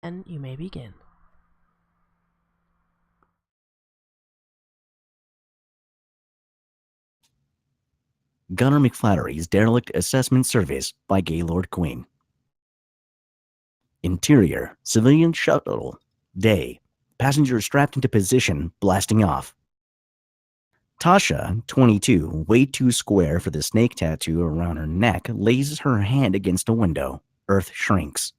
and you may begin. Gunner McFlaherty's Derelict Assessment Service by Gaylord Queen. Interior, civilian shuttle, day. Passengers strapped into position, blasting off. Tasha, 22, way too square for the snake tattoo around her neck, lays her hand against a window. Earth shrinks.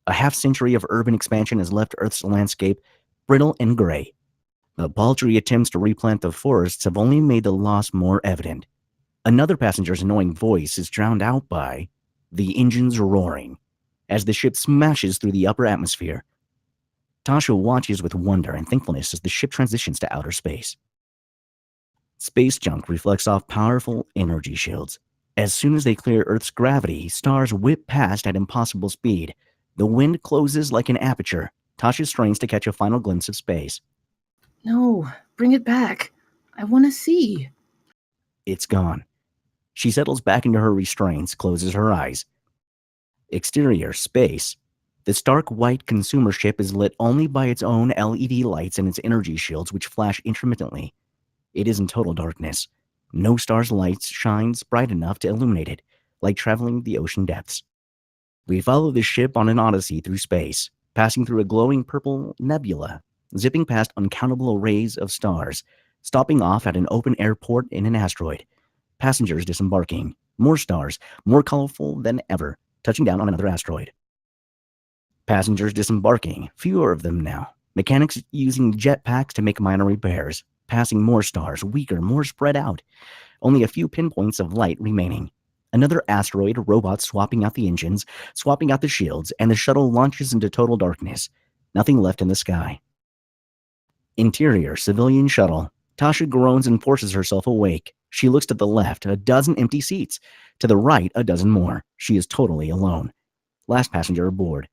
A half-century of urban expansion has left Earth's landscape brittle and gray. The paltry attempts to replant the forests have only made the loss more evident. Another passenger's annoying voice is drowned out by the engines roaring as the ship smashes through the upper atmosphere. Tasha watches with wonder and thankfulness as the ship transitions to outer space. Space junk reflects off powerful energy shields. As soon as they clear Earth's gravity, stars whip past at impossible speed. The wind closes like an aperture. Tasha strains to catch a final glimpse of space. No, bring it back. I want to see. It's gone. She settles back into her restraints, closes her eyes. Exterior, space. The stark white consumer ship is lit only by its own LED lights and its energy shields, which flash intermittently. It is in total darkness. No star's light shines bright enough to illuminate it, like traveling the ocean depths. We follow the ship on an odyssey through space, passing through a glowing purple nebula, zipping past uncountable arrays of stars, stopping off at an open airport in an asteroid. Passengers disembarking. More stars, more colorful than ever, touching down on another asteroid. Passengers disembarking, fewer of them now. Mechanics using jetpacks to make minor repairs. Passing more stars, weaker, more spread out. Only a few pinpoints of light remaining. Another asteroid, robots swapping out the engines, swapping out the shields, and the shuttle launches into total darkness. Nothing left in the sky. Interior, civilian shuttle. Tasha groans and forces herself awake. She looks to the left, a dozen empty seats. To the right, a dozen more. She is totally alone. Last passenger aboard.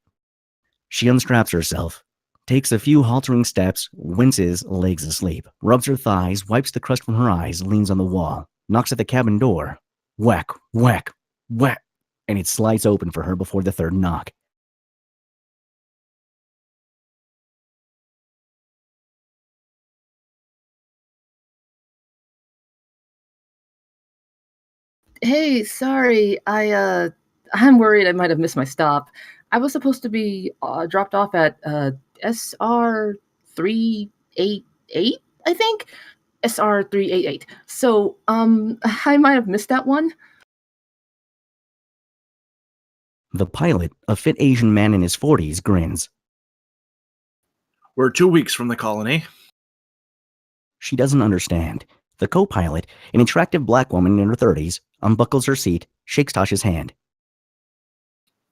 She unstraps herself, takes a few haltering steps, winces, legs asleep, rubs her thighs, wipes the crust from her eyes, leans on the wall, knocks at the cabin door. Whack, whack, whack, and it slides open for her before the third knock. Hey, sorry. I'm worried I might have missed my stop. I was supposed to be dropped off at SR 388, I think. SR 388. So, I might have missed that one. The pilot, a fit Asian man in his 40s, grins. We're 2 weeks from the colony. She doesn't understand. The co-pilot, an attractive black woman in her 30s, unbuckles her seat, shakes Tasha's hand.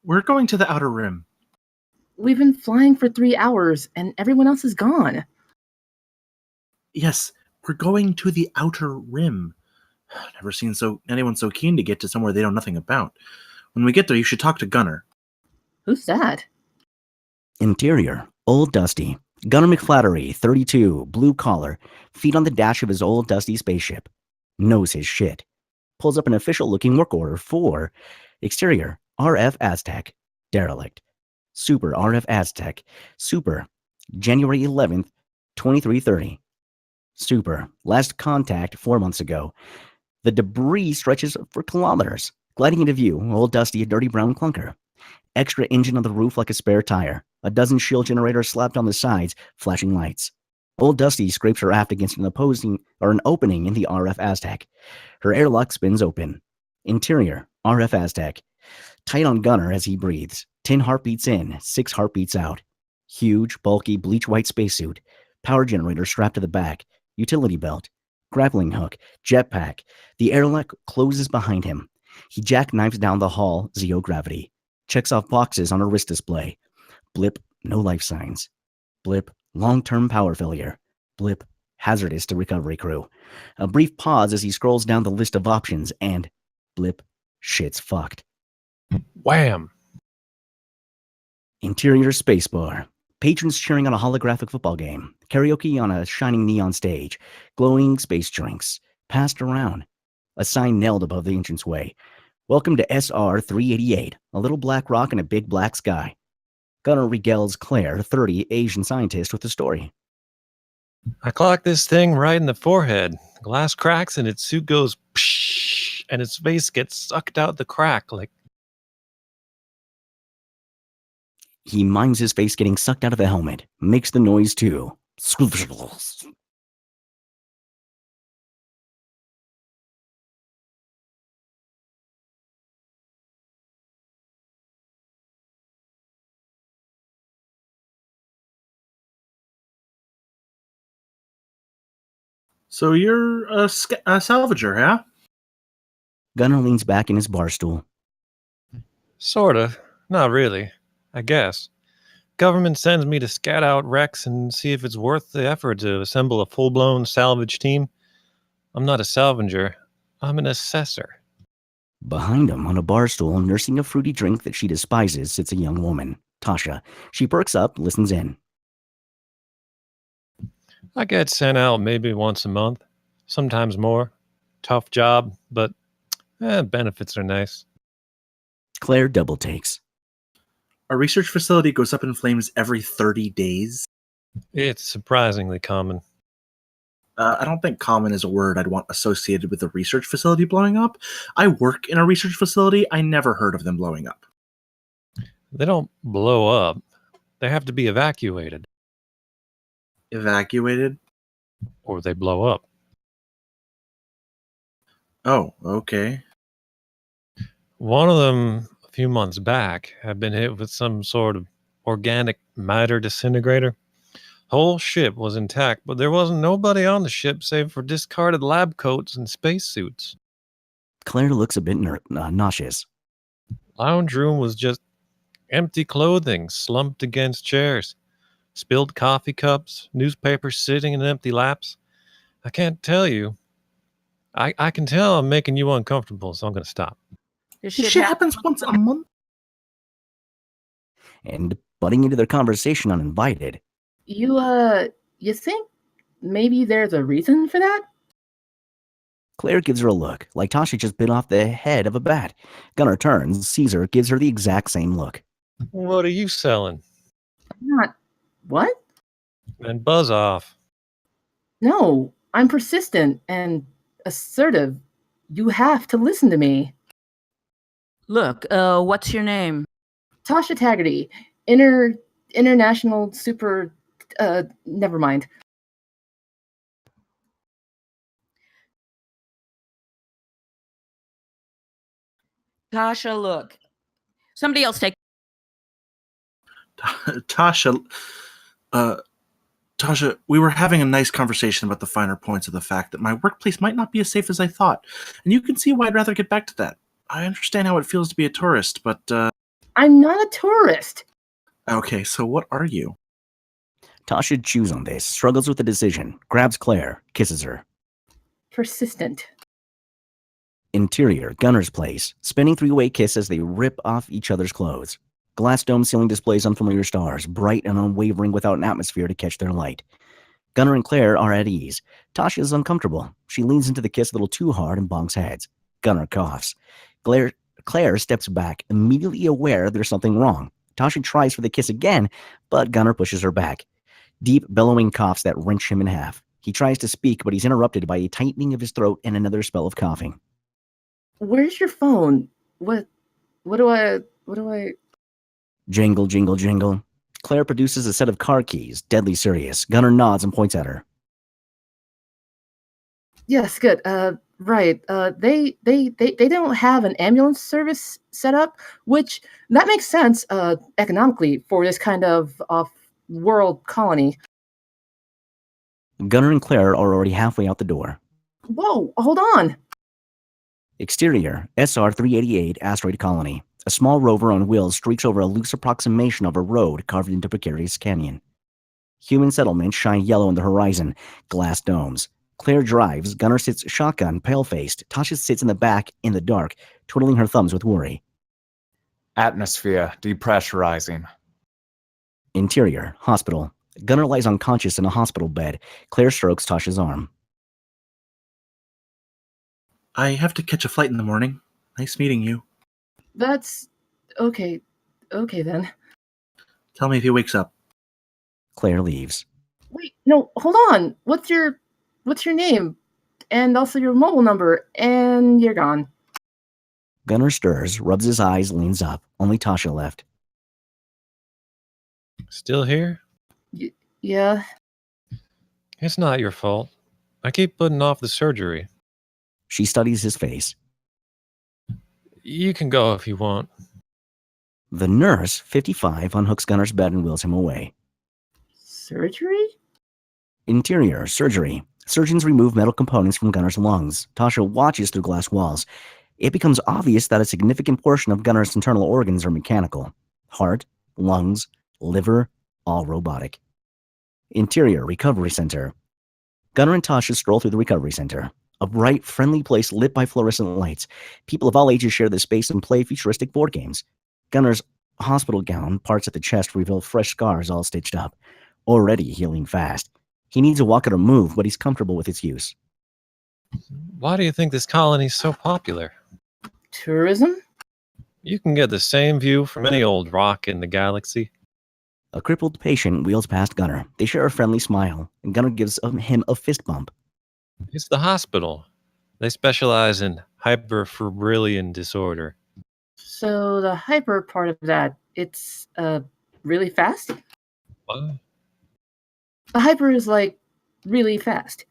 We're going to the Outer Rim. We've been flying for 3 hours, and everyone else is gone. Yes, we're going to the Outer Rim. Never seen anyone so keen to get to somewhere they know nothing about. When we get there, you should talk to Gunner. Who's that? Interior, old dusty. Gunner McFlaherty, 32, blue collar, feet on the dash of his old dusty spaceship. Knows his shit. Pulls up an official-looking work order for exterior, RF Aztec, Derelict. Super RF Aztec, Super, January 11th, 2330. Super, last contact 4 months ago. The debris stretches for kilometers. Gliding into view, old dusty, a dirty brown clunker. Extra engine on the roof like a spare tire. A dozen shield generators slapped on the sides, flashing lights. Old Dusty scrapes her aft against an opening in the RF Aztec. Her airlock spins open. Interior, RF Aztec. Tight on Gunner as he breathes. 10 heartbeats in, 6 heartbeats out. Huge, bulky, bleach-white spacesuit. Power generator strapped to the back. Utility belt. Grappling hook. Jetpack. The airlock closes behind him. He jackknives down the hall, zero gravity. Checks off boxes on a wrist display. Blip, no life signs. Blip, long-term power failure. Blip, hazardous to recovery crew. A brief pause as he scrolls down the list of options and blip, shit's fucked. Wham! Interior spacebar. Patrons cheering on a holographic football game. Karaoke on a shining neon stage. Glowing space drinks. Passed around. A sign nailed above the entranceway. Welcome to SR 388, a little black rock and a big black sky. Gunnar regales Claire, 30, Asian scientist, with the story. I clocked this thing right in the forehead. Glass cracks and its suit goes psh, and its face gets sucked out the crack like. He mimes his face getting sucked out of the helmet, makes the noise too. So you're a salvager, huh? Gunnar leans back in his bar stool. Sorta. Not really. I guess. Government sends me to scat out wrecks and see if it's worth the effort to assemble a full-blown salvage team. I'm not a salvager. I'm an assessor. Behind him, on a bar stool, nursing a fruity drink that she despises, sits a young woman, Tasha. She perks up, listens in. I get sent out maybe once a month, sometimes more. Tough job, but benefits are nice. Claire double takes. Our research facility goes up in flames every 30 days. It's surprisingly common. I don't think common is a word I'd want associated with a research facility blowing up. I work in a research facility. I never heard of them blowing up. They don't blow up. They have to be evacuated. Evacuated? Or they blow up. Oh, okay. One of them, a few months back, had been hit with some sort of organic matter disintegrator. Whole ship was intact, but there wasn't nobody on the ship save for discarded lab coats and spacesuits. Claire looks a bit nauseous. Lounge room was just empty clothing slumped against chairs. Spilled coffee cups, newspapers sitting in empty laps. I can't tell you. I can tell I'm making you uncomfortable, so I'm going to stop. This shit happens once a month. And butting into their conversation uninvited. You think maybe there's a reason for that? Claire gives her a look, like Tasha just bit off the head of a bat. Gunnar turns, sees her, gives her the exact same look. What are you selling? Not what? And buzz off. No, I'm persistent and assertive. You have to listen to me. Look, what's your name? Tasha Taggarty, international super. Never mind. Tasha, look. Somebody else take. Tasha, we were having a nice conversation about the finer points of the fact that my workplace might not be as safe as I thought. And you can see why I'd rather get back to that. I understand how it feels to be a tourist, but, I'm not a tourist. Okay, so what are you? Tasha chews on this, struggles with the decision, grabs Claire, kisses her. Persistent. Interior, Gunnar's place, spinning three-way kiss as they rip off each other's clothes. Glass dome ceiling displays unfamiliar stars, bright and unwavering without an atmosphere to catch their light. Gunnar and Claire are at ease. Tasha is uncomfortable. She leans into the kiss a little too hard and bonks heads. Gunnar coughs. Claire steps back, immediately aware there's something wrong. Tasha tries for the kiss again, but Gunnar pushes her back. Deep, bellowing coughs that wrench him in half. He tries to speak, but he's interrupted by a tightening of his throat and another spell of coughing. Where's your phone? What do I... Jingle, jingle, jingle. Claire produces a set of car keys, deadly serious. Gunnar nods and points at her. Yes, good. Right. They don't have an ambulance service set up, which that makes sense economically for this kind of off-world colony. Gunnar and Claire are already halfway out the door. Whoa, hold on. Exterior, SR-388 Asteroid Colony. A small rover on wheels streaks over a loose approximation of a road carved into precarious canyon. Human settlements shine yellow in the horizon, glass domes. Claire drives, Gunnar sits shotgun, pale-faced. Tasha sits in the back, in the dark, twiddling her thumbs with worry. Atmosphere depressurizing. Interior, hospital. Gunnar lies unconscious in a hospital bed. Claire strokes Tasha's arm. I have to catch a flight in the morning. Nice meeting you. That's okay. Okay then. Tell me if he wakes up. Claire leaves. Wait, no, hold on. What's your name? And also your mobile number, and you're gone. Gunnar stirs, rubs his eyes, leans up. Only Tasha left. Still here? Yeah. It's not your fault. I keep putting off the surgery. She studies his face. You can go if you want. The nurse, 55, unhooks Gunnar's bed and wheels him away. Surgery? Interior, surgery. Surgeons remove metal components from Gunnar's lungs. Tasha watches through glass walls. It becomes obvious that a significant portion of Gunnar's internal organs are mechanical. Heart, lungs, liver, all robotic. Interior, recovery center. Gunnar and Tasha stroll through the recovery center. A bright, friendly place lit by fluorescent lights. People of all ages share the space and play futuristic board games. Gunnar's hospital gown, parts at the chest, reveal fresh scars all stitched up. Already healing fast. He needs a walker to move, but he's comfortable with its use. Why do you think this colony's so popular? Tourism? You can get the same view from any old rock in the galaxy. A crippled patient wheels past Gunnar. They share a friendly smile, and Gunnar gives him a fist bump. It's the hospital. They specialize in hyperfibrillation disorder. So the hyper part of that, it's really fast? What? The hyper is like really fast.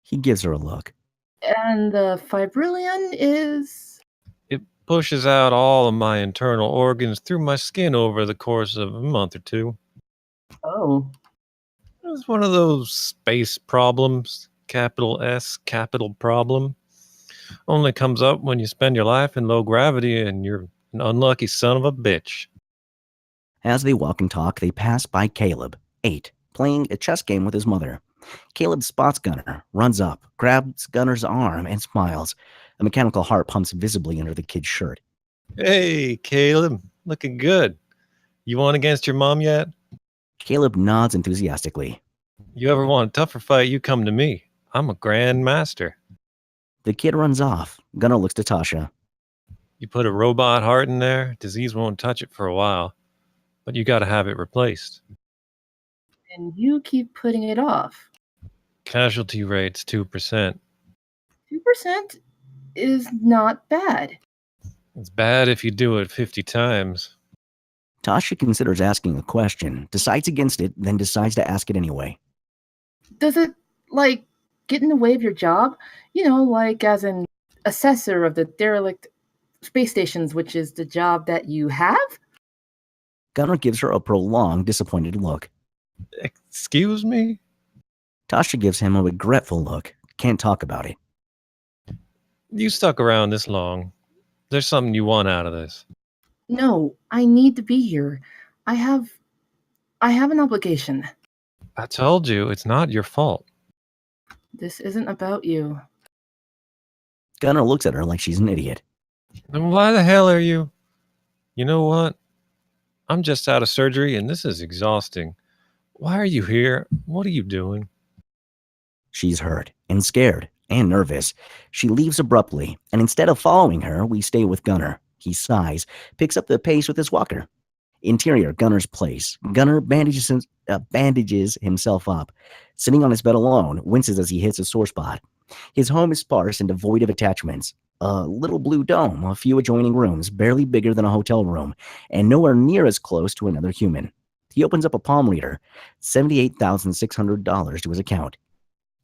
He gives her a look. And the fibrillion is... It pushes out all of my internal organs through my skin over the course of a month or two. Oh. It's one of those space problems. Capital S, capital problem. Only comes up when you spend your life in low gravity and you're an unlucky son of a bitch. As they walk and talk, they pass by Caleb, 8, playing a chess game with his mother. Caleb spots Gunnar, runs up, grabs Gunnar's arm, and smiles. A mechanical heart pumps visibly under the kid's shirt. Hey, Caleb, looking good. You won against your mom yet? Caleb nods enthusiastically. You ever want a tougher fight, you come to me. I'm a grand master. The kid runs off. Gunnar looks to Tasha. You put a robot heart in there, disease won't touch it for a while, but you gotta have it replaced. And you keep putting it off. Casualty rate's 2%. 2% is not bad. It's bad if you do it 50 times. Tasha considers asking a question, decides against it, then decides to ask it anyway. Does it, like, get in the way of your job? You know, like as an assessor of the derelict space stations, which is the job that you have? Gunnar gives her a prolonged, disappointed look. Excuse me? Tasha gives him a regretful look. Can't talk about it. You stuck around this long. There's something you want out of this. No, I need to be here. I have an obligation. I told you, it's not your fault. This isn't about you. Gunnar looks at her like she's an idiot. Then why the hell are you? You know what? I'm just out of surgery and this is exhausting. Why are you here? What are you doing? She's hurt and scared and nervous. She leaves abruptly, and instead of following her, we stay with Gunnar. He sighs, picks up the pace with his walker. Interior, Gunnar's place. Gunnar bandages himself up. Sitting on his bed alone, winces as he hits a sore spot. His home is sparse and devoid of attachments. A little blue dome, a few adjoining rooms, barely bigger than a hotel room, and nowhere near as close to another human. He opens up a palm reader, $78,600 to his account.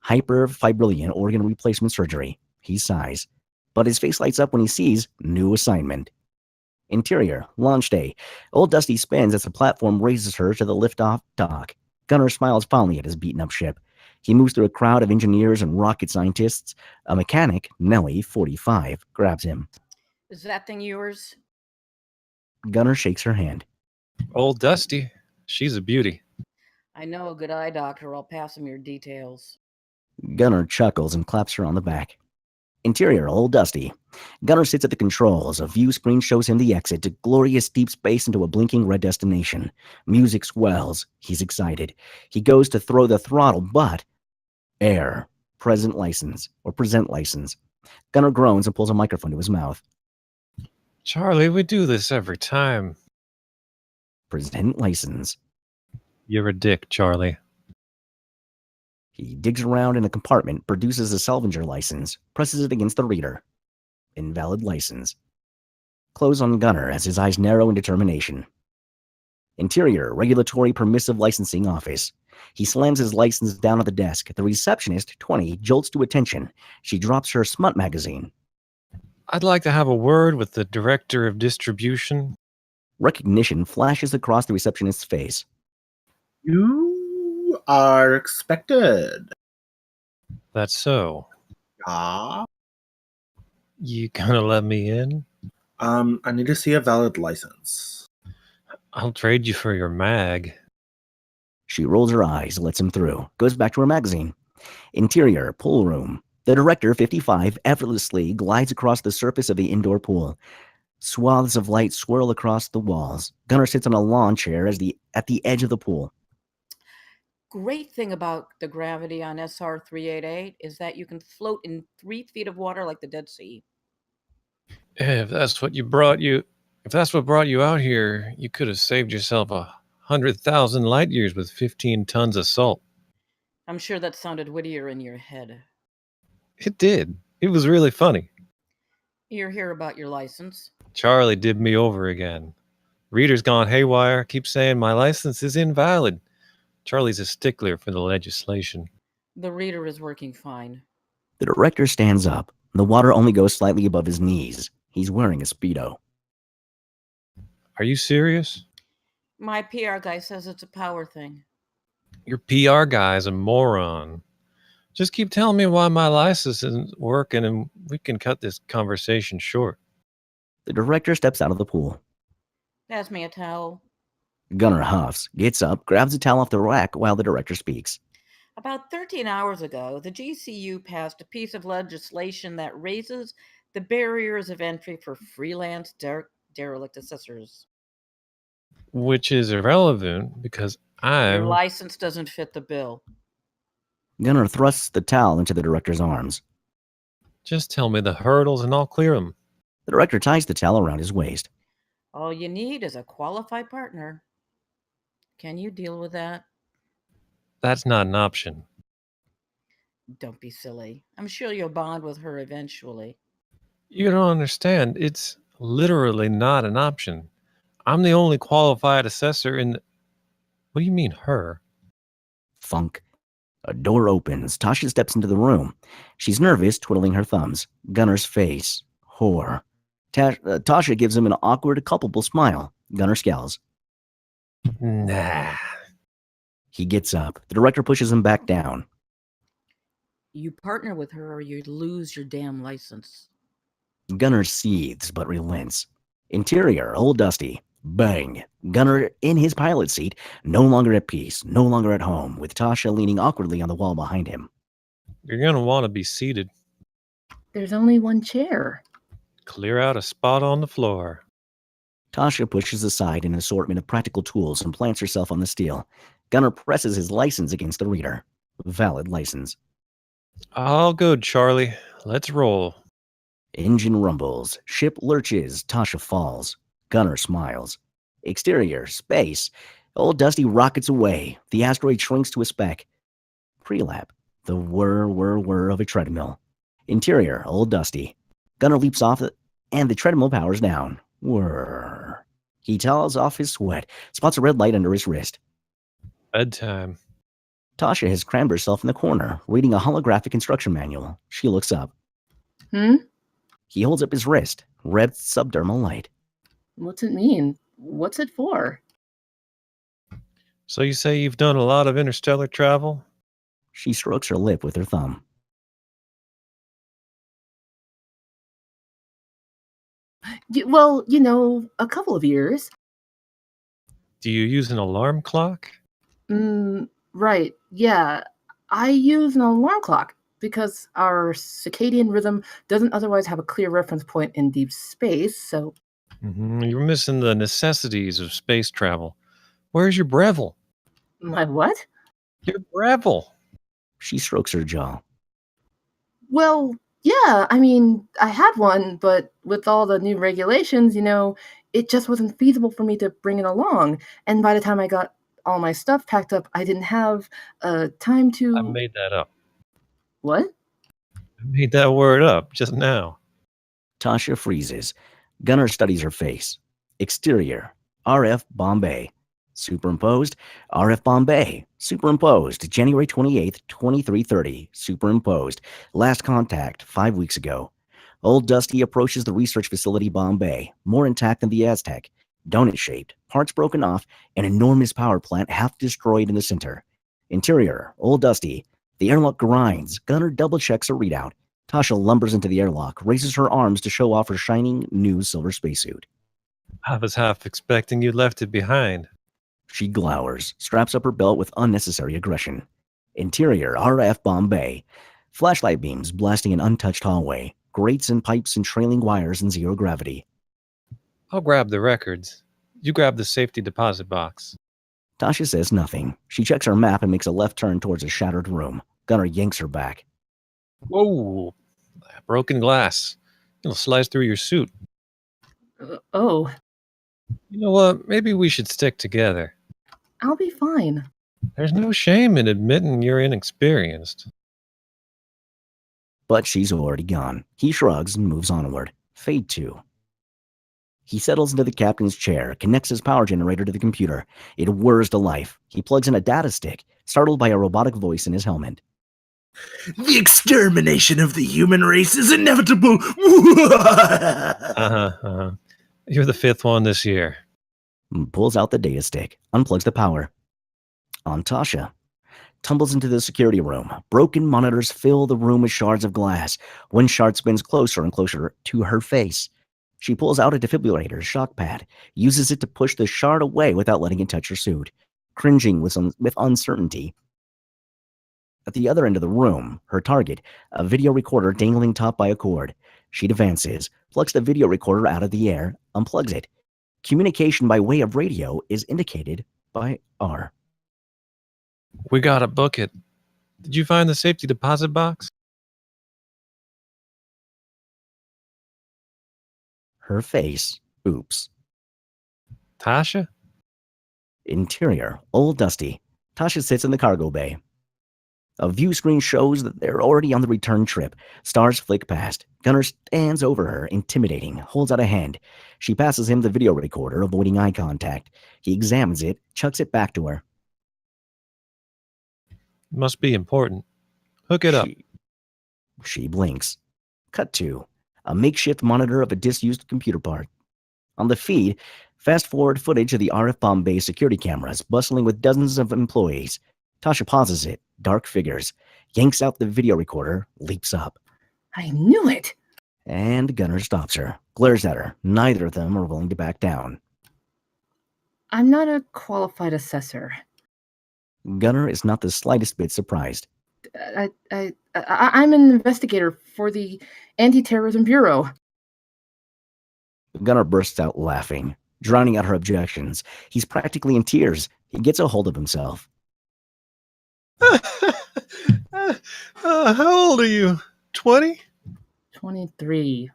Hyperfibrillation organ replacement surgery. He sighs, but his face lights up when he sees new assignment. Interior, launch day. Old Dusty spins as the platform raises her to the liftoff dock. Gunnar smiles fondly at his beaten-up ship. He moves through a crowd of engineers and rocket scientists. A mechanic, Nellie, 45, grabs him. Is that thing yours? Gunnar shakes her hand. Old Dusty. She's a beauty. I know a good eye doctor. I'll pass him your details. Gunnar chuckles and claps her on the back. Interior, Old Dusty. Gunnar sits at the controls. A view screen shows him the exit to glorious deep space into a blinking red destination. Music swells. He's excited. He goes to throw the throttle, but... Error. Present license. Gunnar groans and pulls a microphone to his mouth. Charlie, we do this every time. Present license. You're a dick, Charlie. He digs around in a compartment, produces a salvager license, presses it against the reader. Invalid license. Close on Gunner as his eyes narrow in determination. Interior, Regulatory Permissive Licensing Office. He slams his license down at the desk. The receptionist, 20, jolts to attention. She drops her smut magazine. I'd like to have a word with the director of distribution. Recognition flashes across the receptionist's face. You are expected. That's so. Ah. You gonna let me in? I need to see a valid license. I'll trade you for your mag. She rolls her eyes, lets him through, goes back to her magazine. Interior, pool room. The director, 55, effortlessly glides across the surface of the indoor pool. Swaths of light swirl across the walls. Gunner sits on a lawn chair at the edge of the pool. Great thing about the gravity on SR 388 is that you can float in 3 feet of water like the Dead Sea. If that's what brought you out here, you could have saved yourself 100,000 light years with 15 tons of salt. I'm sure that sounded wittier in your head. It did. It was really funny. You're here about your license. Charlie did me over again. Reader's gone haywire, keeps saying my license is invalid. Charlie's a stickler for the legislation. The reader is working fine. The director stands up. The water only goes slightly above his knees. He's wearing a Speedo. Are you serious? My PR guy says it's a power thing. Your PR guy's a moron. Just keep telling me why my license isn't working and we can cut this conversation short. The director steps out of the pool. Pass me a towel. Gunner huffs, gets up, grabs a towel off the rack while the director speaks. About 13 hours ago, the GCU passed a piece of legislation that raises the barriers of entry for freelance derelict assessors. Which is irrelevant because Your license doesn't fit the bill. Gunner thrusts the towel into the director's arms. Just tell me the hurdles and I'll clear them. The director ties the towel around his waist. All you need is a qualified partner. Can you deal with that? That's not an option. Don't be silly. I'm sure you'll bond with her eventually. You don't understand. It's literally not an option. I'm the only qualified assessor in... What do you mean, her? Thunk. A door opens. Tasha steps into the room. She's nervous, twiddling her thumbs. Gunner's face. Whore. Tasha gives him an awkward, culpable smile. Gunner scowls. Nah. He gets up. The director pushes him back down. You partner with her or you lose your damn license. Gunner seethes but relents. Interior, Old Dusty. Bang. Gunner in his pilot seat, no longer at peace, no longer at home, with Tasha leaning awkwardly on the wall behind him. You're going to want to be seated. There's only one chair. Clear out a spot on the floor. Tasha pushes aside an assortment of practical tools and plants herself on the steel. Gunner presses his license against the reader. Valid license. All good, Charlie. Let's roll. Engine rumbles. Ship lurches. Tasha falls. Gunner smiles. Exterior, space. Old Dusty rockets away. The asteroid shrinks to a speck. Prelap. The whir of a treadmill. Interior, Old Dusty. Gunner leaps off and the treadmill powers down. Whir. He towels off his sweat, spots a red light under his wrist. Bedtime. Tasha has crammed herself in the corner, reading a holographic instruction manual. She looks up. He holds up his wrist. Red subdermal light. What's it mean? What's it for? So you say you've done a lot of interstellar travel? She strokes her lip with her thumb. Well, a couple of years. Do you use an alarm clock? Right. Yeah. I use an alarm clock because our circadian rhythm doesn't otherwise have a clear reference point in deep space, so... You're missing the necessities of space travel. Where's your Breville? My what? Your Breville. She strokes her jaw. Well, yeah, I had one, but with all the new regulations, it just wasn't feasible for me to bring it along. And by the time I got all my stuff packed up, I didn't have time I to. made that up. What? I made that word up just now. Tasha freezes. Gunnar studies her face. Exterior, RF Bombay. Superimposed, RF Bombay. Superimposed, January 28th, 2330. Superimposed. Last contact, 5 weeks ago. Old Dusty approaches the research facility Bombay, more intact than the Aztec. Donut-shaped, parts broken off, an enormous power plant half destroyed in the center. Interior, Old Dusty. The airlock grinds. Gunnar double-checks her readout. Tasha lumbers into the airlock, raises her arms to show off her shining new silver spacesuit. I was half expecting you'd left it behind. She glowers, straps up her belt with unnecessary aggression. Interior, RF Bombay. Flashlight beams blasting an untouched hallway. Grates and pipes and trailing wires in zero gravity. I'll grab the records. You grab the safety deposit box. Tasha says nothing. She checks her map and makes a left turn towards a shattered room. Gunnar yanks her back. Whoa! Broken glass. It'll slice through your suit. Oh, You know what? Maybe we should stick together. I'll be fine. There's no shame in admitting you're inexperienced. But she's already gone. He shrugs and moves onward. Fade 2. He settles into the captain's chair, connects his power generator to the computer. It whirs to life. He plugs in a data stick, startled by a robotic voice in his helmet. The extermination of the human race is inevitable. You're the 5th one this year. Pulls out the data stick, unplugs the power. On Tasha. Tumbles into the security room. Broken monitors fill the room with shards of glass. One shard spins closer and closer to her face. She pulls out a defibrillator shock pad, uses it to push the shard away without letting it touch her suit, cringing with uncertainty. At the other end of the room, her target, a video recorder dangling top by a cord. She advances, plucks the video recorder out of the air, unplugs it. Communication by way of radio is indicated by R. We gotta book it. Did you find the safety deposit box? Her face, oops. Tasha? Interior, Old Dusty. Tasha sits in the cargo bay. A view screen shows that they're already on the return trip. Stars flick past. Gunnar stands over her, intimidating, holds out a hand. She passes him the video recorder, avoiding eye contact. He examines it, chucks it back to her. Must be important. Hook it up. She blinks. Cut to a makeshift monitor of a disused computer part. On the feed, fast-forward footage of the RF Bombay security cameras bustling with dozens of employees. Tasha pauses it. Dark figures. Yanks out the video recorder, leaps up. I knew it. And Gunnar stops her, glares at her. Neither of them are willing to back down. I'm not a qualified assessor. Gunnar is not the slightest bit surprised. I'm an investigator for the Anti-Terrorism Bureau. Gunnar bursts out laughing, drowning out her objections. He's practically in tears. He gets a hold of himself. How old are you? 20? 23.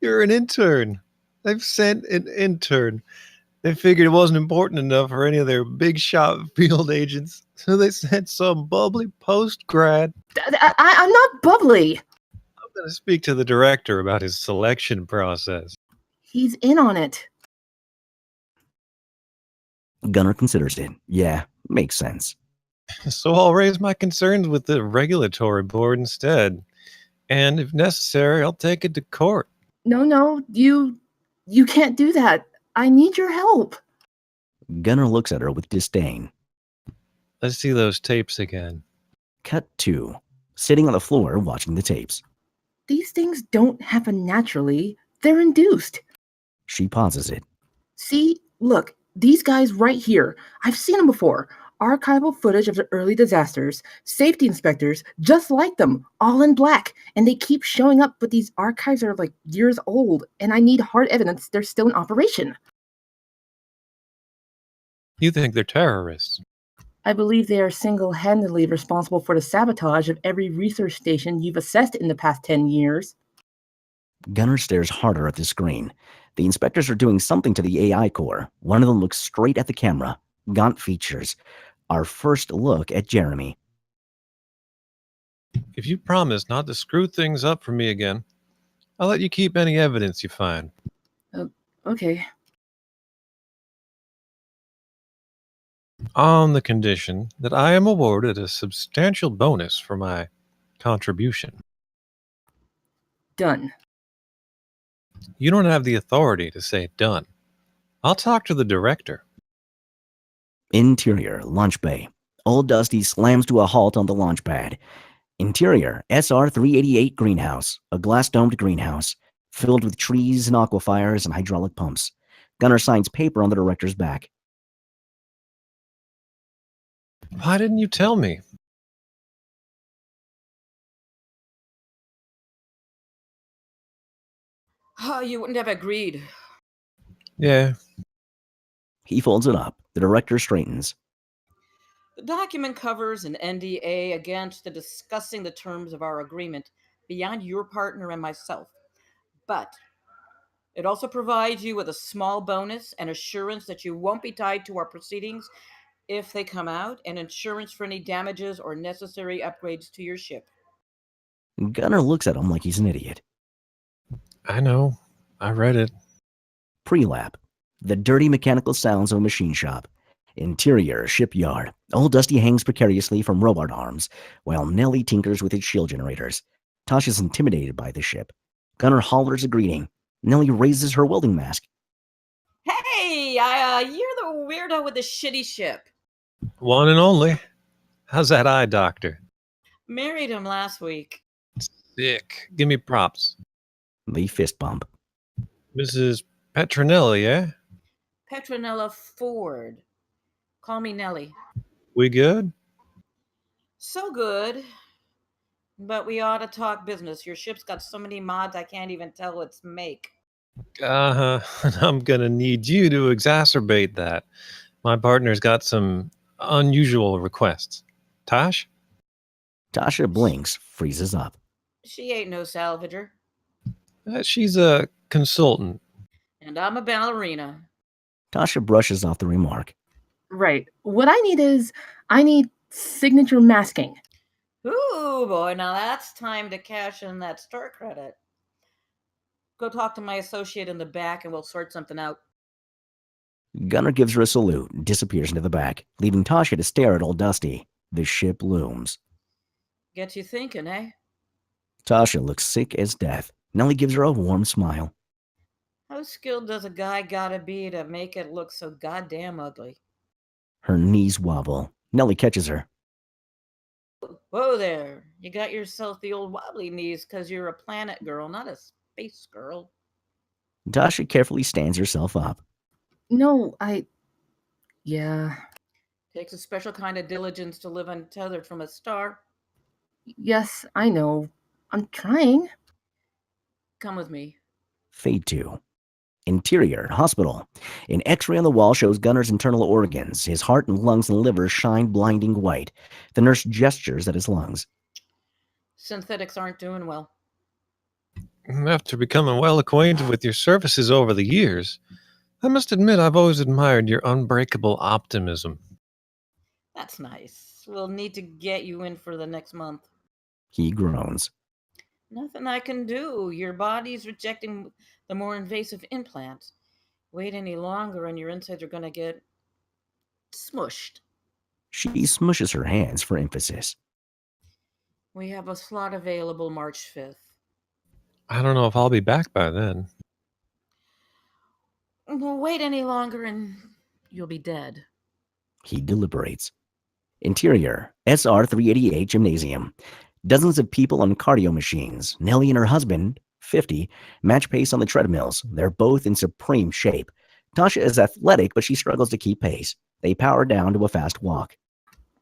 You're an intern. They've sent an intern. They figured it wasn't important enough for any of their big shot field agents, so they sent some bubbly post-grad. I'm not bubbly. I'm going to speak to the director about his selection process. He's in on it. Gunnar considers it. Yeah, makes sense. So I'll raise my concerns with the regulatory board instead. And if necessary, I'll take it to court. No, you can't do that. I need your help. Gunnar looks at her with disdain. Let's see those tapes again. Cut 2. Sitting on the floor watching the tapes. These things don't happen naturally. They're induced. She pauses it. See, look, these guys right here. I've seen them before. Archival footage of the early disasters, safety inspectors, just like them, all in black. And they keep showing up, but these archives are like years old, and I need hard evidence they're still in operation. You think they're terrorists? I believe they are single-handedly responsible for the sabotage of every research station you've assessed in the past 10 years. Gunnar stares harder at the screen. The inspectors are doing something to the AI core. One of them looks straight at the camera. Gaunt features. Our first look at Jeremy. If you promise not to screw things up for me again, I'll let you keep any evidence you find. Okay. On the condition that I am awarded a substantial bonus for my contribution. Done. You don't have the authority to say done. I'll talk to the director. Interior, lunch bay. Old Dusty slams to a halt on the launch pad. Interior, SR-388 greenhouse, a glass-domed greenhouse, filled with trees and aquifers and hydraulic pumps. Gunner signs paper on the director's back. Why didn't you tell me? Oh, you wouldn't have agreed. Yeah, He folds it up. The director straightens. The document covers an NDA against the discussing the terms of our agreement beyond your partner and myself. But it also provides you with a small bonus and assurance that you won't be tied to our proceedings if they come out, and insurance for any damages or necessary upgrades to your ship. Gunner looks at him like he's an idiot. I know. I read it. Pre-lap. The dirty mechanical sounds of a machine shop. Interior, shipyard. Old Dusty hangs precariously from robot arms, while Nellie tinkers with its shield generators. Tasha's intimidated by the ship. Gunner hollers a greeting. Nellie raises her welding mask. Hey, you're the weirdo with the shitty ship. One and only. How's that eye, doctor? Married him last week. Sick. Give me props. They fist bump. Mrs. Petronelli, eh? Petronella Ford. Call me Nellie. We good? So good. But we ought to talk business. Your ship's got so many mods I can't even tell its make. Uh-huh. I'm gonna need you to exacerbate that. My partner's got some unusual requests. Tosh? Tasha blinks, freezes up. She ain't no salvager. She's a consultant. And I'm a ballerina. Tasha brushes off the remark. Right. What I need signature masking. Ooh, boy, now that's time to cash in that store credit. Go talk to my associate in the back and we'll sort something out. Gunner gives her a salute and disappears into the back, leaving Tasha to stare at Old Dusty. The ship looms. Get you thinking, eh? Tasha looks sick as death. Nellie gives her a warm smile. How skilled does a guy gotta be to make it look so goddamn ugly? Her knees wobble. Nellie catches her. Whoa there. You got yourself the old wobbly knees because you're a planet girl, not a space girl. Tasha carefully stands herself up. No, yeah. Takes a special kind of diligence to live untethered from a star. Yes, I know. I'm trying. Come with me. Fade 2. Interior, hospital. An x-ray on the wall shows Gunner's internal organs. His heart and lungs and liver shine blinding white. The nurse gestures at his lungs. Synthetics aren't doing well. After becoming well acquainted with your services over the years, I must admit I've always admired your unbreakable optimism. That's nice. We'll need to get you in for the next month. He groans. Nothing I can do. Your body's rejecting the more invasive implants. Wait any longer and your insides are going to get smushed. She smushes her hands for emphasis. We have a slot available March 5th. I don't know if I'll be back by then. Well, wait any longer and you'll be dead. He deliberates. Interior, SR-388 gymnasium. Dozens of people on cardio machines. Nellie and her husband, 50, match pace on the treadmills. They're both in supreme shape. Tasha is athletic, but she struggles to keep pace. They power down to a fast walk.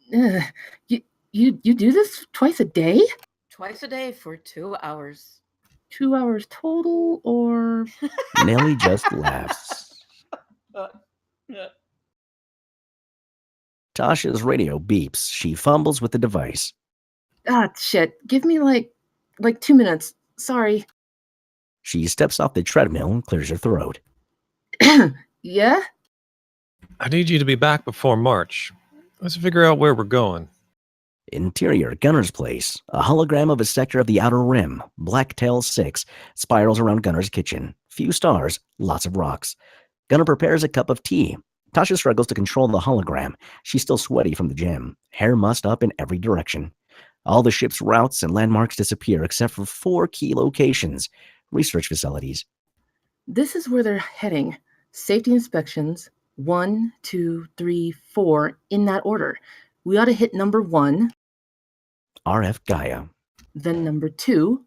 You do this twice a day? Twice a day for 2 hours. 2 hours total, or? Nellie just laughs. Tasha's radio beeps. She fumbles with the device. Ah, shit. Give me like 2 minutes. Sorry. She steps off the treadmill and clears her throat. Yeah? I need you to be back before March. Let's figure out where we're going. Interior, Gunner's place. A hologram of a sector of the Outer Rim, Blacktail 6, spirals around Gunner's kitchen. Few stars, lots of rocks. Gunner prepares a cup of tea. Tasha struggles to control the hologram. She's still sweaty from the gym, hair mussed up in every direction. All the ship's routes and landmarks disappear except for 4 key locations. Research facilities. This is where they're heading. Safety inspections, 1, 2, 3, 4, in that order. We ought to hit number 1, RF Gaia. then number 2.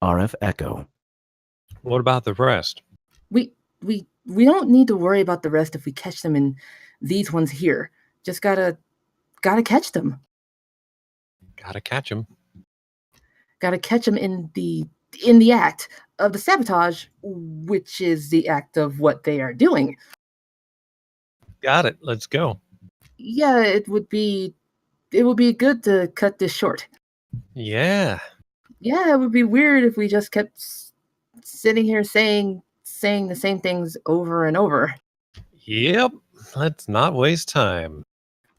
RF Echo. What about the rest? We don't need to worry about the rest if we catch them in these ones here. Just gotta catch them. Gotta catch 'em. Gotta catch them in the act of the sabotage, which is the act of what they are doing. Got it. Let's go. Yeah, it would be good to cut this short. Yeah. Yeah, it would be weird if we just kept sitting here saying the same things over and over. Yep. Let's not waste time.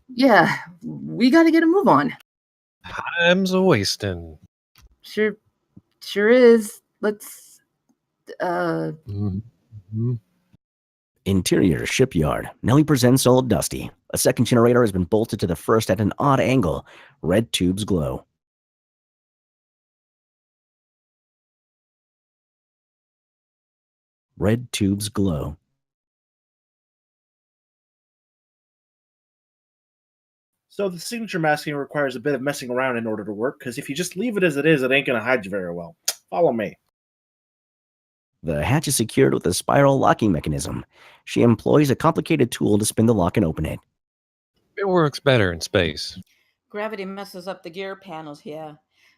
Yeah, we got to get a move on. Time's a wasting. Sure is. Let's Mhm. Interior shipyard. Nellie presents Old Dusty. A second generator has been bolted to the first at an odd angle. Red tubes glow. Red tubes glow. So the signature masking requires a bit of messing around in order to work, because if you just leave it as it is, it ain't going to hide you very well. Follow me. The hatch is secured with a spiral locking mechanism. She employs a complicated tool to spin the lock and open it. It works better in space. Gravity messes up the gear panels, yeah.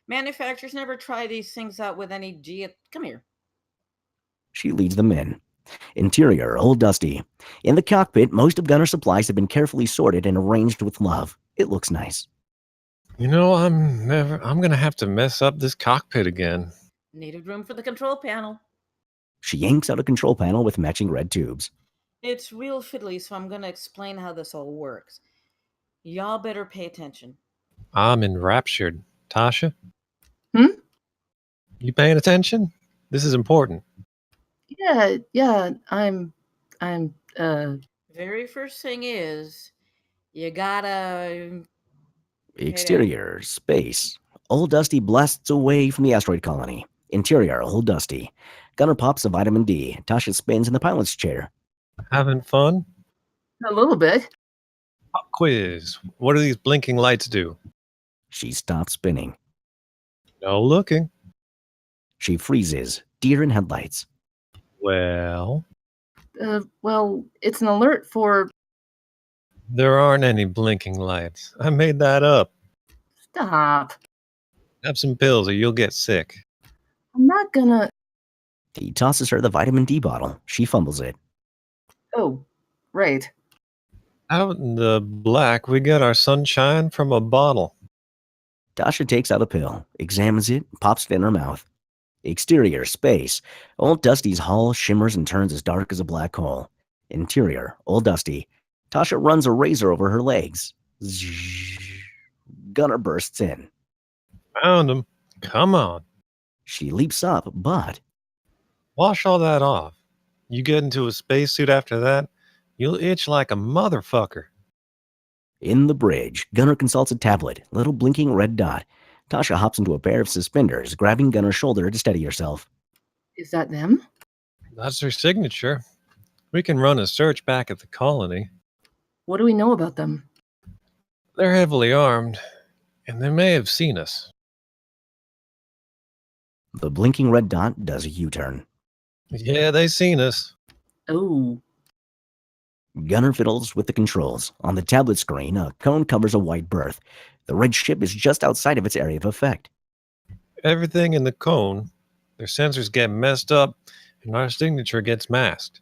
Manufacturers never try these things out with any Come here. She leads them in. Interior, Old Dusty. In the cockpit, most of Gunner's supplies have been carefully sorted and arranged with love. It looks nice. You know, I'm gonna have to mess up this cockpit again. Needed room for the control panel. She yanks out a control panel with matching red tubes. It's real fiddly, so I'm going to explain how this all works. Y'all better pay attention. I'm enraptured. Tasha? Hmm? You paying attention? This is important. yeah, I'm Very first thing is, you gotta... Exterior, space. Old Dusty blasts away from the asteroid colony. Interior, Old Dusty. Gunner pops a vitamin D. Tasha spins in the pilot's chair. Having fun? a little bit. Pop quiz. What do these blinking lights do? She stops spinning. No looking. She freezes. Deer in headlights. Well, Well, it's an alert for there aren't any blinking lights. I made that up. stop. Have some pills or you'll get sick. I'm not gonna. He tosses her the vitamin D bottle. She fumbles it. Oh, right. Out in the black, we get our sunshine from a bottle. Tasha takes out a pill, examines it, pops it in her mouth. Exterior, space. Old Dusty's hull shimmers and turns as dark as a black hole. Interior, Old Dusty. Tasha runs a razor over her legs. Zzz. Gunner bursts in. Found him. Come on. She leaps up, but Wash all that off. You get into a spacesuit after that, you'll itch like a motherfucker. in the bridge, Gunner consults a tablet, little blinking red dot. Tasha hops into a pair of suspenders, grabbing Gunner's shoulder to steady herself. Is that them? That's her signature. We can run a search back at the colony. What do we know about them? They're heavily armed, and they may have seen us. The blinking red dot does a U-turn. Yeah, they seen us. Oh, Gunner fiddles with the controls. On the tablet screen, a cone covers a white berth. The red ship is just outside of its area of effect. Everything in the cone, their sensors get messed up, and our signature gets masked.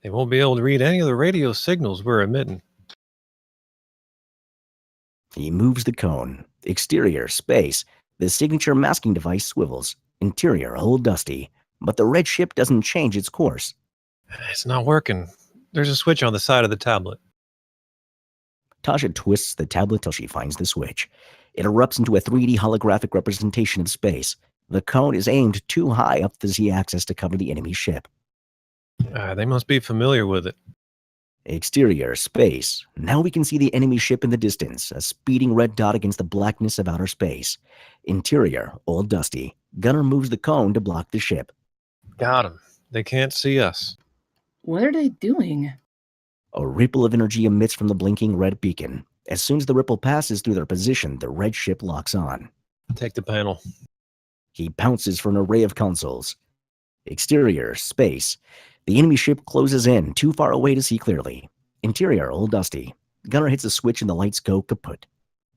They won't be able to read any of the radio signals we're emitting. He moves the cone. Exterior, space. The signature masking device swivels. Interior, old dusty. But the red ship doesn't change its course. It's not working. There's a switch on the side of the tablet. Tasha twists the tablet till she finds the switch. It erupts into a 3D holographic representation of space. The cone is aimed too high up the Z-axis to cover the enemy ship. They must be familiar with it. Exterior, space. Now we can see the enemy ship in the distance, a speeding red dot against the blackness of outer space. Interior, Old Dusty. Gunner moves the cone to block the ship. Got 'em. They can't see us. What are they doing? A ripple of energy emits from the blinking red beacon. As soon as the ripple passes through their position, the red ship locks on. Take the panel. He pounces for an array of consoles. Exterior, space. The enemy ship closes in, too far away to see clearly. Interior, Old Dusty. Gunner hits a switch and the lights go kaput.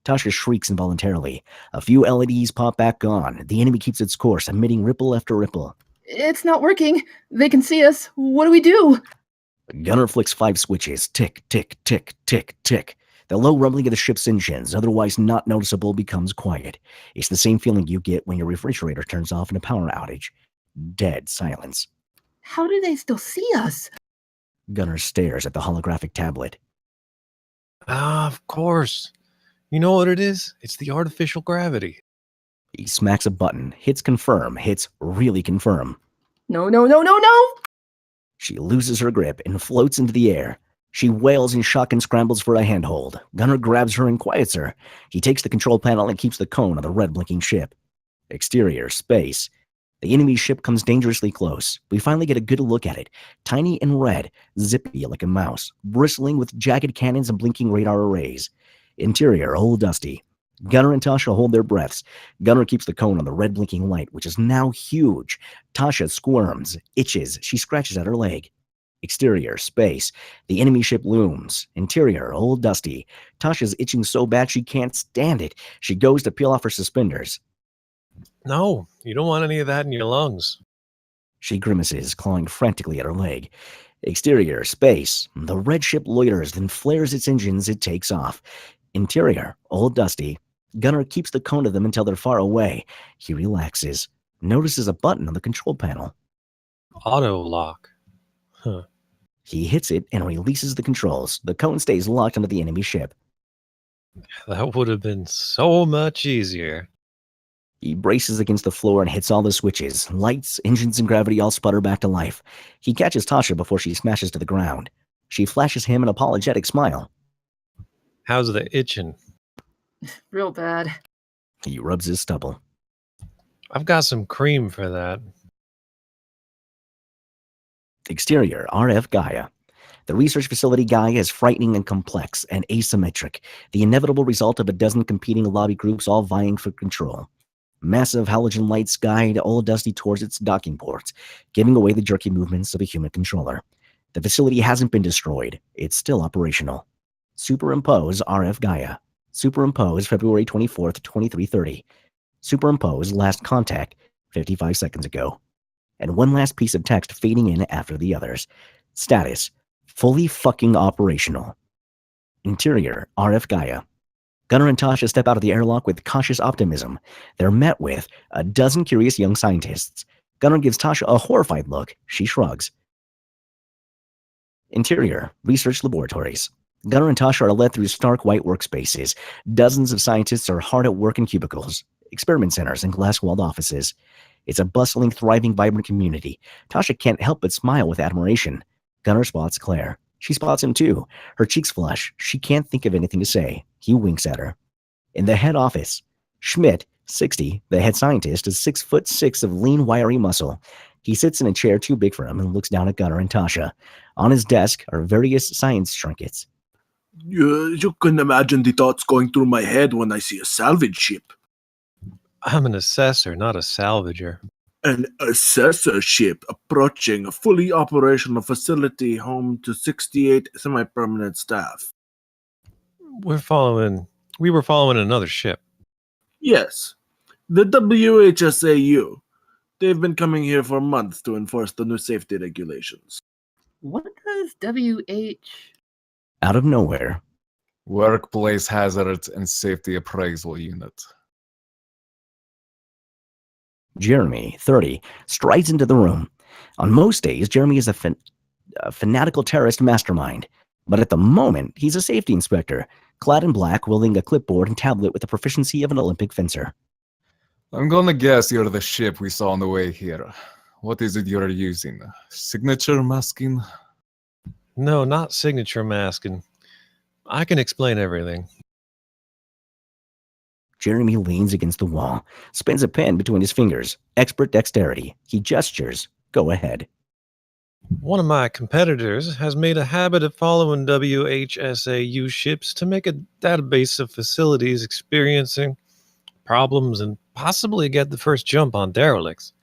Tasha shrieks involuntarily. A few LEDs pop back on. The enemy keeps its course, emitting ripple after ripple. It's not working. They can see us. What do we do? Gunner flicks 5 switches. Tick, tick, tick, tick, tick. The low rumbling of the ship's engines, otherwise not noticeable, becomes quiet. It's the same feeling you get when your refrigerator turns off in a power outage. Dead silence. How do they still see us? Gunner stares at the holographic tablet. Of course. You know what it is? It's the artificial gravity. He smacks a button, hits confirm, hits really confirm. No, no, no, no, no! She loses her grip and floats into the air. She wails in shock and scrambles for a handhold. Gunner grabs her and quiets her. He takes the control panel and keeps the cone on the red blinking ship. Exterior, space. The enemy ship comes dangerously close. We finally get a good look at it. Tiny and red, zippy like a mouse, bristling with jagged cannons and blinking radar arrays. Interior, Old Dusty. Gunner and Tasha hold their breaths. Gunner keeps the cone on the red blinking light, which is now huge. Tasha squirms, itches. She scratches at her leg. Exterior, space. The enemy ship looms. Interior, Old Dusty. Tasha's itching so bad she can't stand it. She goes to peel off her suspenders. No, you don't want any of that in your lungs. She grimaces, clawing frantically at her leg. Exterior, space. The red ship loiters, then flares its engines. It takes off. Interior, Old Dusty. Gunner keeps the cone of them until they're far away. He relaxes. Notices a button on the control panel. Auto lock. Huh. He hits it and releases the controls. The cone stays locked onto the enemy ship. That would have been so much easier. He braces against the floor and hits all the switches. Lights, engines, and gravity all sputter back to life. He catches Tasha before she smashes to the ground. She flashes him an apologetic smile. How's the itching? Real bad. He rubs his stubble. I've got some cream for that. Exterior, RF Gaia. The research facility Gaia is frightening and complex and asymmetric, the inevitable result of a dozen competing lobby groups all vying for control. Massive halogen lights guide Old Dusty towards its docking ports, giving away the jerky movements of a human controller. The facility hasn't been destroyed. It's still operational. Superimpose RF Gaia. Superimpose February 24th, 2330. Superimpose last contact 55 seconds ago. And one last piece of text fading in after the others. Status: fully fucking operational. Interior, RF Gaia. Gunner and Tasha step out of the airlock with cautious optimism. They're met with a dozen curious young scientists. Gunner gives Tasha a horrified look. She shrugs. Interior, research laboratories. Gunner and Tasha are led through stark white workspaces. Dozens of scientists are hard at work in cubicles, experiment centers, and glass-walled offices. It's a bustling, thriving, vibrant community. Tasha can't help but smile with admiration. Gunner spots Claire. She spots him too. Her cheeks flush. She can't think of anything to say. He winks at her. In the head office, Schmidt, 60, the head scientist, is 6'6" of lean, wiry muscle. He sits in a chair too big for him and looks down at Gunner and Tasha. On his desk are various science trinkets. You can imagine the thoughts going through my head when I see a salvage ship. I'm an assessor, not a salvager. An assessor ship approaching a fully operational facility home to 68 semi-permanent staff. We were following another ship. Yes, the WHSAU. They've been coming here for months to enforce the new safety regulations. What does WH... Out of nowhere, Workplace Hazards and Safety Appraisal Unit. Jeremy, 30, strides into the room. On most days, Jeremy is a fanatical terrorist mastermind. But at the moment, he's a safety inspector. clad in black, wielding a clipboard and tablet with the proficiency of an Olympic fencer. I'm gonna guess you're the ship we saw on the way here. What is it you're using? Signature masking? No, not signature masking. I can explain everything. Jeremy leans against the wall, spins a pen between his fingers. Expert dexterity. He gestures. Go ahead. One of my competitors has made a habit of following WHSAU ships to make a database of facilities experiencing problems and possibly get the first jump on derelicts.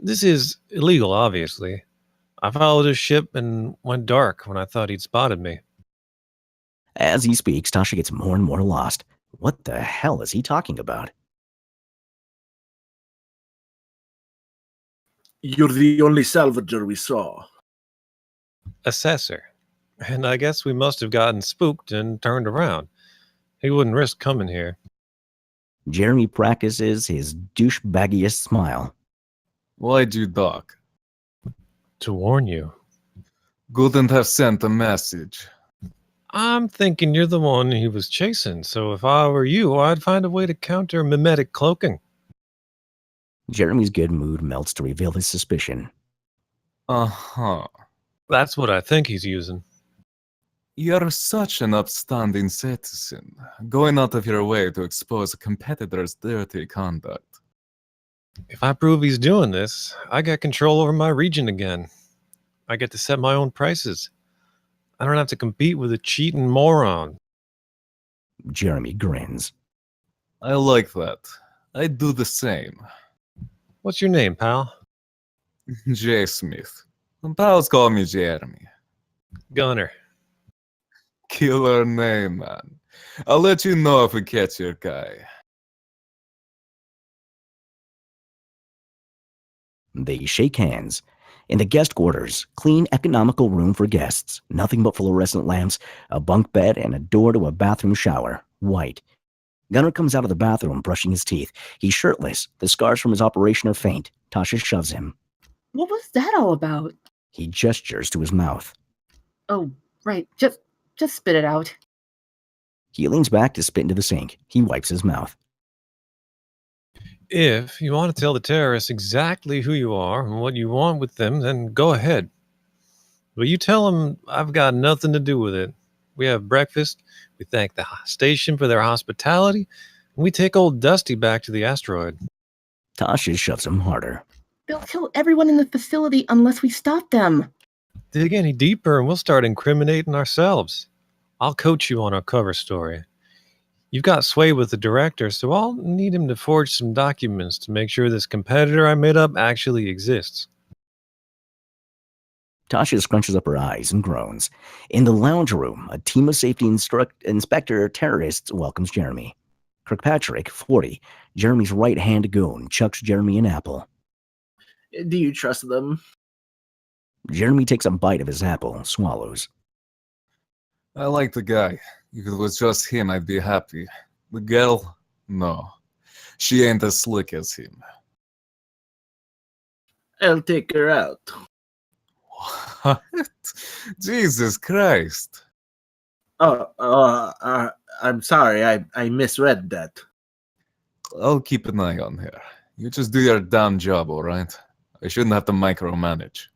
This is illegal, obviously. I followed his ship and went dark when I thought he'd spotted me. As he speaks, Tasha gets more and more lost. What the hell is he talking about? You're the only salvager we saw. Assessor. And I guess we must have gotten spooked and turned around. He wouldn't risk coming here. Jeremy practices his douchebaggiest smile. Why'd you dock? To warn you. Couldn't have sent a message. I'm thinking you're the one he was chasing, so if I were you, I'd find a way to counter mimetic cloaking. Jeremy's good mood melts to reveal his suspicion. Uh-huh. That's what I think he's using. You're such an upstanding citizen, going out of your way to expose a competitor's dirty conduct. If I prove he's doing this, I get control over my region again. I get to set my own prices. I don't have to compete with a cheating moron. Jeremy grins. I like that. I'd do the same. What's your name, pal? J. Smith. Pals call me Jeremy. Gunner. Killer name, man. I'll let you know if we catch your guy. They shake hands. In the guest quarters, clean, economical room for guests. Nothing but fluorescent lamps, a bunk bed, and a door to a bathroom shower. White. Gunnar comes out of the bathroom, brushing his teeth. He's shirtless. The scars from his operation are faint. Tasha shoves him. What was that all about? He gestures to his mouth. Oh, right. Just spit it out. He leans back to spit into the sink. He wipes his mouth. If you want to tell the terrorists exactly who you are and what you want with them, then go ahead. But you tell them I've got nothing to do with it. We have breakfast, we thank the station for their hospitality, and we take old Dusty back to the asteroid. Tasha shoves him harder. They'll kill everyone in the facility unless we stop them. Dig any deeper and we'll start incriminating ourselves. I'll coach you on our cover story. You've got sway with the director, so I'll need him to forge some documents to make sure this competitor I made up actually exists. Tasha scrunches up her eyes and groans. In the lounge room, a team of safety inspector terrorists welcomes Jeremy. Kirkpatrick, 40, Jeremy's right-hand goon, chucks Jeremy an apple. Do you trust them? Jeremy takes a bite of his apple, swallows. I like the guy. If it was just him, I'd be happy. The girl? No. She ain't as slick as him. I'll take her out. What? Jesus Christ. I'm sorry. I misread that. I'll keep an eye on her. You just do your damn job, alright? I shouldn't have to micromanage.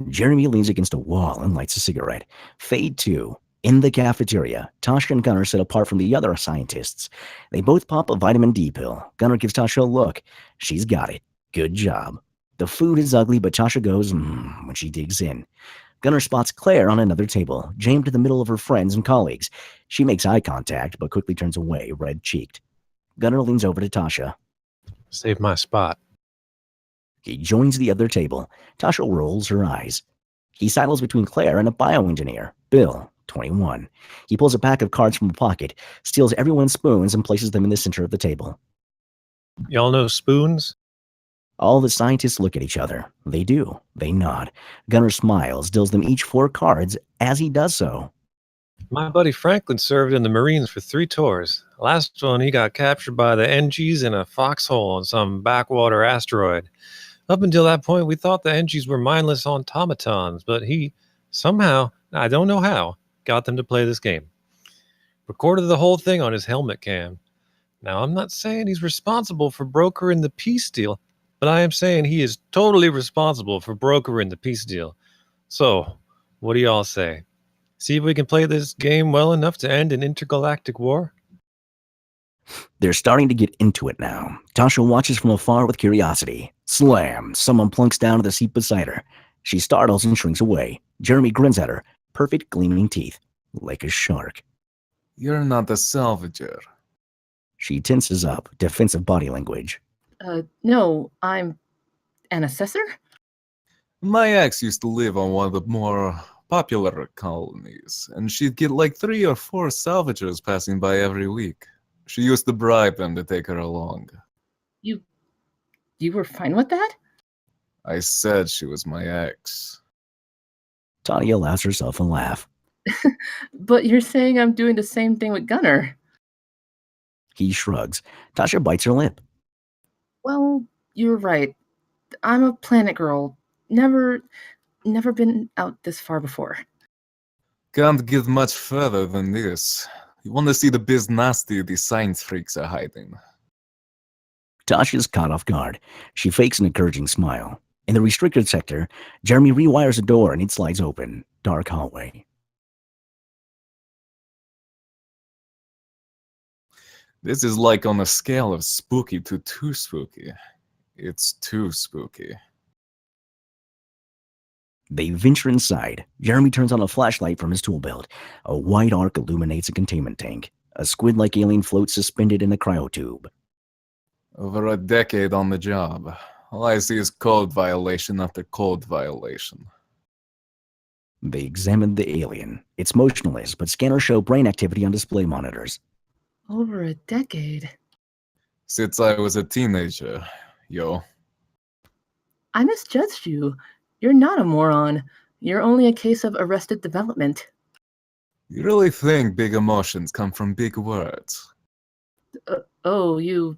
Jeremy leans against a wall and lights a cigarette. Fade 2. In the cafeteria, Tasha and Gunnar sit apart from the other scientists. They both pop a vitamin D pill. Gunnar gives Tasha a look. She's got it. Good job. The food is ugly, but Tasha goes, when she digs in. Gunnar spots Claire on another table, jammed in the middle of her friends and colleagues. She makes eye contact, but quickly turns away, red-cheeked. Gunnar leans over to Tasha. Save my spot. He joins the other table. Tasha rolls her eyes. He sidles between Claire and a bioengineer, Bill, 21. He pulls a pack of cards from a pocket, steals everyone's spoons, and places them in the center of the table. Y'all know spoons? All the scientists look at each other. They do. They nod. Gunnar smiles, deals them each 4 cards as he does so. My buddy Franklin served in the Marines for 3 tours. Last one, he got captured by the NGs in a foxhole on some backwater asteroid. Up until that point, we thought the NGs were mindless automatons, but he, somehow, I don't know how, got them to play this game. Recorded the whole thing on his helmet cam. Now, I'm not saying he's responsible for brokering the peace deal, but I am saying he is totally responsible for brokering the peace deal. So, what do y'all say? See if we can play this game well enough to end an intergalactic war? They're starting to get into it now. Tasha watches from afar with curiosity. Slam! Someone plunks down to the seat beside her. She startles and shrinks away. Jeremy grins at her, perfect gleaming teeth, like a shark. You're not a salvager. She tenses up, defensive body language. No, I'm an assessor? My ex used to live on one of the more popular colonies, and she'd get like 3 or 4 salvagers passing by every week. She used to bribe them to take her along. You were fine with that? I said she was my ex. Talia allows herself a laugh. But you're saying I'm doing the same thing with Gunnar. He shrugs. Tasha bites her lip. Well, you're right. I'm a planet girl. Never been out this far before. Can't get much further than this. You want to see the biz nasty these science freaks are hiding. Tasha's caught off guard. She fakes an encouraging smile. In the restricted sector, Jeremy rewires a door and it slides open. Dark hallway. This is like on a scale of spooky to too spooky. It's too spooky. They venture inside. Jeremy turns on a flashlight from his tool belt. A white arc illuminates a containment tank. A squid-like alien floats suspended in a cryotube. Over a decade on the job. All I see is code violation after code violation. They examine the alien. It's motionless, but scanners show brain activity on display monitors. Over a decade. Since I was a teenager, yo. I misjudged you. You're not a moron. You're only a case of arrested development. You really think big emotions come from big words? Oh, you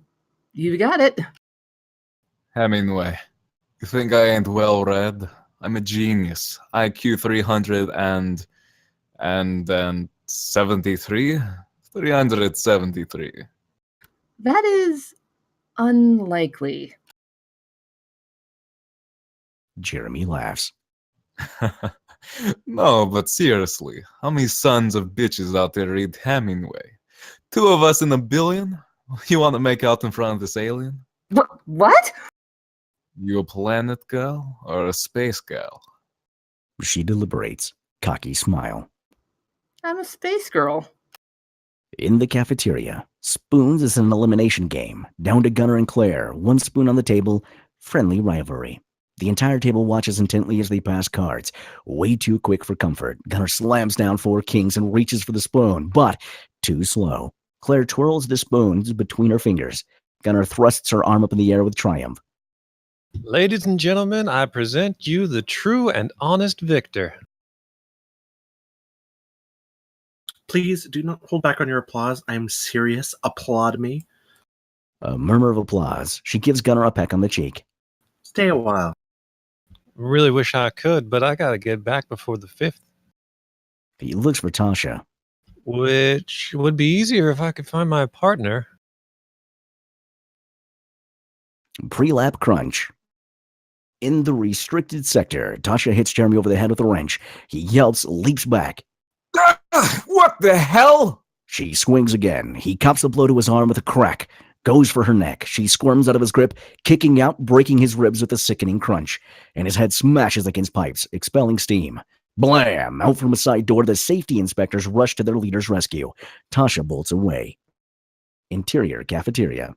got it. Hemingway, you think I ain't well read? I'm a genius. IQ 300 and 73? 373. That is unlikely. Jeremy laughs. No, but seriously, how many sons of bitches out there read Hemingway? 2 of us in a billion? You want to make out in front of this alien? What? You a planet girl or a space girl? She deliberates. Cocky smile. I'm a space girl. In the cafeteria, spoons is an elimination game. Down to Gunnar and Claire. 1 spoon on the table. Friendly rivalry. The entire table watches intently as they pass cards. Way too quick for comfort. Gunnar slams down 4 kings and reaches for the spoon, but too slow. Claire twirls the spoons between her fingers. Gunnar thrusts her arm up in the air with triumph. Ladies and gentlemen, I present you the true and honest victor. Please do not hold back on your applause. I am serious. Applaud me. A murmur of applause. She gives Gunnar a peck on the cheek. Stay a while. Really wish I could, but I gotta get back before the 5th. He looks for Tasha. Which would be easier if I could find my partner. Pre-lap crunch. In the restricted sector, Tasha hits Jeremy over the head with a wrench. He yelps, leaps back. What the hell? She swings again. He cops the blow to his arm with a crack. Goes for her neck. She squirms out of his grip, kicking out, breaking his ribs with a sickening crunch. And his head smashes against pipes, expelling steam. Blam! Out from a side door, the safety inspectors rush to their leader's rescue. Tasha bolts away. Interior cafeteria.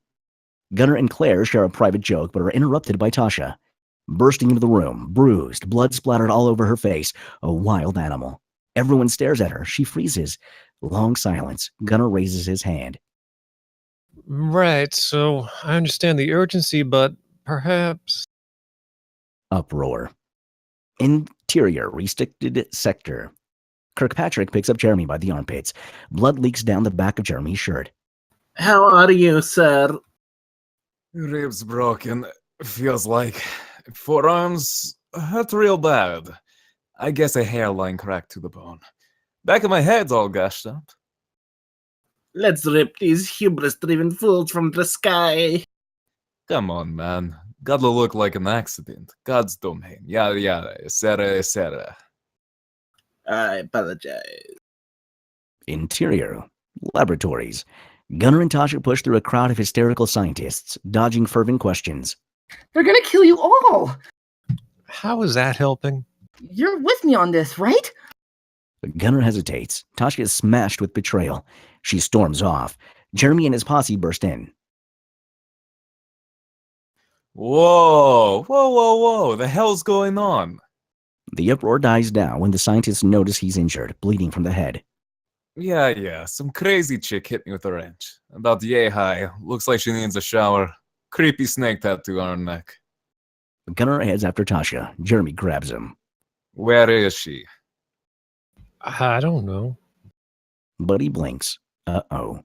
Gunnar and Claire share a private joke, but are interrupted by Tasha. Bursting into the room, bruised, blood splattered all over her face, a wild animal. Everyone stares at her. She freezes. Long silence. Gunnar raises his hand. Right, so I understand the urgency, but perhaps... Uproar. Interior restricted sector. Kirkpatrick picks up Jeremy by the armpits. Blood leaks down the back of Jeremy's shirt. How are you, sir? Ribs broken. Feels like. Forearms hurt real bad. I guess a hairline cracked to the bone. Back of my head's all gashed up. Let's rip these hubris-driven fools from the sky. Come on, man. Gotta look like an accident. God's domain. Yada yada, etc., etc. I apologize. Interior laboratories. Gunnar and Tasha push through a crowd of hysterical scientists, dodging fervent questions. They're gonna kill you all. How is that helping? You're with me on this, right? Gunnar hesitates. Tasha is smashed with betrayal. She storms off. Jeremy and his posse burst in. Whoa, whoa, whoa, whoa. The hell's going on? The uproar dies down when the scientists notice he's injured, bleeding from the head. Yeah. Some crazy chick hit me with a wrench. About yay high. Looks like she needs a shower. Creepy snake tattoo on her neck. Gunnar heads after Tasha. Jeremy grabs him. Where is she? I don't know. Buddy blinks. Uh-oh.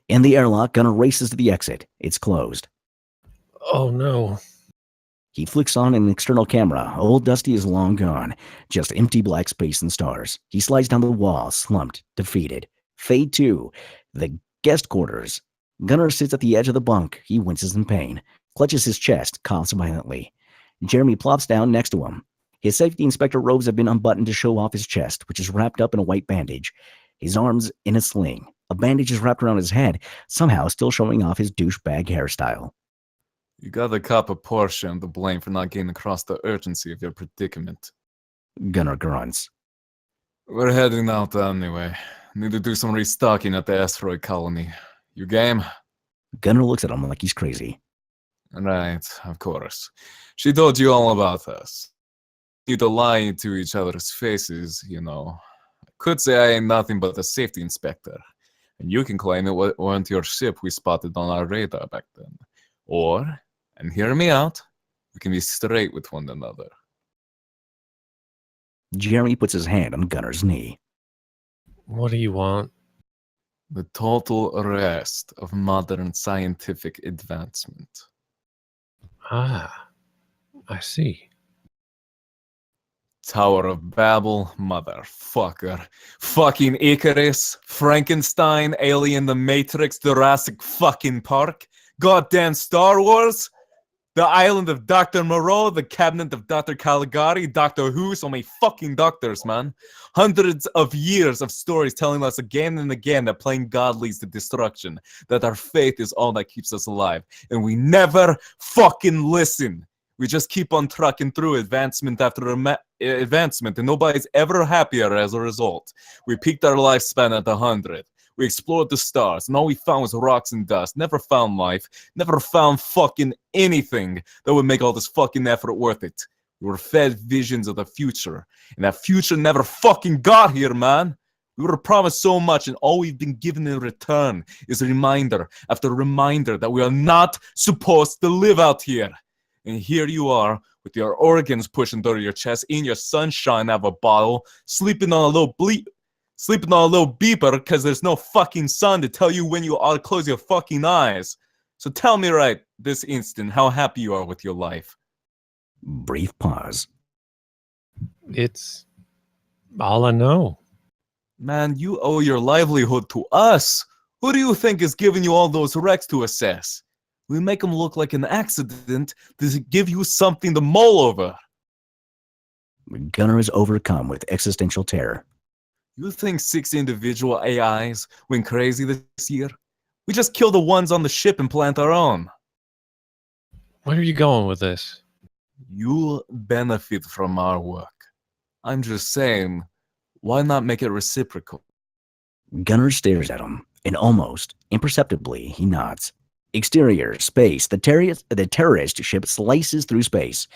In the airlock, Gunnar races to the exit. It's closed. Oh no. He flicks on an external camera. Old Dusty is long gone. Just empty black space and stars. He slides down the wall, slumped, defeated. Fade 2. The guest quarters. Gunnar sits at the edge of the bunk. He winces in pain. Clutches his chest, coughs violently. Jeremy plops down next to him. His safety inspector robes have been unbuttoned to show off his chest, which is wrapped up in a white bandage. His arms in a sling. A bandage is wrapped around his head, somehow still showing off his douchebag hairstyle. You gotta cop a portion of the blame for not getting across the urgency of your predicament. Gunnar grunts. We're heading out anyway. Need to do some restocking at the asteroid colony. You game? Gunnar looks at him like he's crazy. Right, of course. She told you all about us. Need to lie to each other's faces, you know. I could say I ain't nothing but a safety inspector. And you can claim it weren't your ship we spotted on our radar back then. Or, and hear me out, we can be straight with one another. Jeremy puts his hand on Gunnar's knee. What do you want? The total arrest of modern scientific advancement. Ah, I see. Tower of Babel, motherfucker. Fucking Icarus, Frankenstein, Alien the Matrix, Jurassic fucking Park, goddamn Star Wars, the island of Dr. Moreau, the cabinet of Dr. Caligari, Doctor Who, so many fucking doctors, man. Hundreds of years of stories telling us again and again that playing God leads to destruction, that our faith is all that keeps us alive, and we never fucking listen. We just keep on trucking through advancement after advancement, and nobody's ever happier as a result. We peaked our lifespan at 100. We explored the stars, and all we found was rocks and dust. Never found life. Never found fucking anything that would make all this fucking effort worth it. We were fed visions of the future, and that future never fucking got here, man. We were promised so much, and all we've been given in return is reminder after reminder that we are not supposed to live out here. And here you are, with your organs pushing through your chest, in your sunshine out of a bottle, sleeping on a little beeper because there's no fucking sun to tell you when you ought to close your fucking eyes. So tell me right this instant how happy you are with your life. Brief pause. It's all I know. Man, you owe your livelihood to us. Who do you think is giving you all those wrecks to assess? We make them look like an accident to give you something to mull over. Gunnar is overcome with existential terror. You think 6 individual AIs went crazy this year? We just kill the ones on the ship and plant our own. Where are you going with this? You'll benefit from our work. I'm just saying, why not make it reciprocal? Gunnar stares at him, and almost imperceptibly he nods. Exterior, space. The terrorist ship slices through space.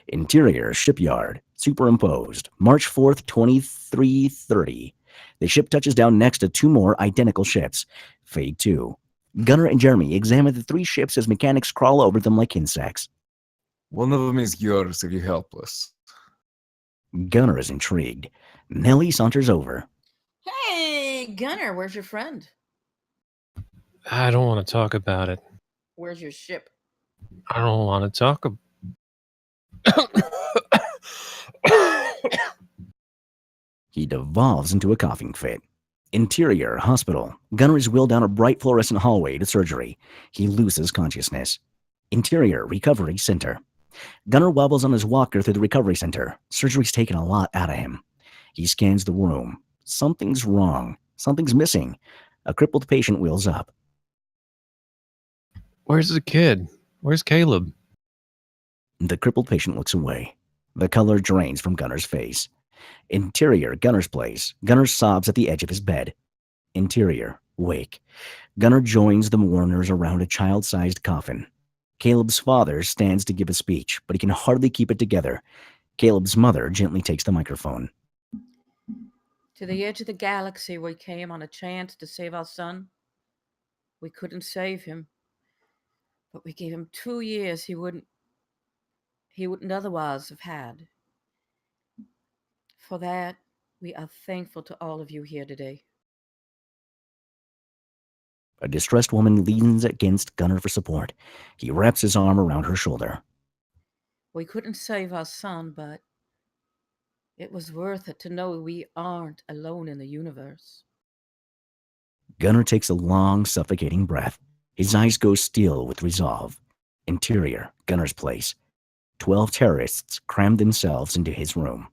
Interior, shipyard. Superimposed. March 4th, 2330. The ship touches down next to 2 more identical ships. Fade 2. Gunnar and Jeremy examine the 3 ships as mechanics crawl over them like insects. One of them is yours if you help us. Gunnar is intrigued. Nellie saunters over. Hey, Gunnar, where's your friend? I don't want to talk about it. Where's your ship? I don't want to talk about He devolves into a coughing fit. Interior, hospital. Gunnar is wheeled down a bright fluorescent hallway to surgery. He loses consciousness. Interior, recovery center. Gunnar wobbles on his walker through the recovery center. Surgery's taken a lot out of him. He scans the room. Something's wrong. Something's missing. A crippled patient wheels up. Where's the kid? Where's Caleb? The crippled patient looks away. The color drains from Gunnar's face. Interior, Gunnar's place. Gunnar sobs at the edge of his bed. Interior, wake. Gunnar joins the mourners around a child-sized coffin. Caleb's father stands to give a speech, but he can hardly keep it together. Caleb's mother gently takes the microphone. To the edge of the galaxy we came on a chance to save our son. We couldn't save him, but we gave him 2 years he wouldn't otherwise have had. For that, we are thankful to all of you here today. A distressed woman leans against Gunnar for support. He wraps his arm around her shoulder. We couldn't save our son, but it was worth it to know we aren't alone in the universe. Gunnar takes a long, suffocating breath. His eyes go still with resolve. Interior, Gunnar's place. 12 terrorists cram themselves into his room.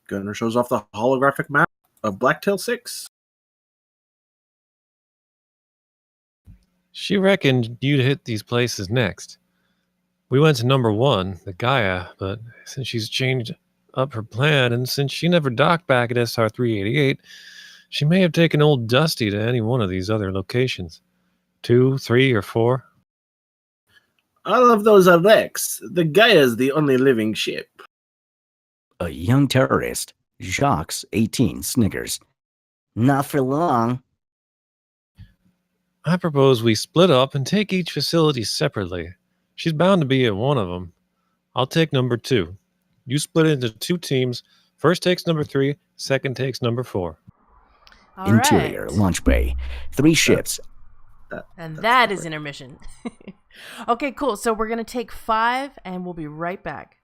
Gunnar shows off the holographic map of Blacktail 6. She reckoned you'd hit these places next. We went to number 1, the Gaia, but since she's changed up her plan and since she never docked back at SR 388, she may have taken old Dusty to any one of these other locations. 2, 3, or 4. All of those are wrecks. The Gaia's the only living ship. A young terrorist, Jacques, 18, sniggers. Not for long. I propose we split up and take each facility separately. She's bound to be at one of them. I'll take number 2. You split into 2 teams. First takes number 3, second takes number 4. All Interior, right. launch bay. 3 ships. And that is intermission. Okay, cool. So we're going to take 5 and we'll be right back.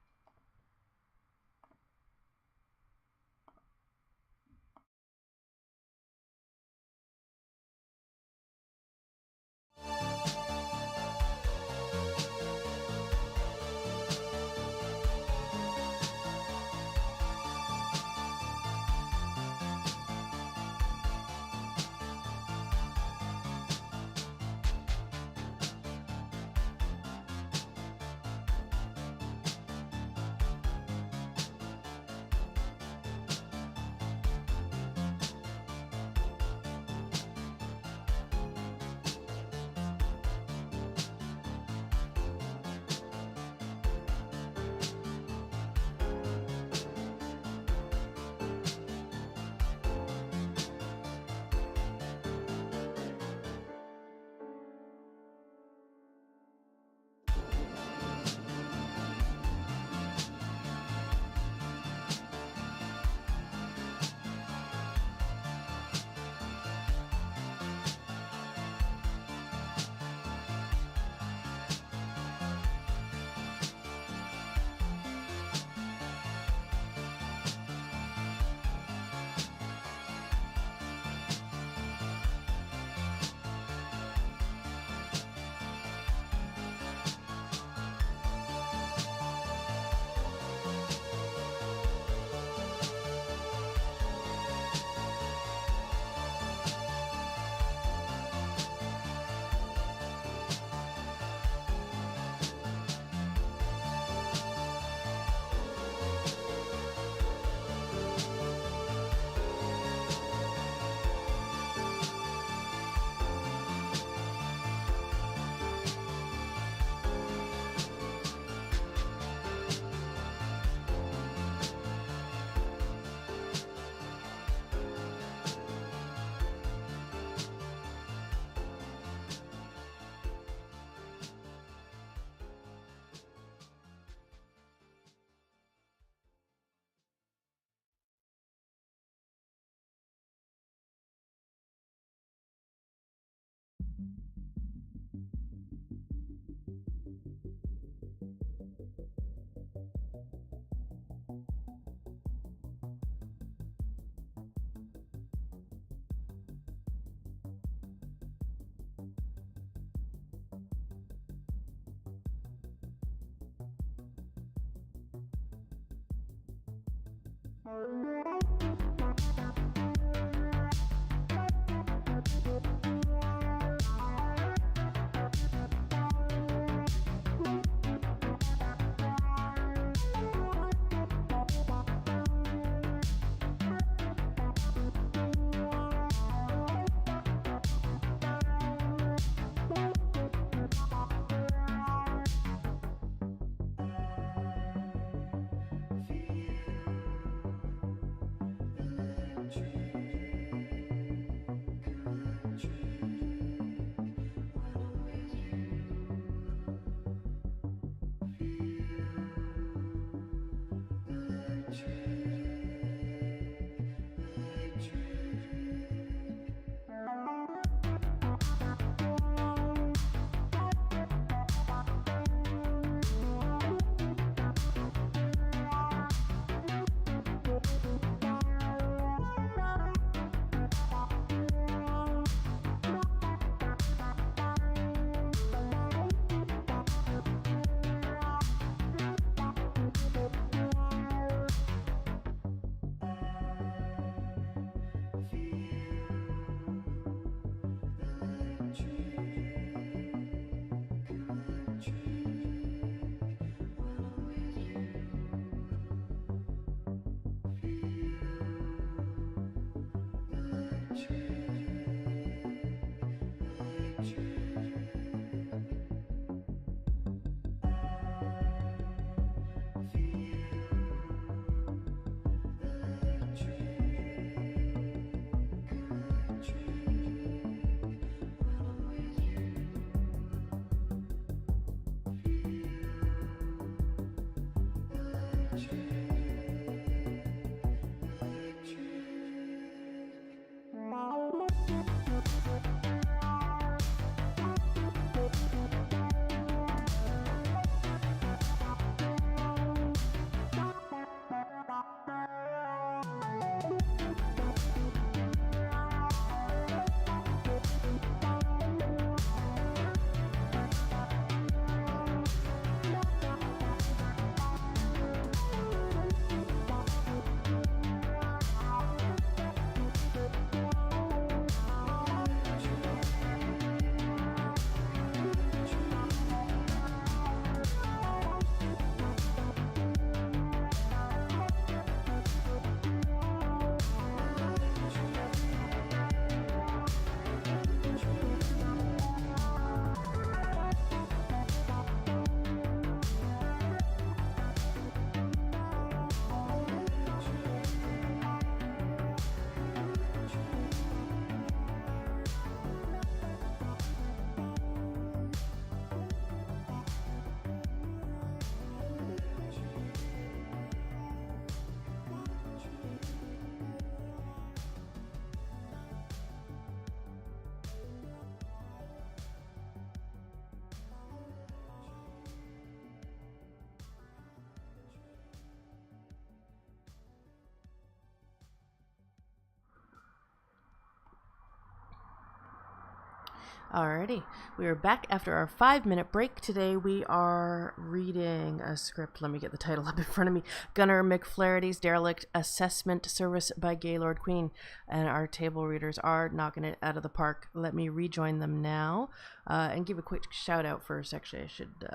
Alrighty, we are back after our 5-minute break. Today we are reading a script. Let me get the title up in front of me. Gunnar McFlaherty's Derelict Assessment Service by Gaylord Queen. And our table readers are knocking it out of the park. Let me rejoin them now and give a quick shout out first. Actually, I should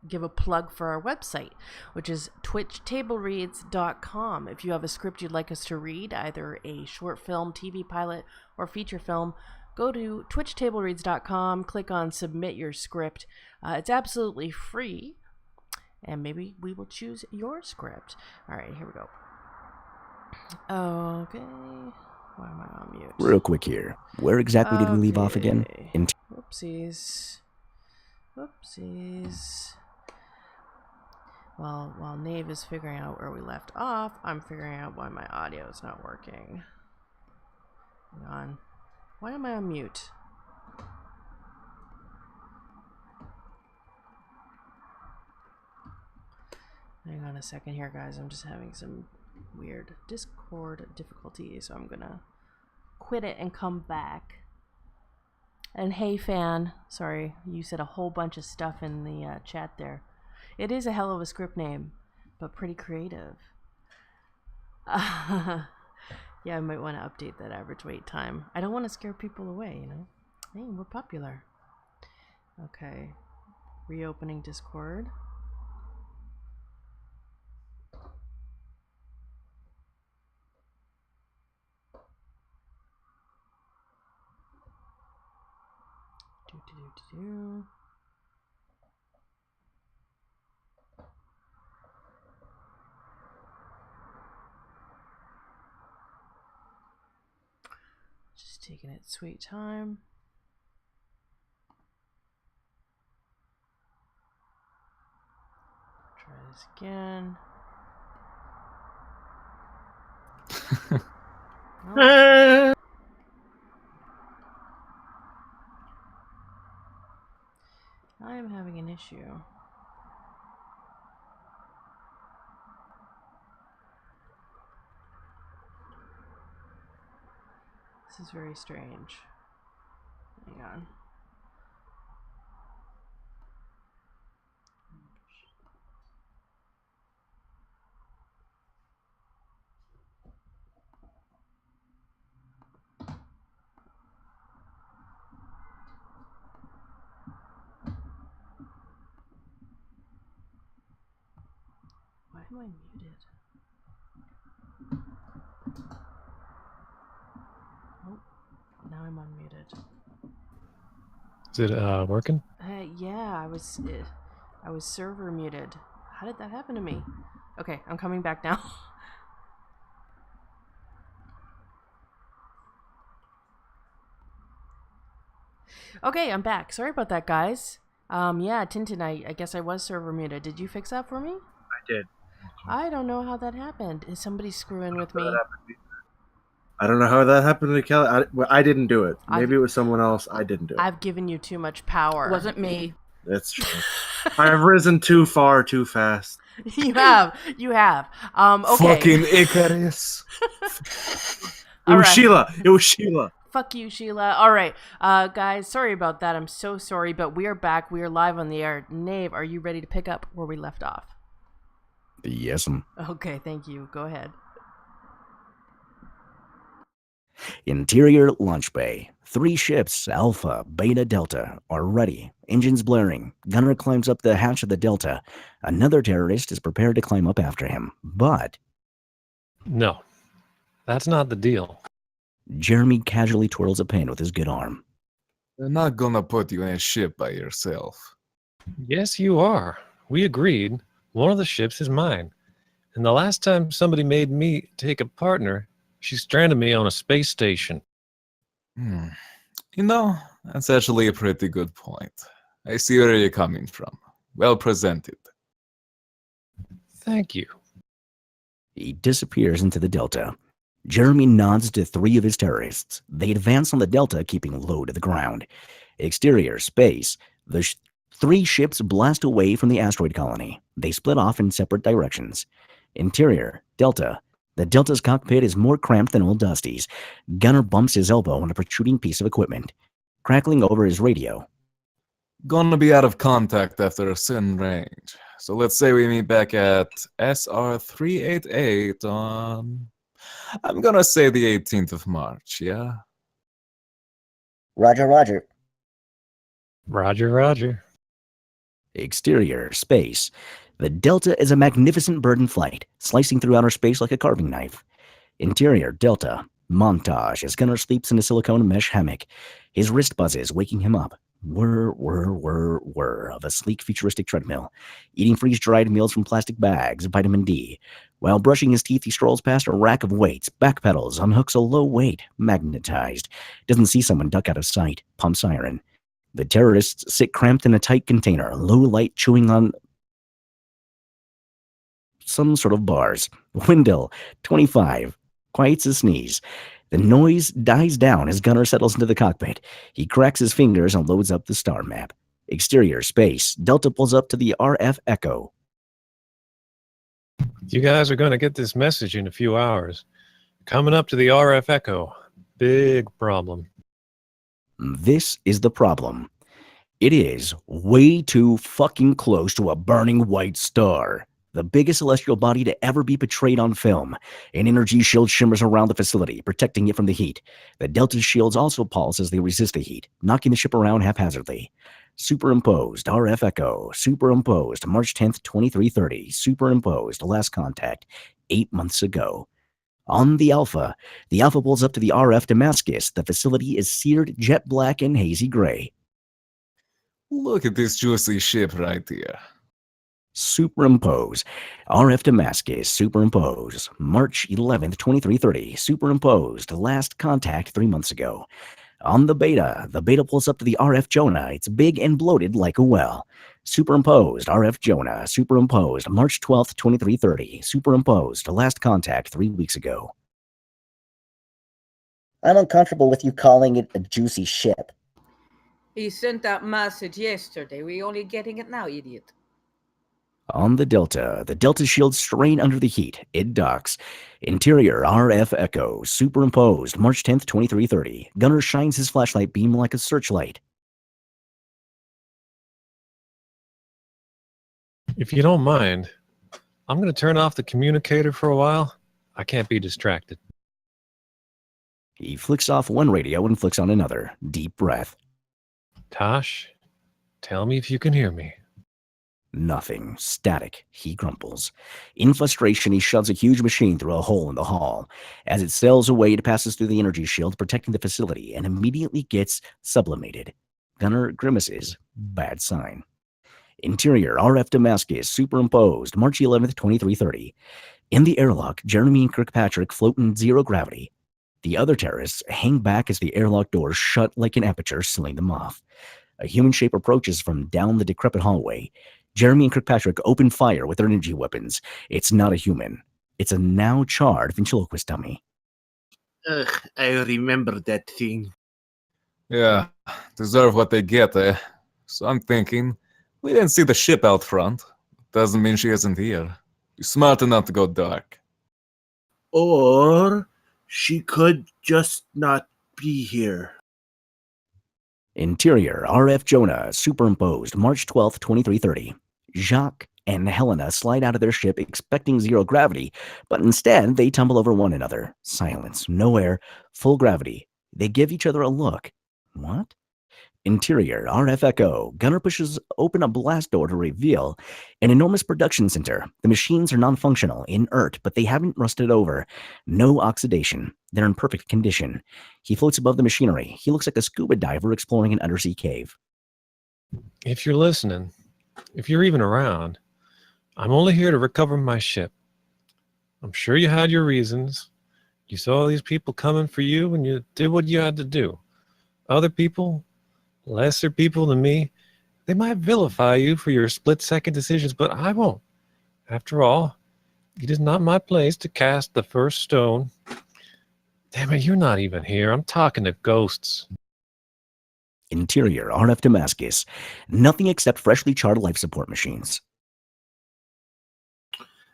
give a plug for our website, which is twitchtablereads.com. If you have a script you'd like us to read, either a short film, TV pilot, or feature film, go to twitchtablereads.com, click on submit your script. It's absolutely free, and maybe we will choose your script. All right, here we go. Okay. Why am I on mute? Real quick here. Where exactly did we leave off again? Whoopsies. Whoopsies. Well, while Nave is figuring out where we left off, I'm figuring out why my audio is not working. Hang on. Why am I on mute? Hang on a second here, guys. I'm just having some weird Discord difficulties, so I'm gonna quit it and come back. And hey, fan, sorry, you said a whole bunch of stuff in the chat there. It is a hell of a script name, but pretty creative. Yeah, I might want to update that average wait time. I don't want to scare people away, you know? Hey, we're popular. Okay. Reopening Discord. Do. Just taking its sweet time. Try this again. Oh. I am having an issue. This is very strange. Hang on. Why am I muted? Oh, now I'm unmuted. Is it working? Yeah, I was server muted. How did that happen to me? Okay, I'm coming back now. Okay, I'm back. Sorry about that, guys. Yeah, Tintin, I guess I was server muted. Did you fix that for me? I did. I don't know how that happened. Is somebody screwing with me? I don't know how that happened to Kelly. I didn't do it. Maybe it was someone else. I didn't do it. I've given you too much power. It wasn't me. That's true. I've risen too far too fast. You have. Okay. Fucking Icarus. It was right. Sheila. It was Sheila. Fuck you, Sheila. All right. Guys, sorry about that. I'm so sorry, but we are back. We are live on the air. Nave, are you ready to pick up where we left off? Yes. Okay, thank you. Go ahead. Interior launch bay. 3 ships, Alpha, Beta, Delta, are ready. Engines blaring. Gunner climbs up the hatch of the Delta. Another terrorist is prepared to climb up after him. But No, that's not the deal. Jeremy casually twirls a pin with his good arm. They're not gonna put you in a ship by yourself. Yes, you are. We agreed. One of the ships is mine. And the last time somebody made me take a partner, she stranded me on a space station. You know, that's actually a pretty good point. I see where you're coming from. Well presented. Thank you. He disappears into the Delta. Jeremy nods to 3 of his terrorists. They advance on the Delta, keeping low to the ground. Exterior, space. The 3 ships blast away from the asteroid colony. They split off in separate directions. Interior, Delta. The Delta's cockpit is more cramped than Old Dusty's. Gunner bumps his elbow on a protruding piece of equipment. Crackling over his radio. Gonna be out of contact after a certain range. So let's say we meet back at SR388 on... I'm gonna say the 18th of March, yeah? Roger, roger. Roger, roger. Exterior, space. The Delta is a magnificent bird in flight, slicing through outer space like a carving knife. Interior, Delta. Montage as Gunner sleeps in a silicone mesh hammock. His wrist buzzes, waking him up. Whir of a sleek futuristic treadmill. Eating freeze-dried meals from plastic bags, vitamin D. While brushing his teeth, he strolls past a rack of weights, backpedals, unhooks a low weight, magnetized. Doesn't see someone, duck out of sight, pump siren. The terrorists sit cramped in a tight container, low light chewing on some sort of bars. Wendell, 25, quiets his sneeze. The noise dies down as Gunner settles into the cockpit. He cracks his fingers and loads up the star map. Exterior, space. Delta pulls up to the RF Echo. You guys are going to get this message in a few hours. Coming up to the RF Echo. Big problem. This is the problem. It is way too fucking close to a burning white star. the biggest celestial body to ever be portrayed on film. An energy shield shimmers around the facility, protecting it from the heat. The Delta shields also pulse as they resist the heat, knocking the ship around haphazardly. Superimposed, RF Echo. Superimposed, March 10th, 2330. Superimposed, last contact, 8 months ago. On the Alpha pulls up to the RF Damascus. The facility is seared jet black and hazy gray. Look at this juicy ship right here. Superimpose. RF Damascus. Superimpose. March 11th, 2330. Superimposed. Last contact 3 months ago. On the Beta pulls up to the RF Jonah. It's big and bloated like a well. Superimposed. RF Jonah. Superimposed. March 12th, 2330. Superimposed. Last contact 3 weeks ago. I'm uncomfortable with you calling it a juicy ship. He sent that message yesterday. We're only getting it now, idiot. On the Delta shields strain under the heat. It docks. Interior RF Echo. Superimposed. March 10th, 2330. Gunner shines his flashlight beam like a searchlight. If you don't mind, I'm going to turn off the communicator for a while. I can't be distracted. He flicks off one radio and flicks on another. Deep breath. Tosh, tell me if you can hear me. Nothing. Static. He grumples. In frustration, he shoves a huge machine through a hole in the hull. As it sails away, it passes through the energy shield, protecting the facility, and immediately gets sublimated. Gunner grimaces. Bad sign. Interior RF Damascus. Superimposed. March 11th, 2330. In the airlock, Jeremy and Kirkpatrick float in zero gravity. The other terrorists hang back as the airlock doors shut like an aperture, sealing them off. A human shape approaches from down the decrepit hallway. Jeremy and Kirkpatrick open fire with their energy weapons. It's not a human. It's a now charred ventriloquist dummy. Ugh, I remember that thing. Yeah, deserve what they get, eh? So I'm thinking, we didn't see the ship out front. Doesn't mean she isn't here. You're smart enough to go dark. Or she could just not be here. Interior RF Jonah. Superimposed. March 12th, 2330. Jacques and Helena slide out of their ship expecting zero gravity, but instead they tumble over one another. Silence. No air. Full gravity. They give each other a look. What? Interior RF Echo. Gunner pushes open a blast door to reveal an enormous production center. The machines are non-functional, inert, but they haven't rusted over. No oxidation. They're in perfect condition. He floats above the machinery. He looks like a scuba diver exploring an undersea cave. If you're listening, if you're even around, I'm only here to recover my ship. I'm sure you had your reasons. You saw these people coming for you and you did what you had to do. Other people, lesser people than me, they might vilify you for your split-second decisions, but I won't. After all, it is not my place to cast the first stone. Damn it, you're not even here. I'm talking to ghosts. Interior RF Damascus. Nothing except freshly charred life support machines.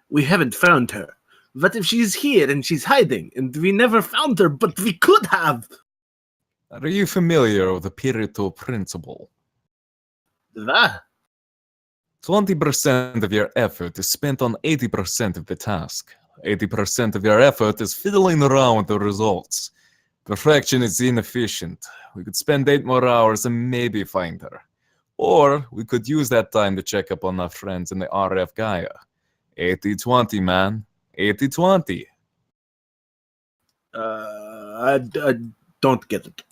We haven't found her. What if she's here and she's hiding, and we never found her, but we could have? Are you familiar with the Pareto principle? That? 20% of your effort is spent on 80% of the task. 80% of your effort is fiddling around with the results. Perfection is inefficient. We could spend 8 more hours and maybe find her. Or we could use that time to check up on our friends in the RF Gaia. 80-20, man. 80-20. I don't get it.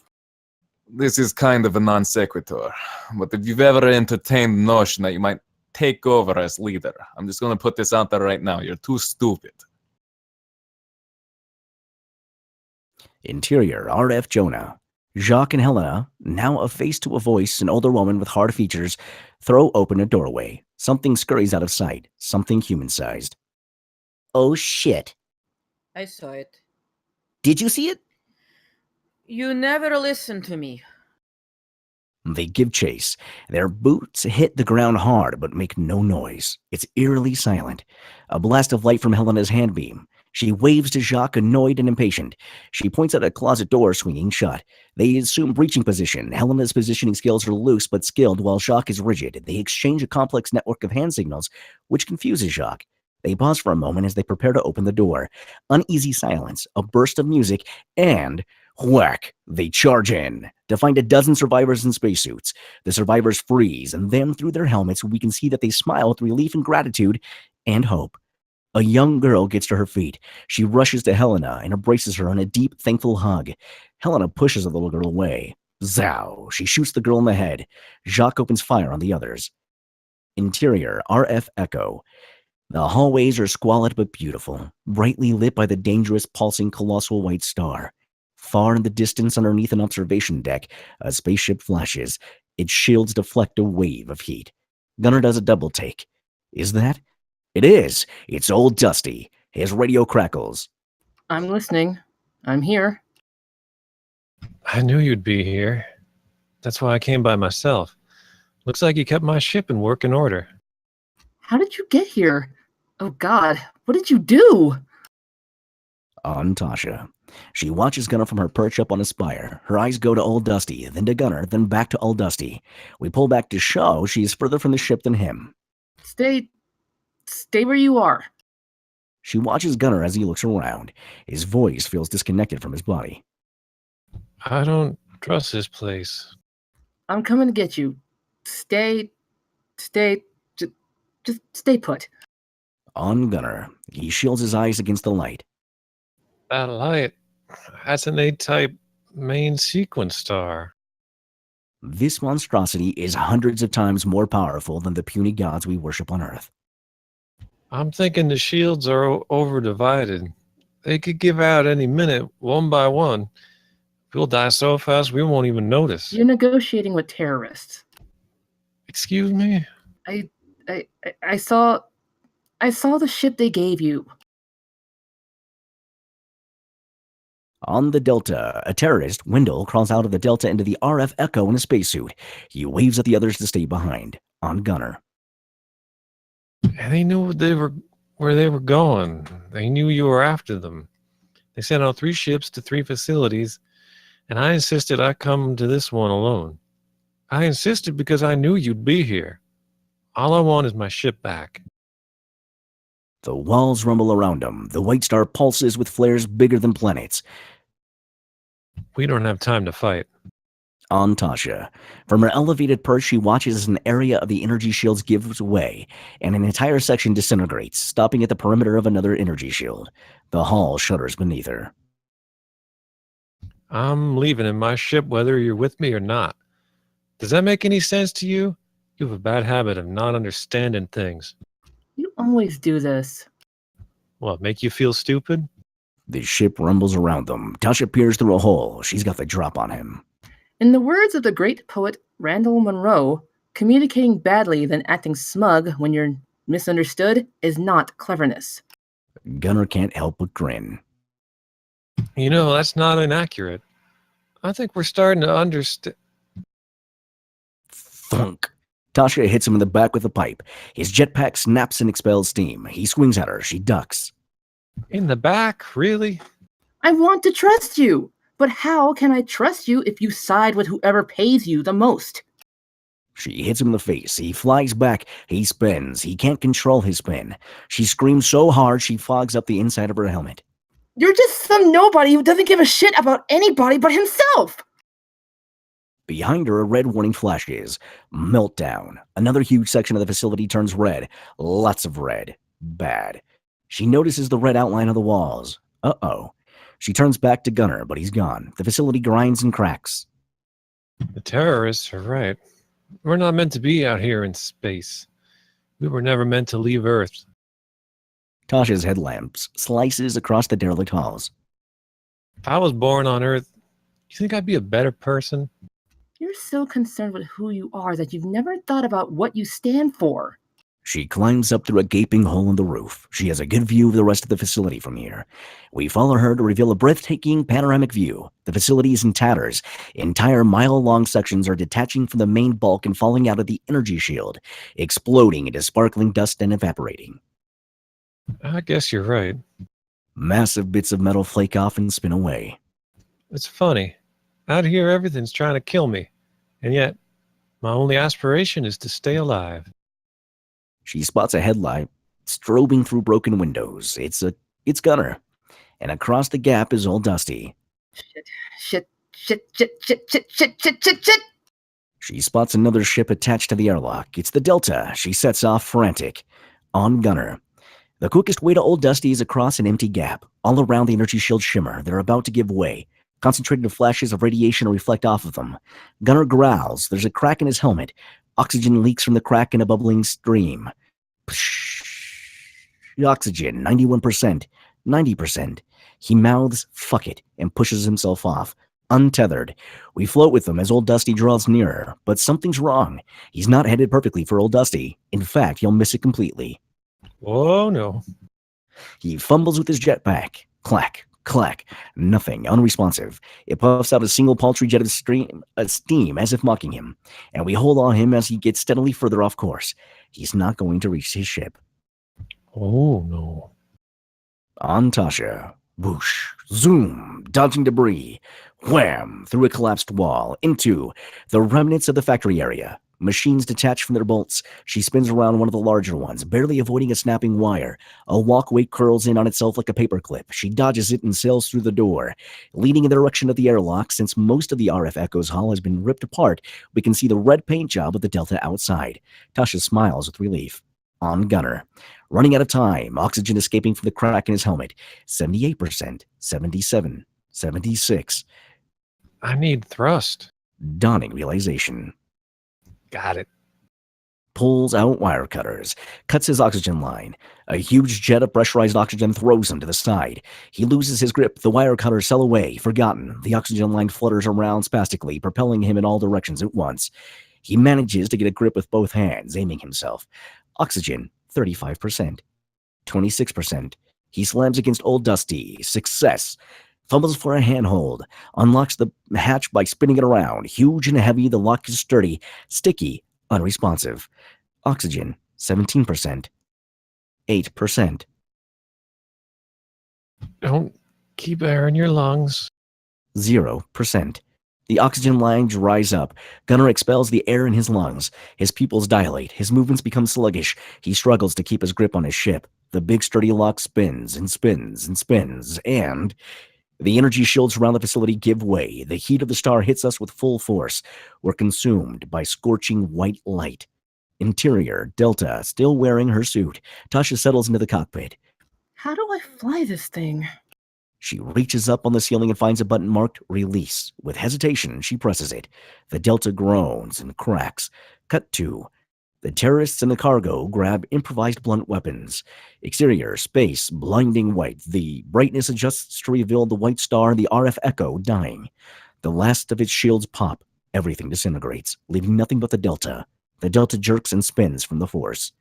This is kind of a non sequitur, but if you've ever entertained the notion that you might take over as leader, I'm just going to put this out there right now. You're too stupid. Interior RF Jonah. Jacques and Helena, now a face to a voice, an older woman with hard features, throw open a doorway. Something scurries out of sight, something human-sized. Oh shit. I saw it. Did you see it? You never listen to me. They give chase. Their boots hit the ground hard, but make no noise. It's eerily silent. A blast of light from Helena's handbeam. She waves to Jacques, annoyed and impatient. She points at a closet door swinging shut. They assume breaching position. Helena's positioning skills are loose but skilled, while Jacques is rigid. They exchange a complex network of hand signals, which confuses Jacques. They pause for a moment as they prepare to open the door. Uneasy silence, a burst of music, and whack! They charge in to find a dozen survivors in spacesuits. The survivors freeze, and then through their helmets, we can see that they smile with relief and gratitude and hope. A young girl gets to her feet. She rushes to Helena and embraces her in a deep, thankful hug. Helena pushes the little girl away. Zow! She shoots the girl in the head. Jacques opens fire on the others. Interior, RF Echo. The hallways are squalid but beautiful, brightly lit by the dangerous, pulsing, colossal white star. Far in the distance, underneath an observation deck, a spaceship flashes. Its shields deflect a wave of heat. Gunnar does a double take. Is that? It is! It's old Dusty. His radio crackles. I'm listening. I'm here. I knew you'd be here. That's why I came by myself. Looks like you kept my ship in working order. How did you get here? Oh God, what did you do? On Tasha. She watches Gunnar from her perch up on a spire. Her eyes go to old Dusty, then to Gunnar, then back to old Dusty. We pull back to show she is further from the ship than him. Stay where you are. She watches Gunnar as he looks around. His voice feels disconnected from his body. I don't trust this place. I'm coming to get you. Just stay put. On Gunnar. He shields his eyes against the light. That light, that's an A-type main sequence star. This monstrosity is hundreds of times more powerful than the puny gods we worship on Earth. I'm thinking the shields are over-divided. They could give out any minute, one by one. We'll die so fast we won't even notice. You're negotiating with terrorists. Excuse me? I saw the ship they gave you. On the Delta, a terrorist, Wendell, crawls out of the Delta into the RF Echo in a spacesuit. He waves at the others to stay behind. On Gunnar. And they knew where they were going. They knew you were after them. They sent out 3 ships to 3 facilities, and I insisted I come to this one alone. I insisted because I knew you'd be here. All I want is my ship back. The walls rumble around him. The white star pulses with flares bigger than planets. We don't have time to fight. On Tasha. From her elevated perch, she watches as an area of the energy shields gives way, and an entire section disintegrates, stopping at the perimeter of another energy shield. The hall shudders beneath her. I'm leaving in my ship whether you're with me or not. Does that make any sense to you? You have a bad habit of not understanding things. You always do this. What, make you feel stupid? The ship rumbles around them. Tasha peers through a hole. She's got the drop on him. In the words of the great poet Randall Munro, communicating badly then acting smug when you're misunderstood is not cleverness. Gunnar can't help but grin. You know, that's not inaccurate. I think we're starting to understand. Thunk. Tasha hits him in the back with a pipe. His jetpack snaps and expels steam. He swings at her. She ducks. In the back? Really? I want to trust you, but how can I trust you if you side with whoever pays you the most? She hits him in the face. He flies back. He spins. He can't control his spin. She screams so hard she fogs up the inside of her helmet. You're just some nobody who doesn't give a shit about anybody but himself! Behind her, a red warning flashes. Meltdown. Another huge section of the facility turns red. Lots of red. Bad. She notices the red outline of the walls. Uh-oh. She turns back to Gunnar, but he's gone. The facility grinds and cracks. The terrorists are right. We're not meant to be out here in space. We were never meant to leave Earth. Tasha's headlamps slices across the derelict halls. If I was born on Earth, you think I'd be a better person? You're so concerned with who you are that you've never thought about what you stand for. She climbs up through a gaping hole in the roof. She has a good view of the rest of the facility from here. We follow her to reveal a breathtaking panoramic view. The facility is in tatters. Entire mile-long sections are detaching from the main bulk and falling out of the energy shield, exploding into sparkling dust and evaporating. I guess you're right. Massive bits of metal flake off and spin away. It's funny. Out here, everything's trying to kill me. And yet, my only aspiration is to stay alive. She spots a headlight. Strobing through broken windows, it's Gunner. And across the gap is Old Dusty. Shit. She spots another ship attached to the airlock. It's the Delta. She sets off frantic. On Gunner. The quickest way to Old Dusty is across an empty gap. All around the energy shields shimmer. They're about to give way. Concentrated flashes of radiation reflect off of them. Gunner growls. There's a crack in his helmet. Oxygen leaks from the crack in a bubbling stream. Psh. Oxygen, 91%, 90%. He mouths, fuck it, and pushes himself off. Untethered. We float with him as Old Dusty draws nearer, but something's wrong. He's not headed perfectly for Old Dusty. In fact, he'll miss it completely. Oh, no. He fumbles with his jetpack. Clack, clack. Nothing. Unresponsive. It puffs out a single paltry jet of steam as if mocking him, and we hold on him as he gets steadily further off course. He's not going to reach his ship. Oh, no. On Tasha. Whoosh. Zoom. Dodging debris. Wham! Through a collapsed wall. Into the remnants of the factory area. Machines detach from their bolts. She spins around one of the larger ones, barely avoiding a snapping wire. A walkway curls in on itself like a paperclip. She dodges it and sails through the door. Leading in the direction of the airlock, since most of the RF Echo's hull has been ripped apart, we can see the red paint job of the Delta outside. Tasha smiles with relief. On Gunner. Running out of time, oxygen escaping from the crack in his helmet. 78%, 77, 76. I need thrust. Dawning realization. Got it. Pulls out wire cutters. Cuts his oxygen line. A huge jet of pressurized oxygen throws him to the side. He loses his grip. The wire cutters sail away, forgotten. The oxygen line flutters around spastically, propelling him in all directions at once. He manages to get a grip with both hands, aiming himself. Oxygen, 35%. 26%. He slams against Old Dusty. Success. Fumbles for a handhold. Unlocks the hatch by spinning it around. Huge and heavy, the lock is sturdy. Sticky. Unresponsive. Oxygen, 17%. 8%. Don't keep air in your lungs. 0%. The oxygen line dries up. Gunner expels the air in his lungs. His pupils dilate. His movements become sluggish. He struggles to keep his grip on his ship. The big sturdy lock spins and spins and spins, and the energy shields around the facility give way. The heat of the star hits us with full force. We're consumed by scorching white light. Interior, Delta, still wearing her suit. Tasha settles into the cockpit. How do I fly this thing? She reaches up on the ceiling and finds a button marked Release. With hesitation, she presses it. The Delta groans and cracks. Cut to. The terrorists in the cargo grab improvised blunt weapons. Exterior, space, blinding white. The brightness adjusts to reveal the white star and the RF Echo dying. The last of its shields pop. Everything disintegrates, leaving nothing but the Delta. The Delta jerks and spins from the force.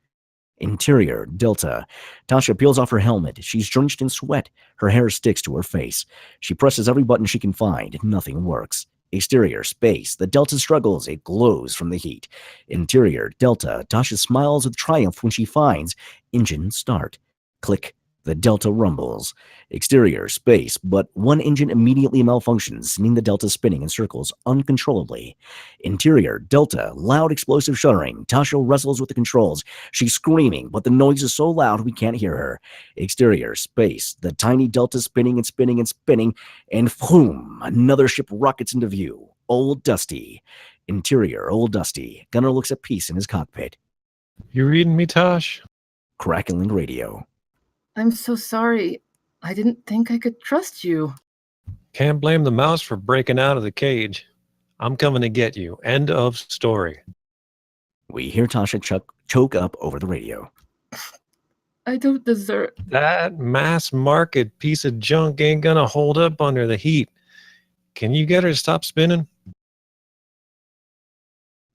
Interior, Delta. Tasha peels off her helmet. She's drenched in sweat. Her hair sticks to her face. She presses every button she can find. Nothing works. Exterior, space. The Delta struggles. It glows from the heat. Interior, Delta. Tasha smiles with triumph when she finds engine start. Click. The Delta rumbles. Exterior, space, but one engine immediately malfunctions, sending the Delta spinning in circles uncontrollably. Interior, Delta, loud explosive shuddering. Tasha wrestles with the controls. She's screaming, but the noise is so loud we can't hear her. Exterior, space, the tiny Delta spinning and spinning and spinning, and boom, another ship rockets into view. Old Dusty. Interior, Old Dusty. Gunner looks at peace in his cockpit. You reading me, Tosh? Crackling radio. I'm so sorry. I didn't think I could trust you. Can't blame the mouse for breaking out of the cage. I'm coming to get you. End of story. We hear Tasha choke up over the radio. I don't deserve... That mass market piece of junk ain't gonna hold up under the heat. Can you get her to stop spinning?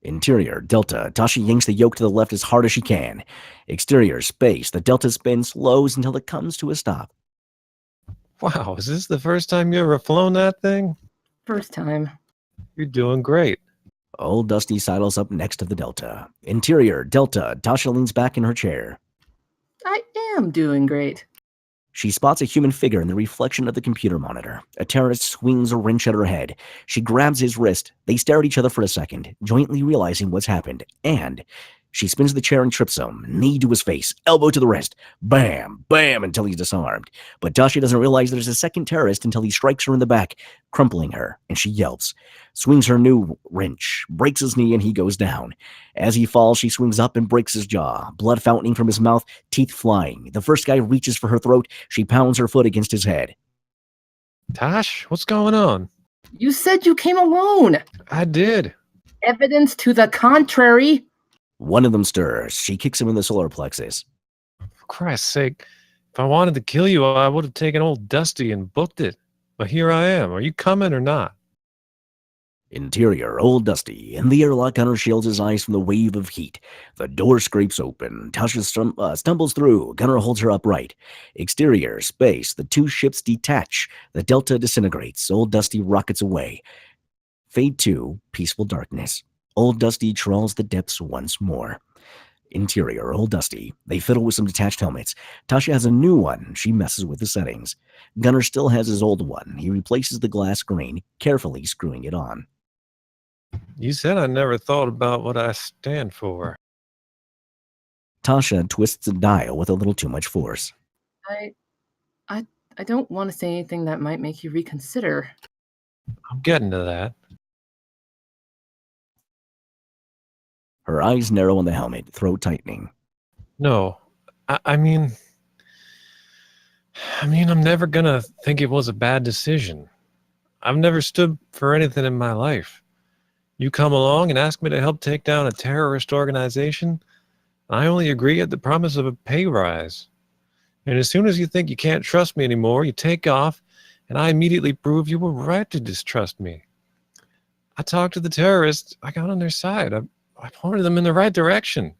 Interior, Delta. Tasha yanks the yoke to the left as hard as she can. Exterior, space. The Delta spin slows until it comes to a stop. Wow, is this the first time you ever flown that thing? First time. You're doing great. Old Dusty sidles up next to the Delta. Interior, Delta. Tasha leans back in her chair. I am doing great. She spots a human figure in the reflection of the computer monitor. A terrorist swings a wrench at her head. She grabs his wrist. They stare at each other for a second, jointly realizing what's happened. And She spins the chair and trips him, knee to his face, elbow to the wrist. Bam, bam, until he's disarmed. But Tasha doesn't realize there's a second terrorist until he strikes her in the back, crumpling her, and she yelps. Swings her new wrench, breaks his knee, and he goes down. As he falls, she swings up and breaks his jaw, blood fountaining from his mouth, teeth flying. The first guy reaches for her throat. She pounds her foot against his head. Tosh, what's going on? You said you came alone. I did. Evidence to the contrary. One of them stirs. She kicks him in the solar plexus. For Christ's sake, if I wanted to kill you, I would have taken old Dusty and booked it. But here I am. Are you coming or not? Interior, old Dusty. In the airlock, Gunner shields his eyes from the wave of heat. The door scrapes open. Tasha stumbles through. Gunner holds her upright. Exterior, space. The two ships detach. The Delta disintegrates. Old Dusty rockets away. Fade to peaceful darkness. Old Dusty trawls the depths once more. Interior, old Dusty. They fiddle with some detached helmets. Tasha has a new one. She messes with the settings. Gunner still has his old one. He replaces the glass screen, carefully screwing it on. You said I never thought about what I stand for. Tasha twists the dial with a little too much force. I don't want to say anything that might make you reconsider. I'm getting to that. Her eyes narrow on the helmet, throat tightening. No, I mean, I'm never gonna think it was a bad decision. I've never stood for anything in my life. You come along and ask me to help take down a terrorist organization, I only agree at the promise of a pay rise. And as soon as you think you can't trust me anymore, you take off, and I immediately prove you were right to distrust me. I talked to the terrorists. I got on their side. I pointed them in the right direction.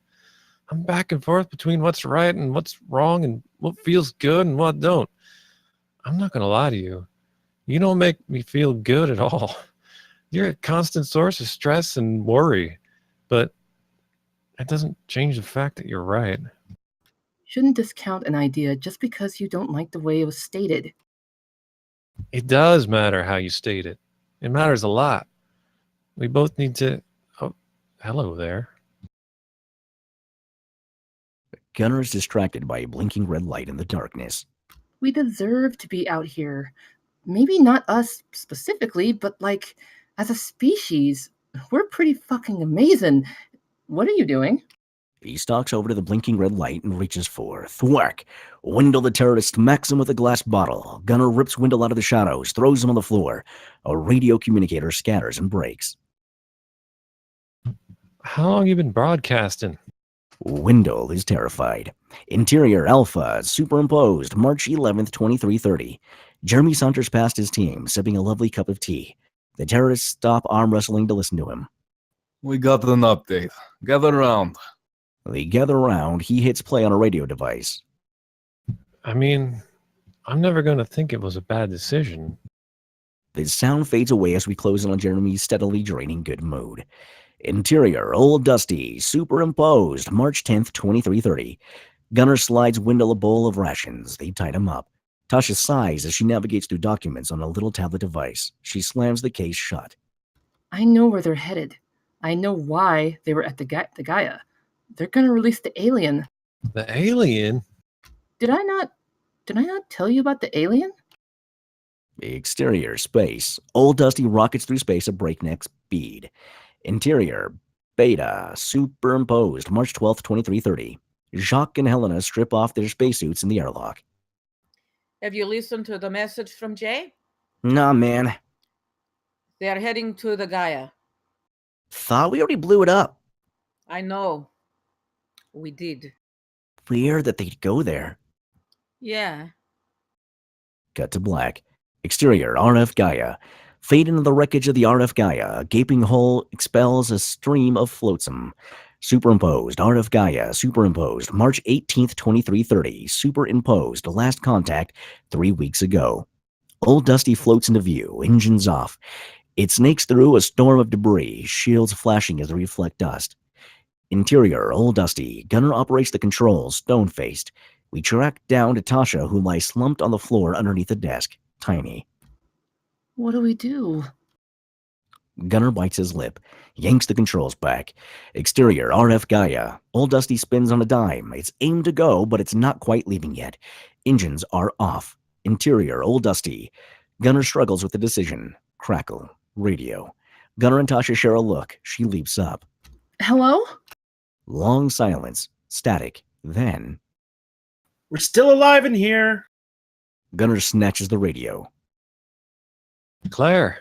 I'm back and forth between what's right and what's wrong and what feels good and what don't. I'm not going to lie to you. You don't make me feel good at all. You're a constant source of stress and worry, but that doesn't change the fact that you're right. Shouldn't discount an idea just because you don't like the way it was stated. It does matter how you state it. It matters a lot. We both need to... Oh, hello there. Gunner is distracted by a blinking red light in the darkness. We deserve to be out here. Maybe not us specifically, but like, as a species, we're pretty fucking amazing. What are you doing? He stalks over to the blinking red light and reaches for thwack. Wendell the terrorist smacks him with a glass bottle. Gunner rips Wendell out of the shadows, throws him on the floor. A radio communicator scatters and breaks. How long you been broadcasting? Wendell is terrified. Interior Alpha, superimposed, March 11th, 2330. Jeremy saunters past his team, sipping a lovely cup of tea. The terrorists stop arm wrestling to listen to him. We got an update. Gather round. They gather around. He hits play on a radio device. I mean, I'm never going to think it was a bad decision. The sound fades away as we close in on Jeremy's steadily draining good mood. Interior, Old Dusty, superimposed, March 10th, 2330. Gunner slides Wendell a bowl of rations. They tied him up. Tasha sighs as she navigates through documents on a little tablet device. She slams the case shut. I know where they're headed. I know why they were at the Gaia. They're gonna release the alien. The alien? Did I not tell you about the alien? Exterior, space. Old Dusty rockets through space at breakneck speed. Interior, Beta, superimposed, March 12th, 2330. Jacques and Helena strip off their spacesuits in the airlock. Have you listened to the message from Jay? Nah, man. They are heading to the Gaia. Thought we already blew it up. I know. We did. Weird that they'd go there. Yeah. Cut to black. Exterior, RF Gaia. Fade into the wreckage of the RF Gaia. A gaping hole expels a stream of flotsam. Superimposed, RF Gaia, superimposed, March 18th, 2330. Superimposed, last contact 3 weeks ago. Old Dusty floats into view, engines off. It snakes through a storm of debris, shields flashing as they reflect dust. Interior, Old Dusty. Gunner operates the controls, stone-faced. We track down to Tasha, who lies slumped on the floor underneath the desk, tiny. What do we do? Gunner bites his lip, yanks the controls back. Exterior, RF Gaia. Old Dusty spins on a dime. It's aimed to go, but it's not quite leaving yet. Engines are off. Interior, Old Dusty. Gunner struggles with the decision. Crackle. Radio. Gunner and Tasha share a look. She leaps up. Hello? Long silence. Static. Then, We're still alive in here. Gunner snatches the radio. Claire,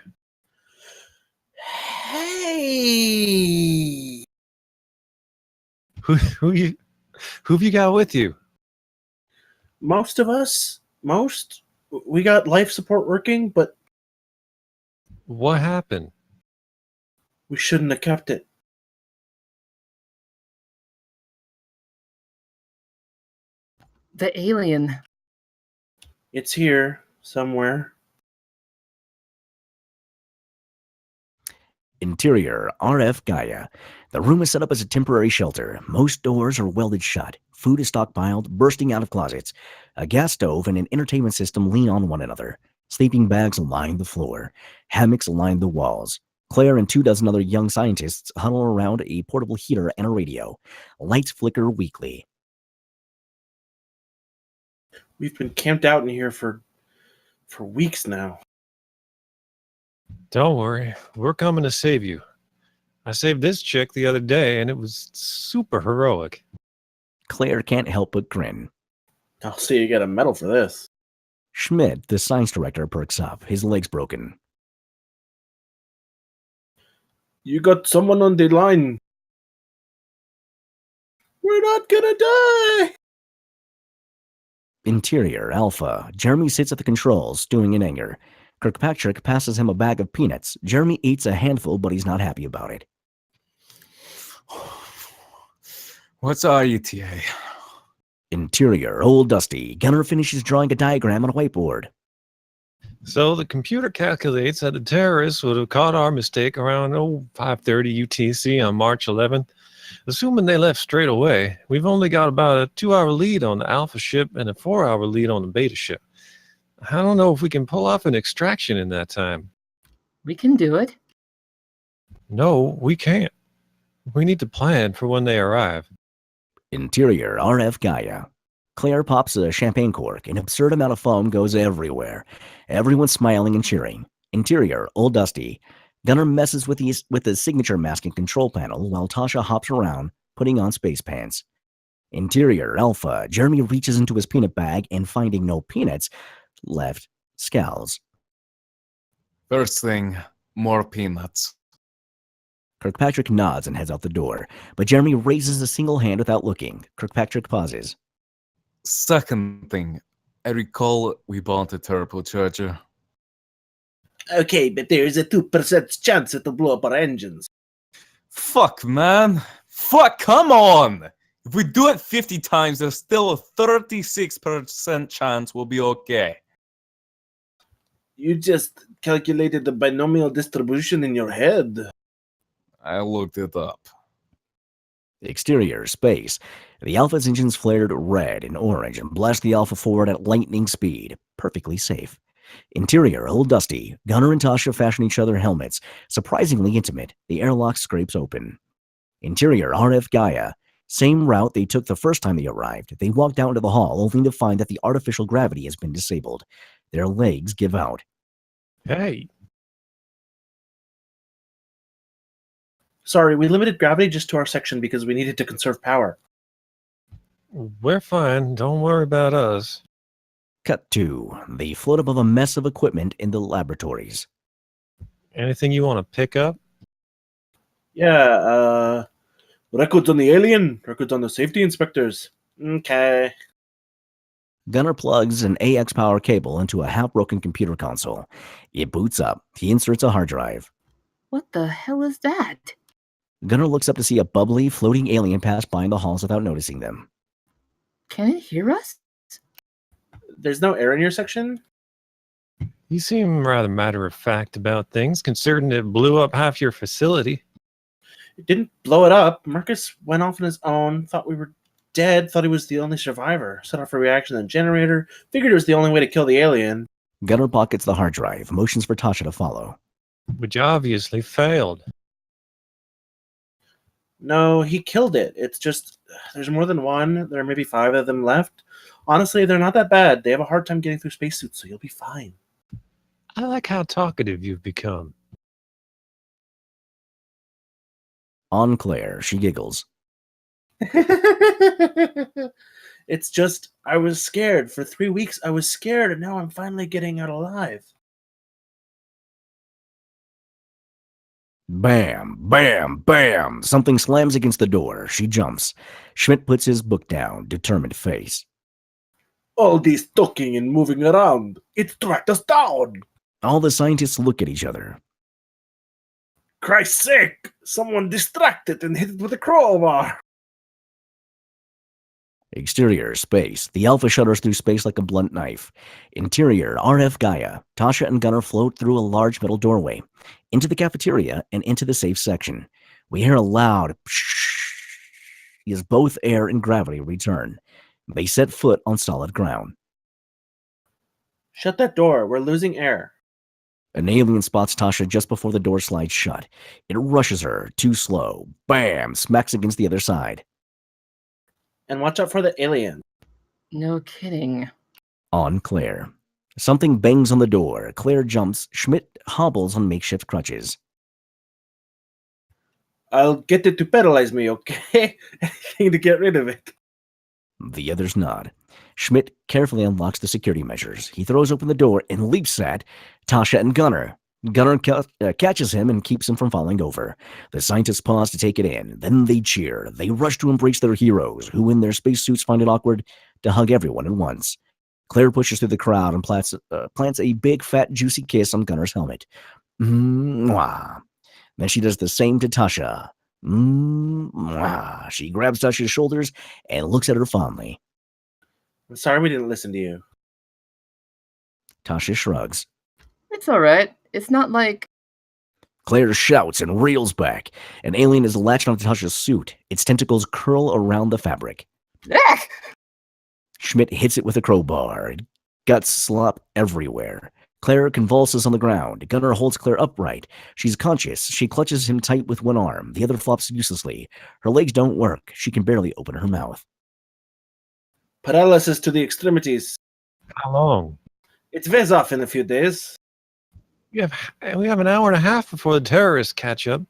Hey. who have you got with you? Most of us, we got life support working, but What happened? we shouldn't have kept it. The alien. It's here somewhere. Interior, RF Gaia. The room is set up as a temporary shelter. Most doors are welded shut. Food is stockpiled, bursting out of closets. A gas stove and an entertainment system lean on one another. Sleeping bags line the floor. Hammocks line the walls. Claire and 24 other young scientists huddle around a portable heater and a radio. Lights flicker weakly. We've been camped out in here for weeks now. Don't worry, we're coming to save you. I saved this chick the other day, and it was super heroic. Claire can't help but grin. I'll see you get a medal for this. Schmidt, the science director, perks up, his legs broken. You got someone on the line. We're not gonna die. Interior, Alpha. Jeremy sits at the controls, stewing in anger. Kirkpatrick passes him a bag of peanuts. Jeremy eats a handful, but he's not happy about it. What's our ETA? Interior, Old Dusty. Gunner finishes drawing a diagram on a whiteboard. So the computer calculates that the terrorists would have caught our mistake around 5:30 UTC on March 11th. Assuming they left straight away, we've only got about a 2-hour lead on the Alpha ship and a 4-hour lead on the Beta ship. I don't know if we can pull off an extraction in that time. We can do it. No, we can't. We need to plan for when they arrive. Interior, RF Gaia. Claire pops a champagne cork. An absurd amount of foam goes everywhere. Everyone's smiling and cheering. Interior, Old Dusty. Gunner messes with the signature masking control panel while Tasha hops around, putting on space pants. Interior, Alpha. Jeremy reaches into his peanut bag and, finding no peanuts left, scowls. First thing, more peanuts. Kirkpatrick nods and heads out the door, but Jeremy raises a single hand without looking. Kirkpatrick pauses. Second thing, I recall we bought a turbocharger. Okay, but there is a 2% chance it'll blow up our engines. Fuck, man. Fuck, come on! If we do it 50 times, there's still a 36% chance we'll be okay. You just calculated the binomial distribution in your head. I looked it up. Exterior, space. The Alpha's engines flared red and orange and blasted the Alpha forward at lightning speed. Perfectly safe. Interior, Old Dusty. Gunner and Tasha fashion each other helmets. Surprisingly intimate. The airlock scrapes open. Interior, RF Gaia. Same route they took the first time they arrived. They walk down to the hall, only to find that the artificial gravity has been disabled. Their legs give out. Hey, Sorry, we limited gravity just to our section because we needed to conserve power. we're fine. Don't worry about us. Cut 2. They float above a mess of equipment in the laboratories. Anything you want to pick up? Yeah, records on the alien, records on the safety inspectors. Okay. Gunner plugs an AX power cable into a half-broken computer console. It boots up. He inserts a hard drive. What the hell is that? Gunner looks up to see a bubbly, floating alien pass by in the halls without noticing them. Can it hear us? There's no air in your section? You seem rather matter-of-fact about things, considering it blew up half your facility. It didn't blow it up. Marcus went off on his own, thought we were dead, thought he was the only survivor. Set off a reaction in the generator, figured it was the only way to kill the alien. Gunner pockets the hard drive, motions for Tasha to follow. which obviously failed. No, he killed it. It's just there's more than one. There are maybe 5 of them left. Honestly, they're not that bad. They have a hard time getting through spacesuits, so you'll be fine. I like how talkative you've become. On Claire, she giggles. It's just I was scared. For 3 weeks I was scared, and now I'm finally getting out alive. Bam, bam, bam. Something slams against the door. She jumps. Schmidt puts his book down, determined face. All this talking and moving around, it tracked us down. All the scientists look at each other. Christ's sake, someone distracted and hit it with a crowbar. Exterior, space. The Alpha shudders through space like a blunt knife. Interior, RF Gaia. Tasha and Gunnar float through a large metal doorway, into the cafeteria and into the safe section. We hear a loud pshh as both air and gravity return. They set foot on solid ground. Shut that door. We're losing air. An alien spots Tasha just before the door slides shut. It rushes her, too slow. Bam! Smacks against the other side. And watch out for the alien. No kidding. On Claire. Something bangs on the door. Claire jumps. Schmidt hobbles on makeshift crutches. I'll get it to paralyze me, okay? Anything to get rid of it. The others nod. Schmidt carefully unlocks the security measures. He throws open the door and leaps at Tasha and Gunnar. Gunnar catches him and keeps him from falling over. The scientists pause to take it in. Then they cheer. They rush to embrace their heroes, who in their spacesuits find it awkward to hug everyone at once. Claire pushes through the crowd and plants a big, fat, juicy kiss on Gunnar's helmet. Mwah. Then she does the same to Tasha. Mwah. She grabs Tasha's shoulders and looks at her fondly. I'm sorry we didn't listen to you. Tasha shrugs. It's all right. It's not like... Claire shouts and reels back. An alien is latched onto Tasha's suit. Its tentacles curl around the fabric. Ah! Schmidt hits it with a crowbar. Guts slop everywhere. Claire convulses on the ground. Gunnar holds Claire upright. She's conscious. She clutches him tight with one arm. The other flops uselessly. Her legs don't work. She can barely open her mouth. Paralysis to the extremities. How long? It wears off in a few days. We have an hour and a half before the terrorists catch up.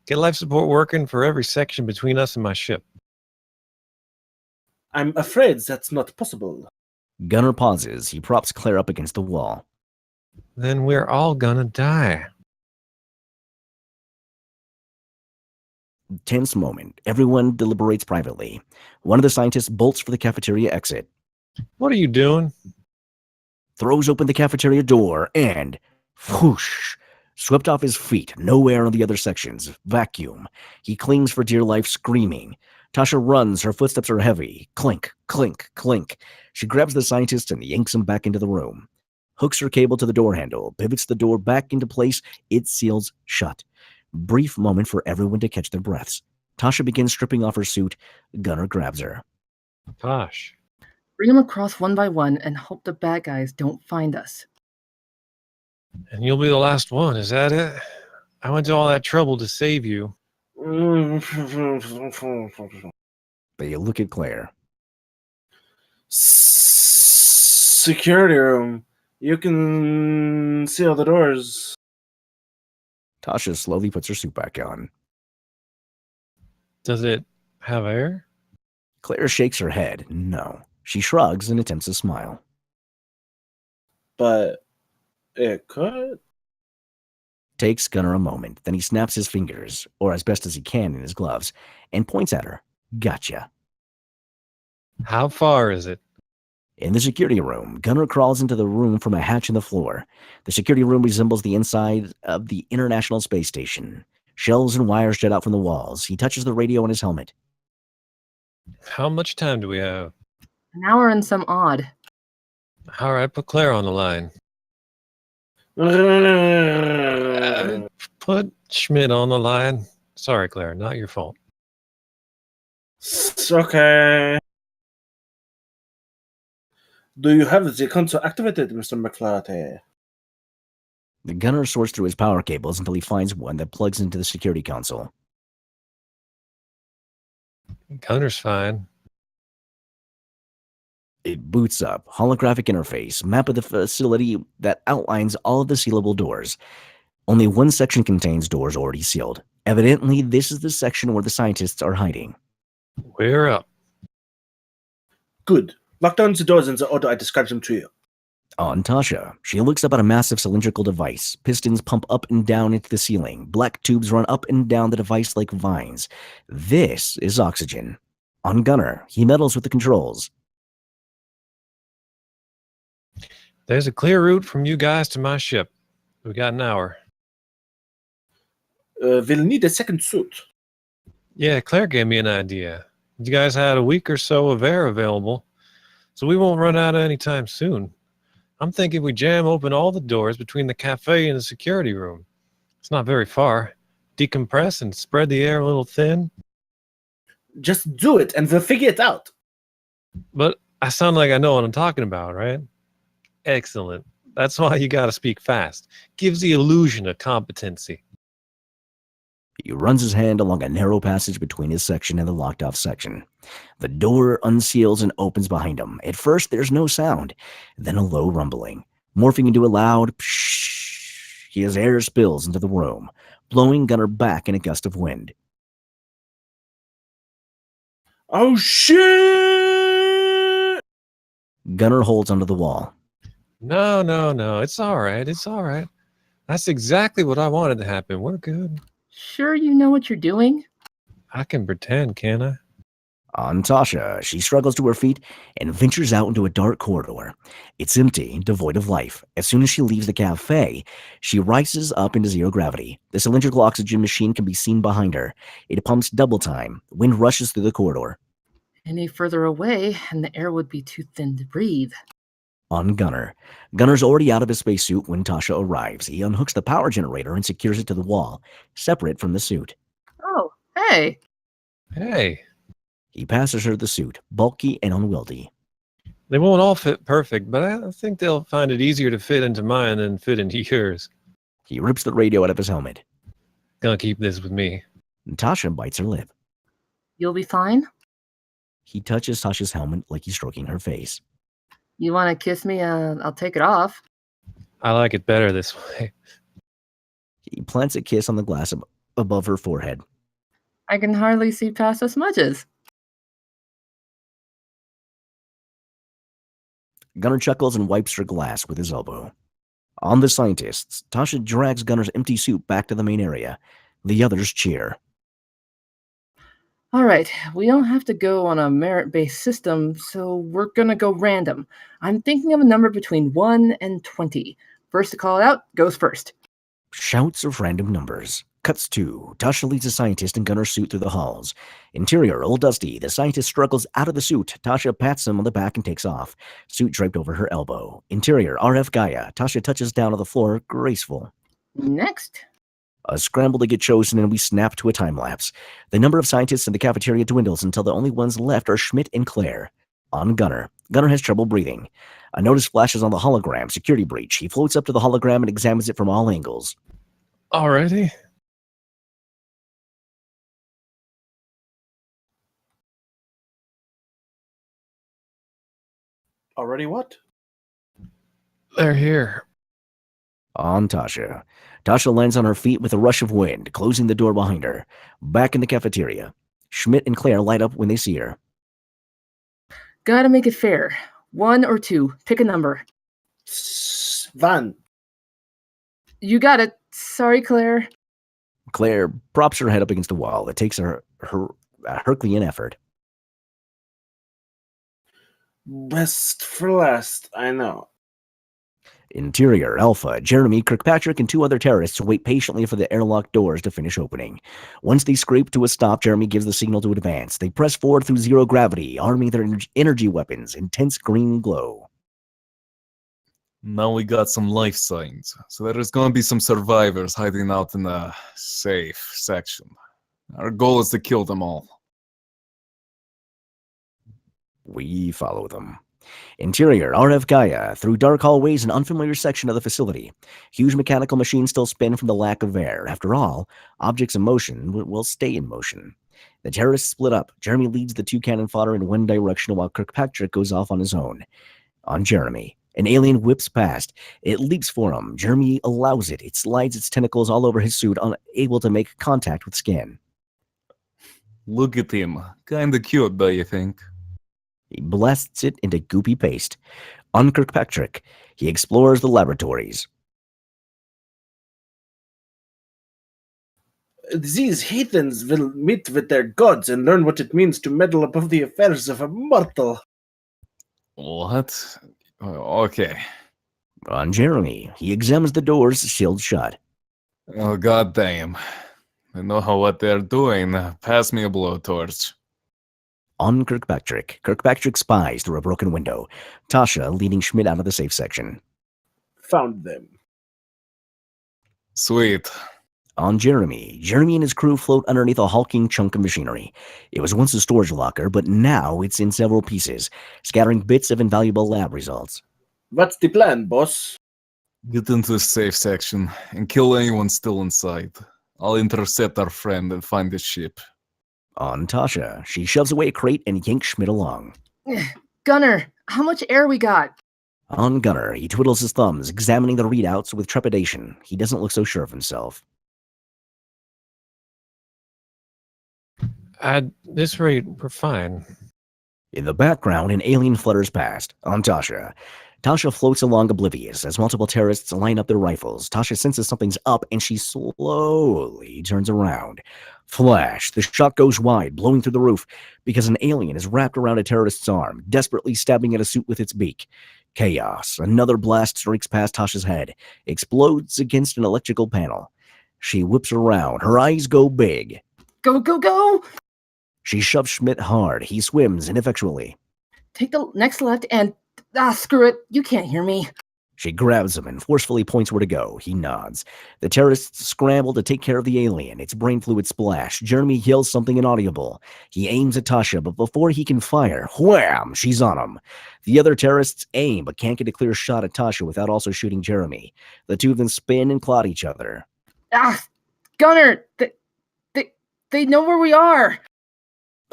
Get life support working for every section between us and my ship. I'm afraid that's not possible. Gunnar pauses. He props Claire up against the wall. Then we're all gonna die. Tense moment. Everyone deliberates privately. One of the scientists bolts for the cafeteria exit. What are you doing? Throws open the cafeteria door and... whoosh! Swept off his feet. No air in the other sections. Vacuum. He clings for dear life, screaming. Tasha runs. Her footsteps are heavy. Clink, clink, clink. She grabs the scientist and yanks him back into the room. Hooks her cable to the door handle. Pivots the door back into place. It seals shut. Brief moment for everyone to catch their breaths. Tasha begins stripping off her suit. Gunnar grabs her. Tosh. Bring them across one by one and hope the bad guys don't find us. And you'll be the last one, is that it? I went to all that trouble to save you. They look at Claire. Security room. You can see all the doors. Tasha slowly puts her suit back on. Does it have air? Claire shakes her head. No. She shrugs and attempts a smile. But it could. Takes Gunnar a moment. Then he snaps his fingers, or as best as he can in his gloves, and points at her. Gotcha. How far is it? In the security room, Gunnar crawls into the room from a hatch in the floor. The security room resembles the inside of the International Space Station. Shelves and wires jet out from the walls. He touches the radio on his helmet. How much time do we have? An hour and some odd. All right, put Claire on the line. Put Schmidt on the line. Sorry, Claire, not your fault. Okay. Do you have the console activated, Mr. McFlaherty? The gunner sorts through his power cables until he finds one that plugs into the security console. Gunner's fine. It boots up, holographic interface, map of the facility that outlines all of the sealable doors. Only one section contains doors already sealed. Evidently, this is the section where the scientists are hiding. We're up. Good. Lock down the doors in the order I described them to you. On Tasha, she looks up at a massive cylindrical device. Pistons pump up and down into the ceiling. Black tubes run up and down the device like vines. This is oxygen. On Gunner, he meddles with the controls. There's a clear route from you guys to my ship. We got an hour. We'll need a second suit. Yeah, Claire gave me an idea. You guys had a week or so of air available, so we won't run out anytime soon. I'm thinking we jam open all the doors between the cafe and the security room. It's not very far. Decompress and spread the air a little thin. Just do it and we'll figure it out. But I sound like I know what I'm talking about, right? Excellent. That's why you gotta speak fast. Gives the illusion of competency. He runs his hand along a narrow passage between his section and the locked-off section. The door unseals and opens behind him. At first, there's no sound, then a low rumbling, morphing into a loud pshh. His air spills into the room, blowing Gunner back in a gust of wind. Oh, shit! Gunner holds onto the wall. No. It's all right. It's all right. That's exactly what I wanted to happen. We're good. Sure you know what you're doing? I can pretend, can't I? On Tasha, she struggles to her feet and ventures out into a dark corridor. It's empty, devoid of life. As soon as she leaves the cafe, she rises up into zero gravity. The cylindrical oxygen machine can be seen behind her. It pumps double time. Wind rushes through the corridor. Any further away, and the air would be too thin to breathe. On Gunner. Gunner's already out of his spacesuit when Tasha arrives. He unhooks the power generator and secures it to the wall, separate from the suit. Oh, hey. Hey, He passes her the suit, bulky and unwieldy. they won't all fit perfect, but I think they'll find it easier to fit into mine than fit into yours. He rips the radio out of his helmet. Gonna keep this with me. Tasha bites her lip. You'll be fine? He touches Tasha's helmet like he's stroking her face. You want to kiss me? I'll take it off. I like it better this way. He plants a kiss on the glass above her forehead. I can hardly see past the smudges. Gunner chuckles and wipes her glass with his elbow. On the scientists, Tasha drags Gunner's empty suit back to the main area. The others cheer. All right, we don't have to go on a merit-based system, so we're going to go random. I'm thinking of a number between 1 and 20. First to call it out goes first. Shouts of random numbers. Cuts to. Tasha leads the scientist in Gunner's suit through the halls. Interior, old dusty. The scientist struggles out of the suit. Tasha pats him on the back and takes off. Suit draped over her elbow. Interior, RF Gaia. Tasha touches down on the floor, graceful. Next. A scramble to get chosen, and we snap to a time lapse. The number of scientists in the cafeteria dwindles until the only ones left are Schmidt and Claire. On Gunner. Gunner has trouble breathing. A notice flashes on the hologram. Security breach. He floats up to the hologram and examines it from all angles. Already? Already what? They're here. On Tasha. Tasha lands on her feet with a rush of wind, closing the door behind her. Back in the cafeteria. Schmidt and Claire light up when they see her. Gotta make it fair. 1 or 2. Pick a number. Van. You got it. Sorry, Claire. Claire props her head up against the wall. It takes her Herculean effort. Best for last, I know. Interior, Alpha, Jeremy, Kirkpatrick, and 2 other terrorists wait patiently for the airlock doors to finish opening. Once they scrape to a stop, Jeremy gives the signal to advance. They press forward through zero gravity, arming their energy weapons, intense green glow. Now we got some life signs, so there's gonna be some survivors hiding out in the safe section. Our goal is to kill them all. We follow them. Interior, RF Gaia, through dark hallways and unfamiliar section of the facility. Huge mechanical machines still spin from the lack of air. After all, objects in motion will stay in motion. The terrorists split up. Jeremy leads the two cannon fodder in one direction while Kirkpatrick goes off on his own. On Jeremy, an alien whips past. It leaps for him. Jeremy allows it. It slides its tentacles all over his suit, unable to make contact with skin. Look at him. Kinda cute, do you think? He blasts it into goopy paste. On Kirkpatrick, he explores the laboratories. These heathens will meet with their gods and learn what it means to meddle above the affairs of a mortal. What? Okay. On Jeremy, he examines the doors sealed shut. Oh, goddamn. I know what they're doing. Pass me a blowtorch. On Kirkpatrick, Kirkpatrick spies through a broken window. Tasha leading Schmidt out of the safe section. Found them. Sweet. On Jeremy, Jeremy and his crew float underneath a hulking chunk of machinery. It was once a storage locker, but now it's in several pieces, scattering bits of invaluable lab results. What's the plan, boss? Get into the safe section and kill anyone still inside. I'll intercept our friend and find the ship. On Tasha, she shoves away a crate and yanks Schmidt along. Gunner, how much air we got? On Gunner, he twiddles his thumbs, examining the readouts with trepidation. He doesn't look so sure of himself. At this rate, we're fine. In the background, an alien flutters past. On Tasha. Tasha floats along oblivious as multiple terrorists line up their rifles. Tasha senses something's up and she slowly turns around. Flash, the shot goes wide, blowing through the roof because an alien is wrapped around a terrorist's arm, desperately stabbing at a suit with its beak. Chaos. Another blast streaks past Tasha's head, explodes against an electrical panel. She whips around. Her eyes go big. Go, go, go! She shoves Schmidt hard. He swims ineffectually. Take the next left and... screw it. You can't hear me. She grabs him and forcefully points where to go. He nods. The terrorists scramble to take care of the alien. Its brain fluid splash. Jeremy yells something inaudible. He aims at Tasha, but before he can fire, wham! She's on him. The other terrorists aim, but can't get a clear shot at Tasha without also shooting Jeremy. The two of them spin and clot each other. Gunner! They know where we are!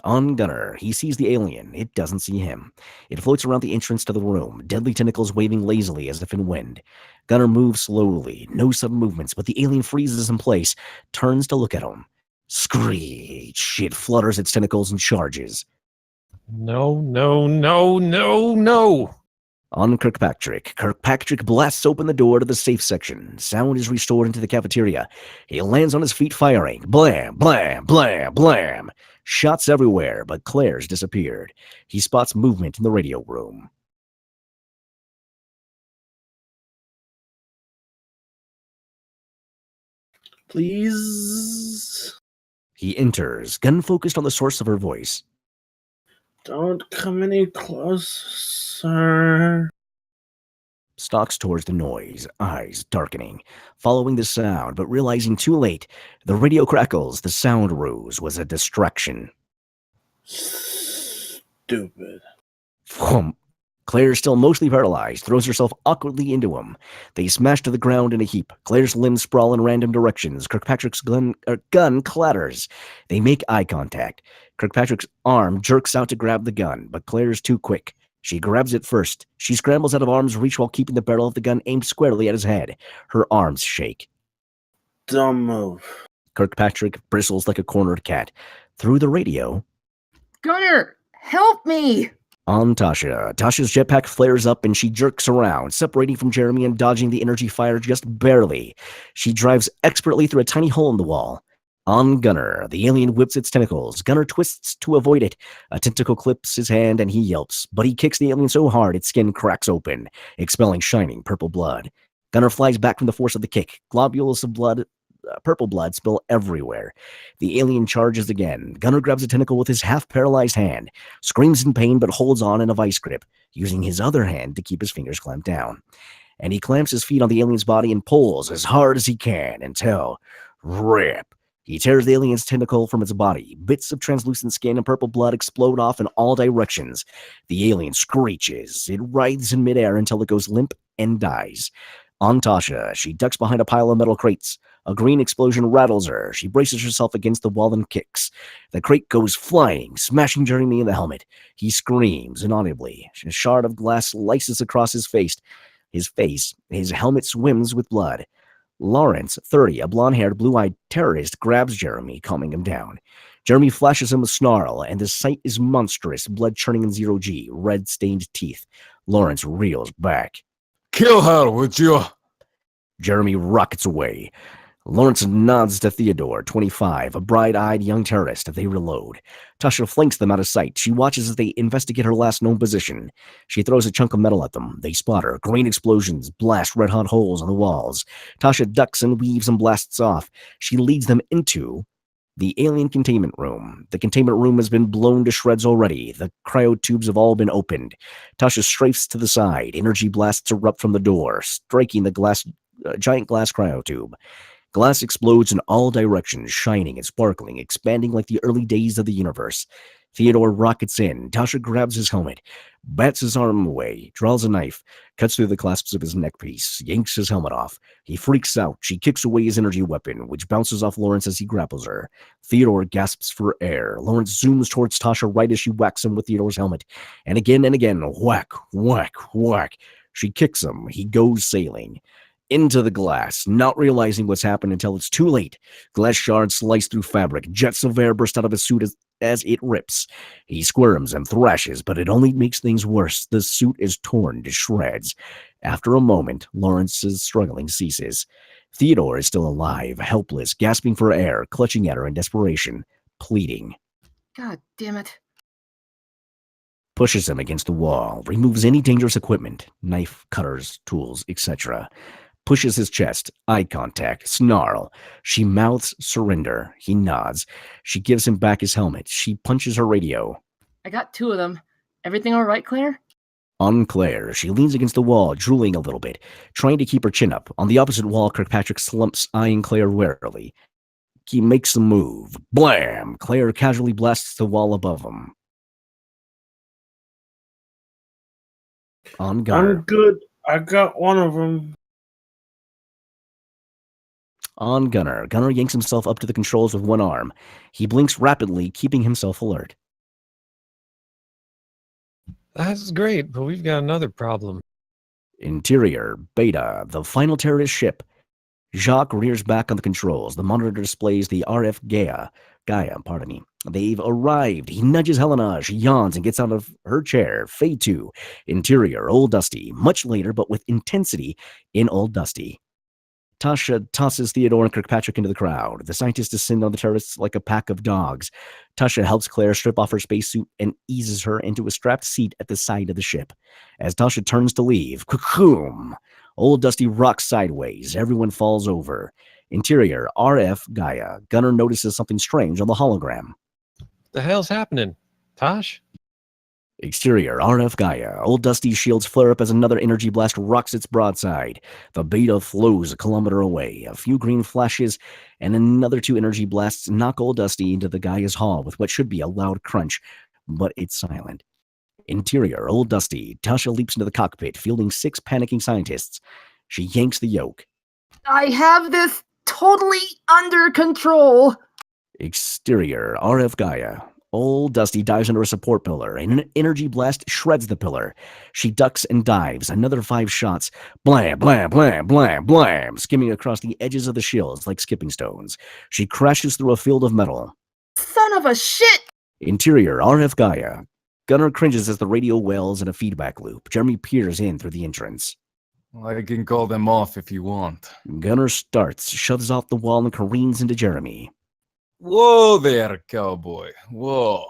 On Gunner, he sees the alien. It doesn't see him. It floats around the entrance to the room, deadly tentacles waving lazily as if in wind. Gunner moves slowly, no sudden movements, but the alien freezes in place, turns to look at him. Screech! It flutters its tentacles and charges. No, no, no, no, no! On Kirkpatrick. Kirkpatrick blasts open the door to the safe section. Sound is restored into the cafeteria. He lands on his feet firing. Blam, blam, blam, blam. Shots everywhere, but Claire's disappeared. He spots movement in the radio room. Please? He enters, gun focused on the source of her voice. Don't come any closer. Stalks towards the noise, eyes darkening, following the sound, but realizing too late. The radio crackles. The sound ruse was a distraction. Stupid. Thump. Claire, still mostly paralyzed, throws herself awkwardly into him. They smash to the ground in a heap. Claire's limbs sprawl in random directions. Kirkpatrick's gun clatters. They make eye contact. Kirkpatrick's arm jerks out to grab the gun, but Claire's too quick. She grabs it first. She scrambles out of arm's reach while keeping the barrel of the gun aimed squarely at his head. Her arms shake. Don't move. Kirkpatrick bristles like a cornered cat. Through the radio. Gunner, help me! On Tasha. Tasha's jetpack flares up and she jerks around, separating from Jeremy and dodging the energy fire just barely. She drives expertly through a tiny hole in the wall. On Gunner, the alien whips its tentacles. Gunner twists to avoid it. A tentacle clips his hand and he yelps, but he kicks the alien so hard its skin cracks open, expelling shining purple blood. Gunner flies back from the force of the kick. Globules of blood, purple blood spill everywhere. The alien charges again. Gunner grabs a tentacle with his half-paralyzed hand, screams in pain but holds on in a vice grip, using his other hand to keep his fingers clamped down. And he clamps his feet on the alien's body and pulls as hard as he can until, rip, He tears the alien's tentacle from its body. Bits of translucent skin and purple blood explode off in all directions. The alien screeches. It writhes in midair until it goes limp and dies. On Tasha, she ducks behind a pile of metal crates. A green explosion rattles her. She braces herself against the wall and kicks. The crate goes flying, smashing Jeremy in the helmet. He screams inaudibly. A shard of glass slices across his face. His helmet swims with blood. Lawrence, 30, a blonde-haired, blue-eyed terrorist, grabs Jeremy, calming him down. Jeremy flashes him a snarl, and the sight is monstrous, blood churning in zero-G, red-stained teeth. Lawrence reels back. Kill her, would you? Jeremy rockets away. Lawrence nods to Theodore, 25, a bright-eyed young terrorist. They reload. Tasha flanks them out of sight. She watches as they investigate her last known position. She throws a chunk of metal at them. They spot her. Green explosions blast red-hot holes on the walls. Tasha ducks and weaves and blasts off. She leads them into the alien containment room. The containment room has been blown to shreds already. The cryotubes have all been opened. Tasha strafes to the side. Energy blasts erupt from the door, striking the giant glass cryotube. Glass explodes in all directions, shining and sparkling, expanding like the early days of the universe. Theodore rockets in. Tasha grabs his helmet, bats his arm away, draws a knife, cuts through the clasps of his neckpiece, yanks his helmet off. He freaks out. She kicks away his energy weapon, which bounces off Lawrence as he grapples her. Theodore gasps for air. Lawrence zooms towards Tasha right as she whacks him with Theodore's helmet. And again, whack, whack, whack. She kicks him. He goes sailing into the glass, not realizing what's happened until it's too late. Glass shards slice through fabric. Jets of air burst out of his suit as it rips. He squirms and thrashes, but it only makes things worse. The suit is torn to shreds. After a moment, Lawrence's struggling ceases. Theodore is still alive, helpless, gasping for air, clutching at her in desperation, pleading. God damn it. Pushes him against the wall, removes any dangerous equipment, knife, cutters, tools, etc. Pushes his chest, eye contact, snarl. She mouths surrender. He nods. She gives him back his helmet. She punches her radio. I got 2 of them. Everything all right, Claire? On Claire, she leans against the wall, drooling a little bit, trying to keep her chin up. On the opposite wall, Kirkpatrick slumps, eyeing Claire warily. He makes a move. Blam! Claire casually blasts the wall above him. On Gunner. I'm good. I got one of them. On Gunner. Gunner yanks himself up to the controls with one arm. He blinks rapidly, keeping himself alert. That's great, but we've got another problem. Interior, Beta, the final terrorist ship. Jacques rears back on the controls. The monitor displays the RF Gaia. They've arrived. He nudges Helena. She yawns and gets out of her chair. Fade 2. Interior, Old Dusty. Much later, but with intensity in Old Dusty. Tasha tosses Theodore and Kirkpatrick into the crowd. The scientists descend on the terrorists like a pack of dogs. Tasha helps Claire strip off her spacesuit and eases her into a strapped seat at the side of the ship. As Tasha turns to leave, kakoom! Old Dusty rocks sideways. Everyone falls over. Interior, RF Gaia. Gunner notices something strange on the hologram. The hell's happening? Tosh? Exterior, RF Gaia. Old Dusty's shields flare up as another energy blast rocks its broadside. The Beta flows a kilometer away. A few green flashes and another 2 energy blasts knock Old Dusty into the Gaia's hull with what should be a loud crunch, but it's silent. Interior, Old Dusty. Tasha leaps into the cockpit, fielding 6 panicking scientists. She yanks the yoke. I have this totally under control. Exterior, RF Gaia. Old Dusty dives under a support pillar, and an energy blast shreds the pillar. She ducks and dives. Another 5 shots. Blam, blam, blam, blam, blam, skimming across the edges of the shields like skipping stones. She crashes through a field of metal. Son of a shit! Interior, RF Gaia. Gunner cringes as the radio wails in a feedback loop. Jeremy peers in through the entrance. I can call them off if you want. Gunner starts, shoves off the wall, and careens into Jeremy. Whoa there, cowboy. Whoa.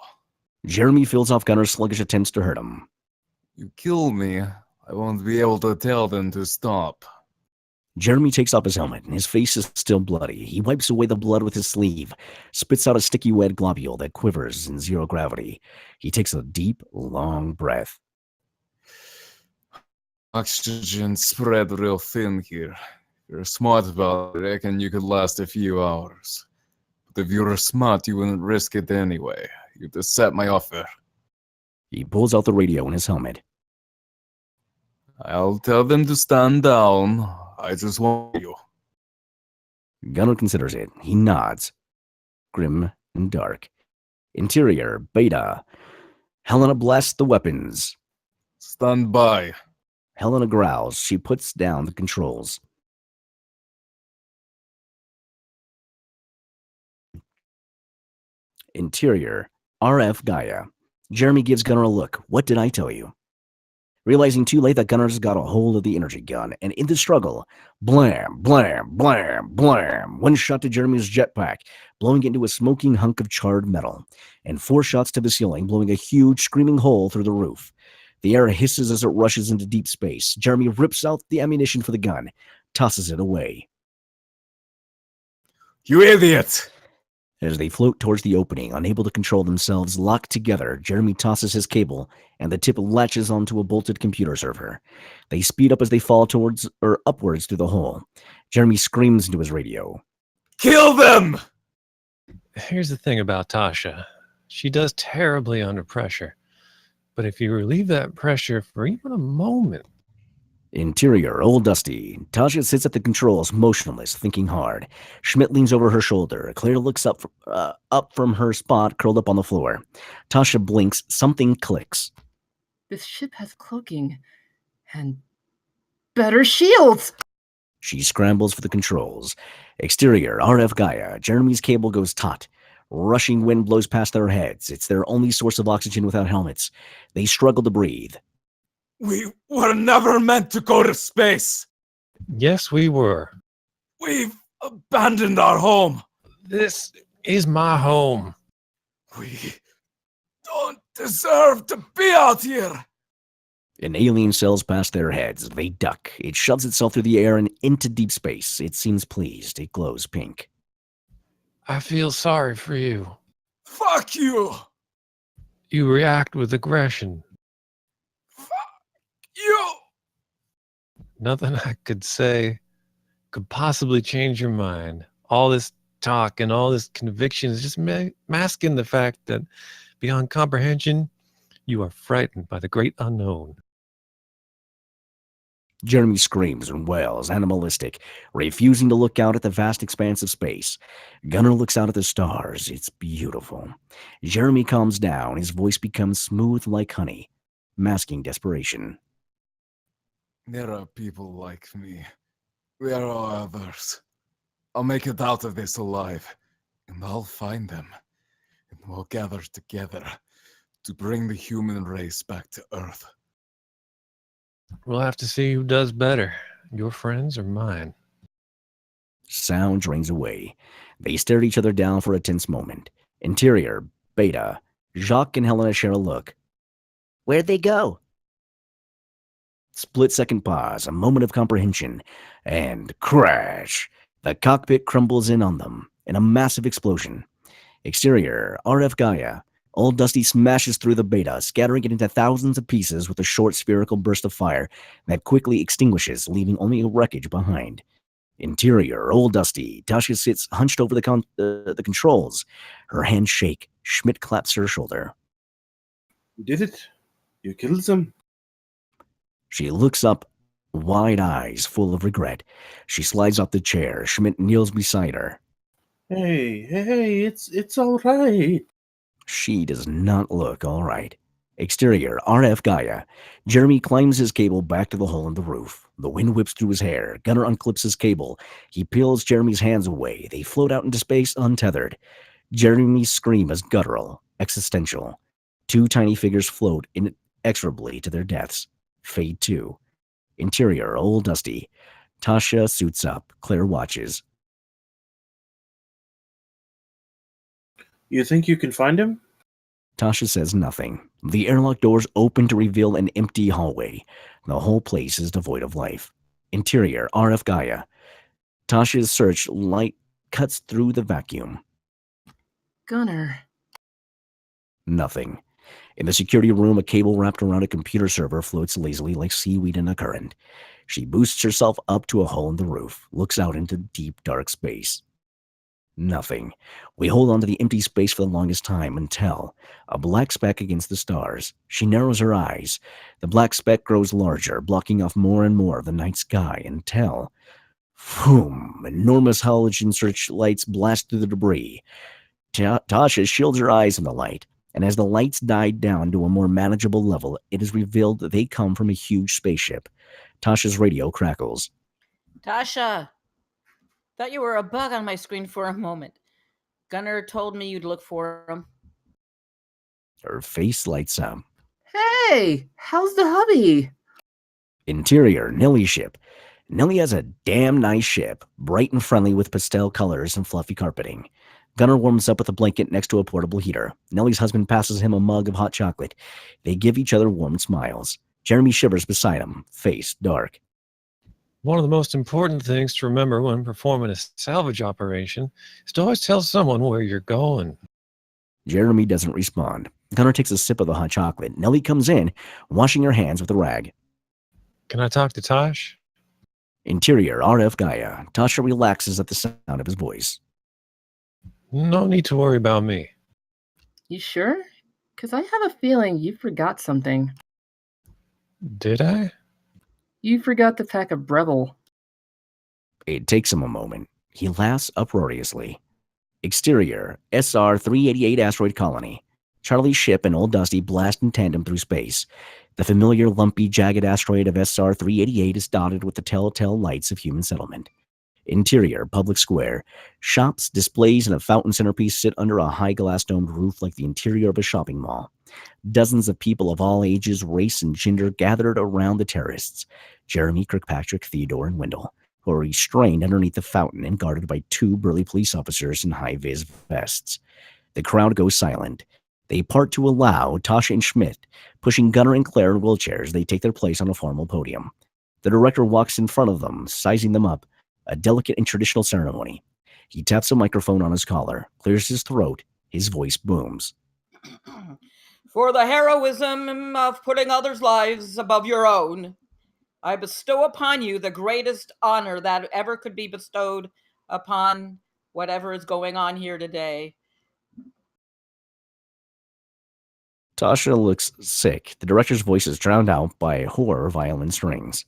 Jeremy feels off Gunner's sluggish attempts to hurt him. You kill me, I won't be able to tell them to stop. Jeremy takes off his helmet, and his face is still bloody. He wipes away the blood with his sleeve, spits out a sticky wet globule that quivers in zero gravity. He takes a deep, long breath. Oxygen spread real thin here. If you're smart about it, I reckon you could last a few hours. But if you were smart, you wouldn't risk it anyway. You'd accept my offer. He pulls out the radio in his helmet. I'll tell them to stand down. I just want you. Gunnar considers it. He nods. Grim and dark. Interior, Beta. Helena blasts the weapons. Stand by. Helena growls. She puts down the controls. Interior, RF Gaia. Jeremy gives Gunnar a look. What did I tell you? Realizing too late that Gunnar's got a hold of the energy gun, and in the struggle, blam, blam, blam, blam, one shot to Jeremy's jetpack, blowing it into a smoking hunk of charred metal, and 4 shots to the ceiling, blowing a huge, screaming hole through the roof. The air hisses as it rushes into deep space. Jeremy rips out the ammunition for the gun, tosses it away. You idiot! As they float towards the opening, unable to control themselves, locked together, Jeremy tosses his cable, and the tip latches onto a bolted computer server. They speed up as they fall upwards through the hole. Jeremy screams into his radio. Kill them! Here's the thing about Tasha. She does terribly under pressure. But if you relieve that pressure for even a moment... Interior, Old Dusty. Tasha sits at the controls, motionless, thinking hard. Schmidt leans over her shoulder. Claire looks up from her spot, curled up on the floor. Tasha blinks. Something clicks. This ship has cloaking and better shields. She scrambles for the controls. Exterior, RF Gaia. Jeremy's cable goes taut. Rushing wind blows past their heads. It's their only source of oxygen without helmets. They struggle to breathe. We were never meant to go to space. Yes, we were. We've abandoned our home. This is my home. We don't deserve to be out here. An alien sails past their heads. They duck. It shoves itself through the air and into deep space. It seems pleased. It glows pink. I feel sorry for you. Fuck you. You react with aggression. You. Nothing I could say could possibly change your mind. All this talk and all this conviction is just masking the fact that beyond comprehension, you are frightened by the great unknown. Jeremy screams and wails, animalistic, refusing to look out at the vast expanse of space. Gunnar looks out at the stars. It's beautiful. Jeremy calms down. His voice becomes smooth like honey, masking desperation. There are people like me. There are others. I'll make it out of this alive, and I'll find them, and we'll gather together to bring the human race back to Earth. We'll have to see who does better, your friends or mine. Sound drains away. They stare at each other down for a tense moment. Interior, Beta. Jacques and Helena share a look. Where'd they go? Split-second pause, a moment of comprehension, and crash! The cockpit crumbles in on them in a massive explosion. Exterior, RF Gaia. Old Dusty smashes through the Beta, scattering it into thousands of pieces with a short spherical burst of fire that quickly extinguishes, leaving only a wreckage behind. Interior, Old Dusty. Tasha sits hunched over the controls. Her hands shake. Schmidt claps her shoulder. You did it. You killed them. She looks up, wide eyes full of regret. She slides off the chair. Schmidt kneels beside her. Hey, it's all right. She does not look all right. Exterior, RF Gaia. Jeremy climbs his cable back to the hole in the roof. The wind whips through his hair. Gunnar unclips his cable. He peels Jeremy's hands away. They float out into space untethered. Jeremy's scream is guttural, existential. 2 tiny figures float inexorably to their deaths. Fade 2. Interior, Old Dusty. Tasha suits up. Claire watches. You think you can find him? Tasha says nothing. The airlock doors open to reveal an empty hallway. The whole place is devoid of life. Interior, RF Gaia. Tasha's searchlight cuts through the vacuum. Gunnar. Nothing. In the security room, a cable wrapped around a computer server floats lazily like seaweed in a current. She boosts herself up to a hole in the roof, looks out into deep, dark space. Nothing. We hold on to the empty space for the longest time until a black speck against the stars. She narrows her eyes. The black speck grows larger, blocking off more and more of the night sky until, boom, enormous halogen searchlights blast through the debris. Tasha shields her eyes from the light, and as the lights died down to a more manageable level, it is revealed that they come from a huge spaceship. Tasha's radio crackles. Tasha, thought you were a bug on my screen for a moment. Gunnar told me you'd look for him. Her face lights up. Hey, how's the hubby? Interior, Nellie's ship. Nellie has a damn nice ship, bright and friendly with pastel colors and fluffy carpeting. Gunnar warms up with a blanket next to a portable heater. Nellie's husband passes him a mug of hot chocolate. They give each other warm smiles. Jeremy shivers beside him, face dark. One of the most important things to remember when performing a salvage operation is to always tell someone where you're going. Jeremy doesn't respond. Gunnar takes a sip of the hot chocolate. Nellie comes in, washing her hands with a rag. Can I talk to Tosh? Interior, RF Gaia. Tasha relaxes at the sound of his voice. No need to worry about me. You sure? Because I have a feeling you forgot something. Did I? You forgot to pack a Breville. It takes him a moment. He laughs uproariously. Exterior, SR-388 asteroid colony. Charlie's ship and Old Dusty blast in tandem through space. The familiar lumpy, jagged asteroid of SR-388 is dotted with the telltale lights of human settlement. Interior, public square. Shops, displays, and a fountain centerpiece sit under a high glass-domed roof like the interior of a shopping mall. Dozens of people of all ages, race, and gender gathered around the terrorists. Jeremy, Kirkpatrick, Theodore, and Wendell, who are restrained underneath the fountain and guarded by two burly police officers in high-vis vests. The crowd goes silent. They part to allow Tasha and Schmidt, pushing Gunnar and Claire in wheelchairs. They take their place on a formal podium. The director walks in front of them, sizing them up, a delicate and traditional ceremony. He taps a microphone on his collar, clears his throat, his voice booms. For the heroism of putting others' lives above your own, I bestow upon you the greatest honor that ever could be bestowed upon whatever is going on here today. Tasha looks sick. The director's voice is drowned out by horror violin strings.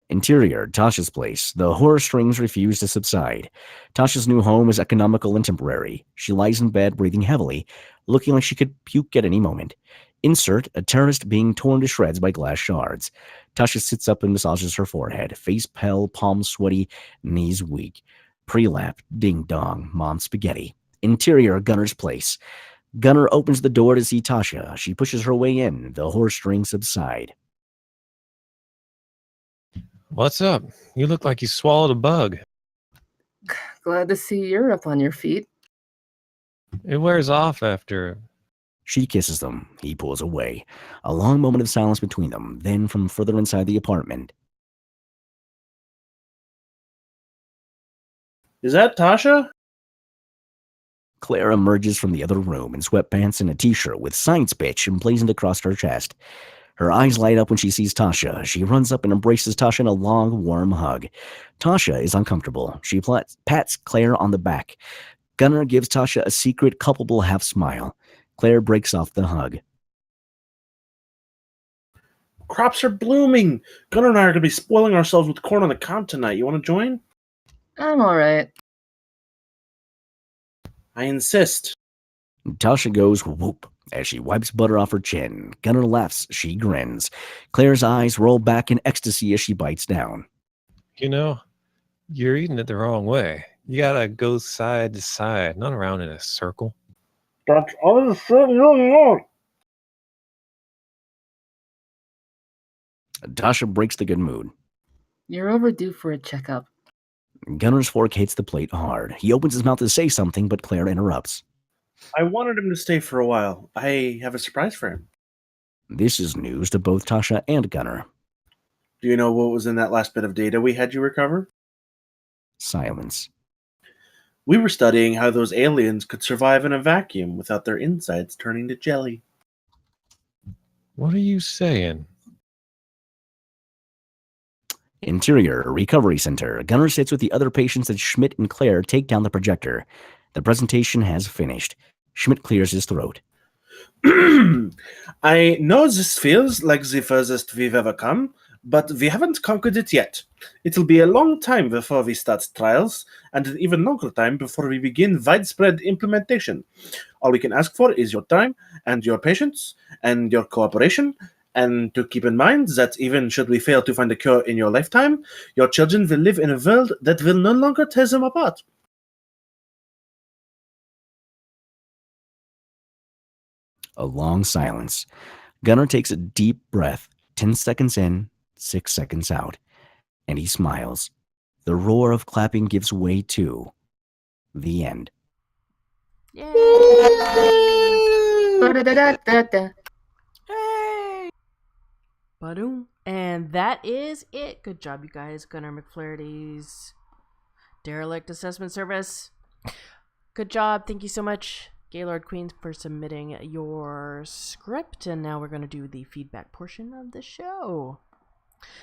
Interior, Tasha's place. The horror strings refuse to subside. Tasha's new home is economical and temporary. She lies in bed, breathing heavily, looking like she could puke at any moment. Insert, a terrorist being torn to shreds by glass shards. Tasha sits up and massages her forehead, face pale, palms sweaty, knees weak. Prelap, ding-dong, mom spaghetti. Interior, Gunner's place. Gunner opens the door to see Tasha. She pushes her way in. The horror strings subside. What's up? You look like you swallowed a bug. Glad to see you're up on your feet. It wears off after. She kisses them. He pulls away. A long moment of silence between them. Then, from further inside the apartment. Is that Tasha? Claire emerges from the other room in sweatpants and a t-shirt with science bitch emblazoned across her chest. Her eyes light up when she sees Tasha. She runs up and embraces Tasha in a long, warm hug. Tasha is uncomfortable. She pats Claire on the back. Gunnar gives Tasha a secret, culpable half smile. Claire breaks off the hug. Crops are blooming. Gunnar and I are going to be spoiling ourselves with corn on the cob tonight. You want to join? I'm alright. I insist. Tasha goes whoop as she wipes butter off her chin. Gunnar laughs. She grins. Claire's eyes roll back in ecstasy as she bites down. You know, you're eating it the wrong way. You gotta go side to side, not around in a circle. That's all the shit you know. Tasha breaks the good mood. You're overdue for a checkup. Gunnar's fork hits the plate hard. He opens his mouth to say something, but Claire interrupts. I wanted him to stay for a while. I have a surprise for him. This is news to both Tasha and Gunnar. Do you know what was in that last bit of data we had you recover? Silence. We were studying how those aliens could survive in a vacuum without their insides turning to jelly. What are you saying? Interior Recovery Center. Gunnar sits with the other patients as Schmidt and Claire take down the projector. The presentation has finished. Schmidt clears his throat. I know this feels like the furthest we've ever come, but we haven't conquered it yet. It'll be a long time before we start trials, and an even longer time before we begin widespread implementation. All we can ask for is your time, and your patience, and your cooperation, and to keep in mind that even should we fail to find a cure in your lifetime, your children will live in a world that will no longer tear them apart. A long silence. Gunnar takes a deep breath, 10 seconds in, 6 seconds out, and he smiles. The roar of clapping gives way to the end. Yay! Ba-da-da-da-da-da. Hey! Ba-doom. And that is it. Good job, you guys. Gunnar McFlaherty's Derelict Assessment Service. Good job. Thank you so much, Gaylord Queens, for submitting your script. And now we're going to do the feedback portion of the show.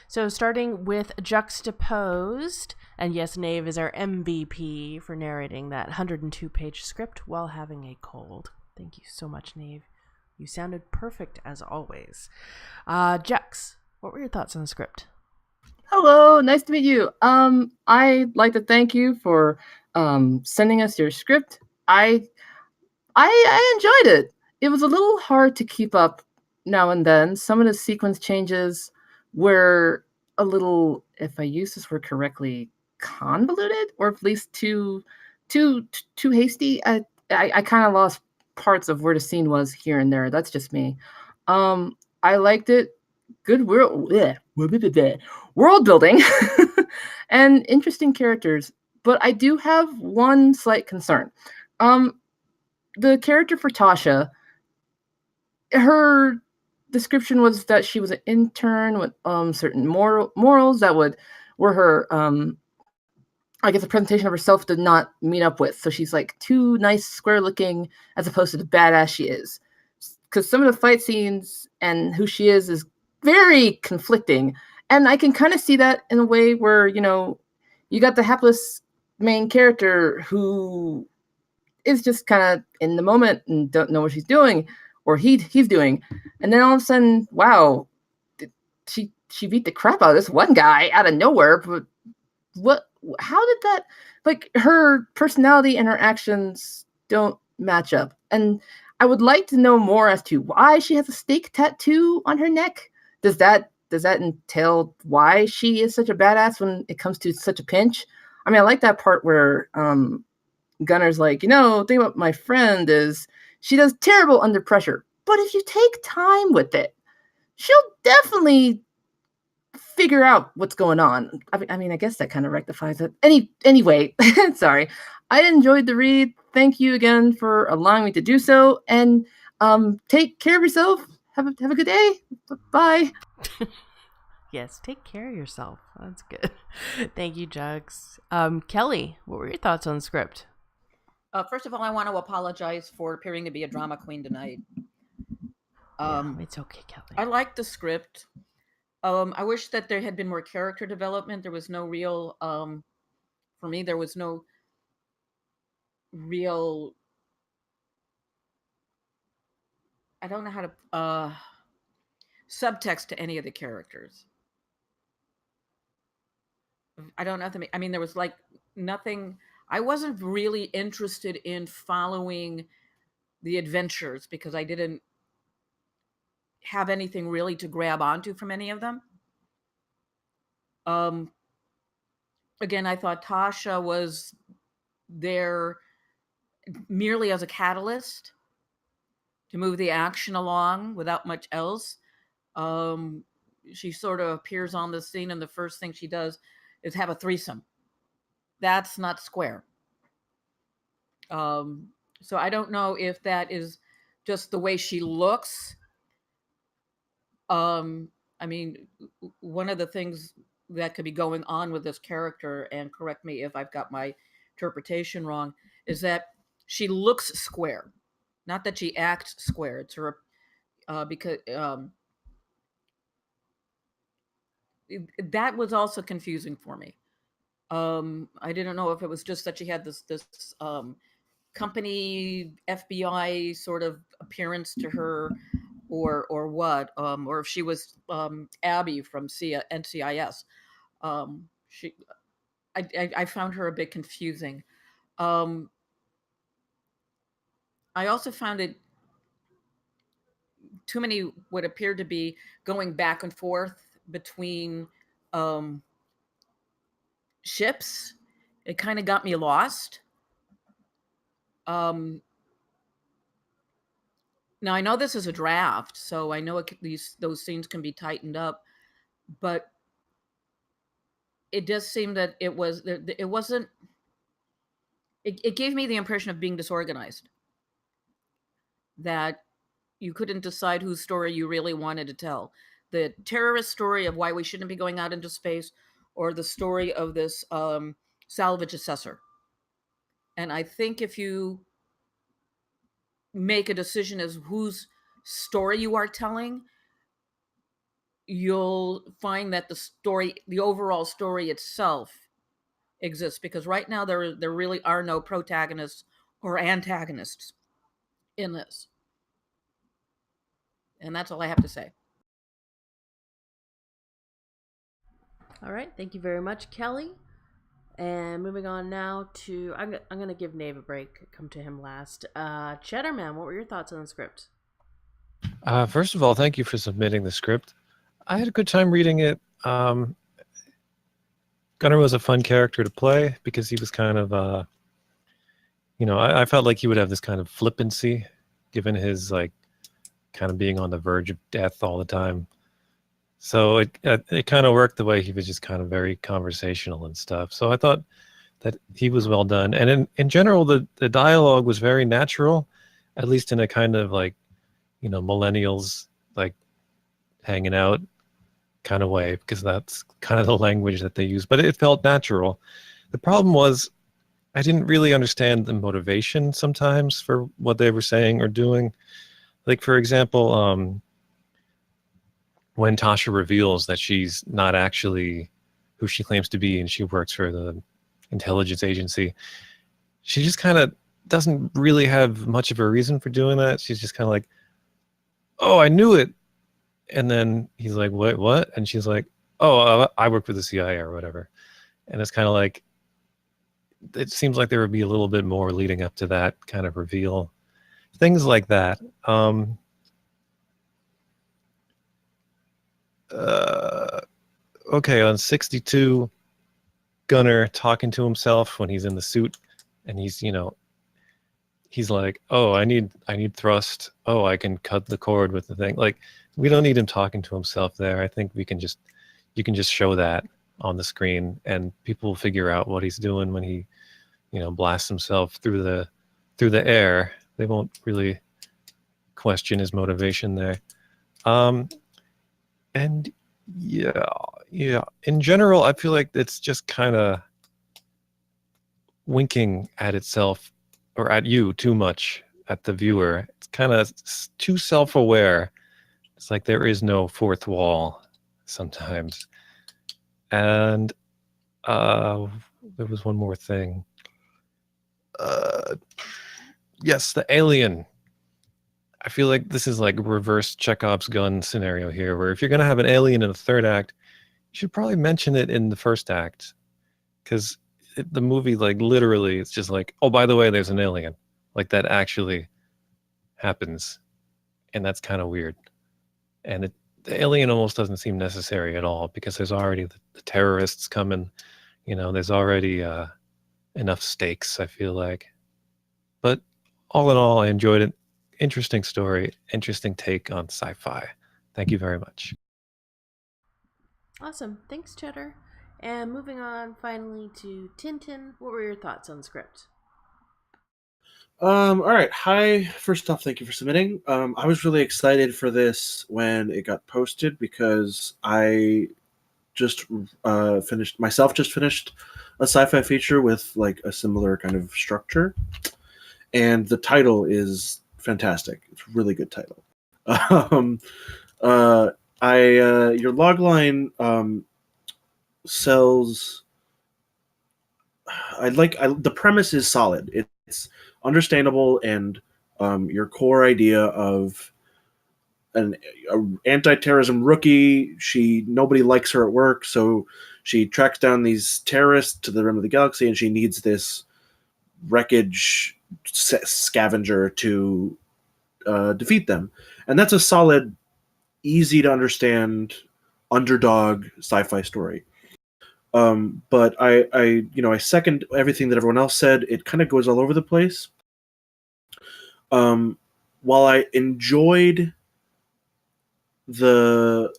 So starting with Juxtaposed, and yes, Nave is our MVP for narrating that 102-page script while having a cold. Thank you so much, Nave. You sounded perfect as always. Jux, what were your thoughts on the script? Hello, nice to meet you. I'd like to thank you for sending us your script. I enjoyed it. It was a little hard to keep up now and then. Some of the sequence changes were a little, if I use this word correctly, convoluted, or at least too hasty. I kind of lost parts of where the scene was here and there. That's just me. I liked it. Good world building and interesting characters. But I do have one slight concern. The character for Tasha, her description was that she was an intern with certain morals that were her I guess the presentation of herself did not meet up with. So she's like too nice, square looking, as opposed to the badass she is. Because some of the fight scenes and who she is very conflicting. And I can kind of see that in a way where, you got the hapless main character who is just kind of in the moment and don't know what she's doing or he's doing. And then all of a sudden, wow, she beat the crap out of this one guy out of nowhere. But how did that, like, her personality and her actions don't match up. And I would like to know more as to why she has a stake tattoo on her neck. Does that entail why she is such a badass when it comes to such a pinch? I mean, I like that part where Gunnar's like, the thing about my friend is she does terrible under pressure. But if you take time with it, she'll definitely figure out what's going on. I mean, I guess that kind of rectifies it. Anyway, sorry. I enjoyed the read. Thank you again for allowing me to do so. And take care of yourself. Have a good day. Bye. Yes, take care of yourself. That's good. Thank you, Jugs. Kelly, what were your thoughts on the script? First of all, I want to apologize for appearing to be a drama queen tonight. It's okay, Kelly. I liked the script. I wish that there had been more character development. There was no real, for me, there was no real, I don't know how to, subtext to any of the characters. I don't know. I mean, there was like nothing. I wasn't really interested in following the adventures because I didn't have anything really to grab onto from any of them. Again, I thought Tasha was there merely as a catalyst to move the action along without much else. She sort of appears on the scene, and the first thing she does is have a threesome. That's not square. So I don't know if that is just the way she looks. I mean, one of the things that could be going on with this character, and correct me if I've got my interpretation wrong, is that she looks square, not that she acts square. It's her because that was also confusing for me. I didn't know if it was just that she had this company FBI sort of appearance to her, or what, or if she was Abby from NCIS. She, I found her a bit confusing. Um, I also found it too many what appeared to be going back and forth between um, ships. It kind of got me lost. Um, Now I know this is a draft, so I know those scenes can be tightened up, but it does seem that it wasn't. It gave me the impression of being disorganized. That you couldn't decide whose story you really wanted to tell. The terrorist story of why we shouldn't be going out into space, or the story of this salvage assessor. And I think if you make a decision as whose story you are telling, you'll find that the overall story itself exists, because right now there really are no protagonists or antagonists in this. And that's all I have to say. All right, thank you very much, Kelly. And moving on now to, I'm going to give Nave a break, come to him last. Cheddarman, what were your thoughts on the script? First of all, thank you for submitting the script. I had a good time reading it. Gunnar was a fun character to play because he was kind of, I felt like he would have this kind of flippancy, given his like kind of being on the verge of death all the time. So it kind of worked the way he was just kind of very conversational and stuff. So I thought that he was well done. And in general, the dialogue was very natural, at least in a kind of like, millennials like hanging out kind of way, because that's kind of the language that they use. But it felt natural. The problem was I didn't really understand the motivation sometimes for what they were saying or doing. Like, for example, when Tasha reveals that she's not actually who she claims to be and she works for the intelligence agency, she just kind of doesn't really have much of a reason for doing that. She's just kind of like, oh, I knew it. And then he's like, what? And she's like, oh, I work for the CIA or whatever. And it's kind of like, it seems like there would be a little bit more leading up to that kind of reveal. Things like that. Okay, on 62, Gunnar talking to himself when he's in the suit, and he's like, oh, I need thrust. Oh, I can cut the cord with the thing. Like, we don't need him talking to himself there. I think you can just show that on the screen, and people will figure out what he's doing when he, blasts himself through the air. They won't really question his motivation there. And yeah. In general, I feel like it's just kind of winking at itself or at you too much, at the viewer. It's kind of too self-aware. It's like there is no fourth wall sometimes. And there was one more thing. Yes, the alien. I feel like this is like reverse Chekhov's gun scenario here, where if you're going to have an alien in the third act, you should probably mention it in the first act. Because the movie, like, literally, it's just like, oh, by the way, there's an alien. Like, that actually happens. And that's kind of weird. And the alien almost doesn't seem necessary at all, because there's already the terrorists coming. There's already enough stakes, I feel like. But all in all, I enjoyed it. Interesting story, interesting take on sci-fi. Thank you very much. Awesome. Thanks, Cheddar. And moving on finally to Tintin. What were your thoughts on the script? All right. Hi. First off, thank you for submitting. I was really excited for this when it got posted, because I just finished a sci-fi feature with like a similar kind of structure, and the title is fantastic. It's a really good title. Your logline sells. The premise is solid. It's understandable, and your core idea of an anti-terrorism rookie. Nobody likes her at work, so she tracks down these terrorists to the rim of the galaxy, and she needs this wreckage scavenger to defeat them. And that's a solid, easy to understand underdog sci-fi story. But I second everything that everyone else said. It kind of goes all over the place. While I enjoyed the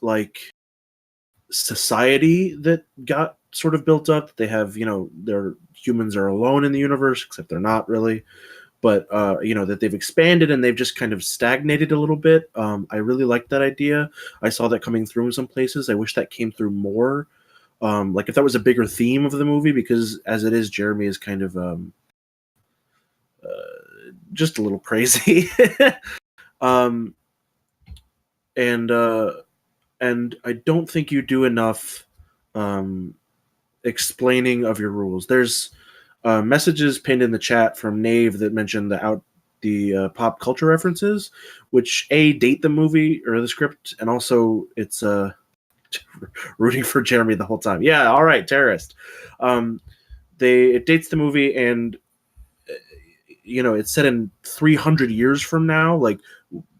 society that got sort of built up, they have, their humans are alone in the universe, except they're not really. But that they've expanded and they've just kind of stagnated a little bit. I really liked that idea. I saw that coming through in some places. I wish that came through more. Like if that was a bigger theme of the movie, because as it is, Jeremy is kind of just a little crazy. And I don't think you do enough explaining of your rules. There's messages pinned in the chat from Nave that mentioned the pop culture references, which date the movie or the script, and also it's rooting for Jeremy the whole time. Yeah, all right, terrorist. It dates the movie, and it's set in 300 years from now. Like,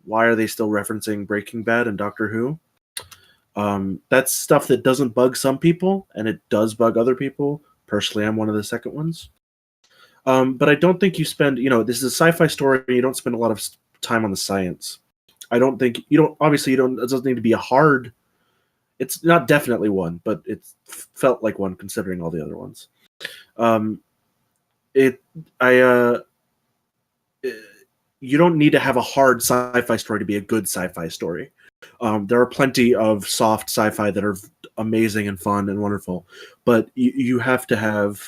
why are they still referencing Breaking Bad and Doctor Who? That's stuff that doesn't bug some people, and it does bug other people. Personally, I'm one of the second ones. But I don't think you spend, this is a sci-fi story. You don't spend a lot of time on the science. I don't think it doesn't need to be a hard. It's not definitely one, but it felt like one considering all the other ones. You don't need to have a hard sci-fi story to be a good sci-fi story. There are plenty of soft sci-fi that are amazing and fun and wonderful, but you have to have.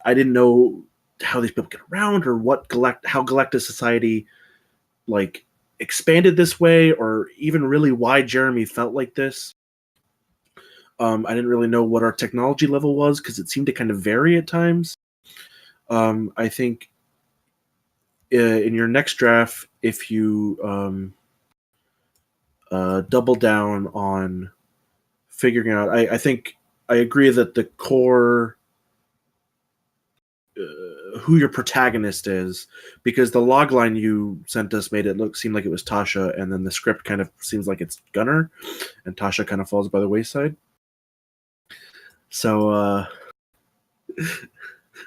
I didn't know how these people get around, or how Galactus society expanded this way, or even really why Jeremy felt like this. I didn't really know what our technology level was, because it seemed to kind of vary at times. I think in your next draft, if you double down on figuring out, I think I agree that the core who your protagonist is, because the logline you sent us made it seem like it was Tasha, and then the script kind of seems like it's Gunner, and Tasha kind of falls by the wayside. So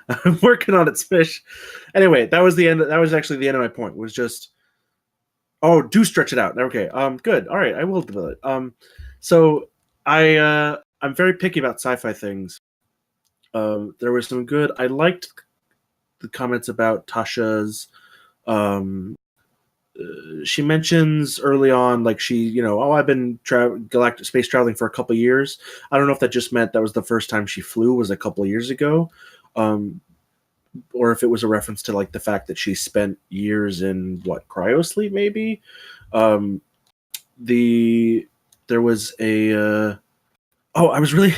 I'm working on it, Spish. Anyway, that was the end. That was actually the end of my point. Was just, do stretch it out. Okay. Good. All right. I will do it. So I'm very picky about sci-fi things. There was some good. I liked the comments about Tasha's. She mentions early on, like I've been galactic space traveling for a couple of years. I don't know if that just meant that was the first time she flew was a couple of years ago, or if it was a reference to the fact that she spent years in cryosleep, maybe. There was a I was really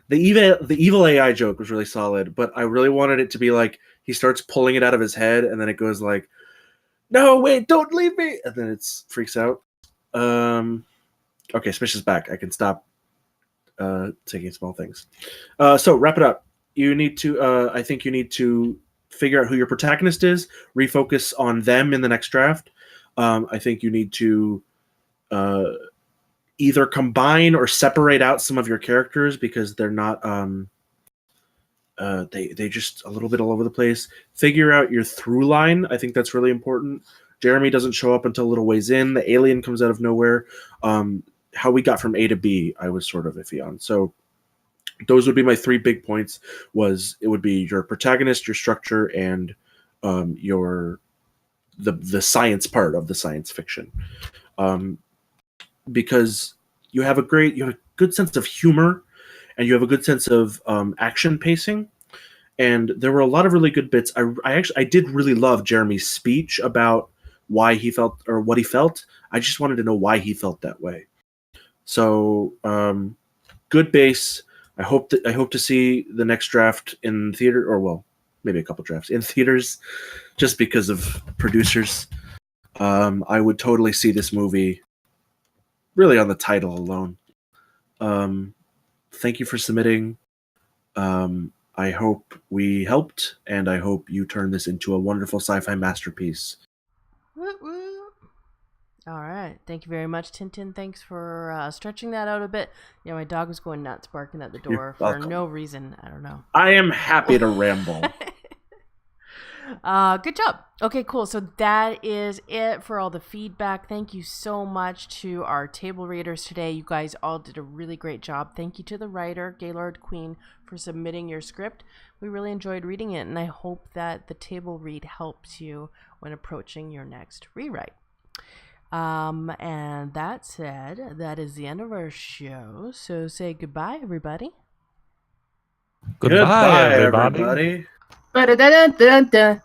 the evil AI joke was really solid, but I really wanted it to be he starts pulling it out of his head, and then it goes no, wait, don't leave me, and then it freaks out. Okay, Smish is back. I can stop taking small things. So wrap it up. You need to. I think you need to figure out who your protagonist is. Refocus on them in the next draft. I think you need to either combine or separate out some of your characters, because they're not. They just a little bit all over the place. Figure out your through line. I think that's really important. Jeremy doesn't show up until a little ways in. The alien comes out of nowhere. How we got from A to B, I was sort of iffy on. So those would be my 3 big points. It would be your protagonist, your structure, and the science part of the science fiction. Because you have a good sense of humor, and you have a good sense of action pacing. And there were a lot of really good bits. I did really love Jeremy's speech about why he felt, or what he felt. I just wanted to know why he felt that way. So good base. I hope to see the next draft in theater, or well, maybe a couple drafts in theaters, just because of producers. I would totally see this movie, really on the title alone. Thank you for submitting. I hope we helped, and I hope you turn this into a wonderful sci-fi masterpiece. Woo woo. All right. Thank you very much, Tintin. Thanks for stretching that out a bit. Yeah, my dog was going nuts barking at the door You're for welcome. no reason. I don't know. I am happy to ramble. Good job. Okay, cool. So that is it for all the feedback. Thank you so much to our table readers today. You guys all did a really great job. Thank you to the writer, Gaylord Queen, for submitting your script. We really enjoyed reading it, and I hope that the table read helps you when approaching your next rewrite. And that said, that is the end of our show. So say goodbye, everybody. Goodbye, everybody. Ba-da-da-da-da-da.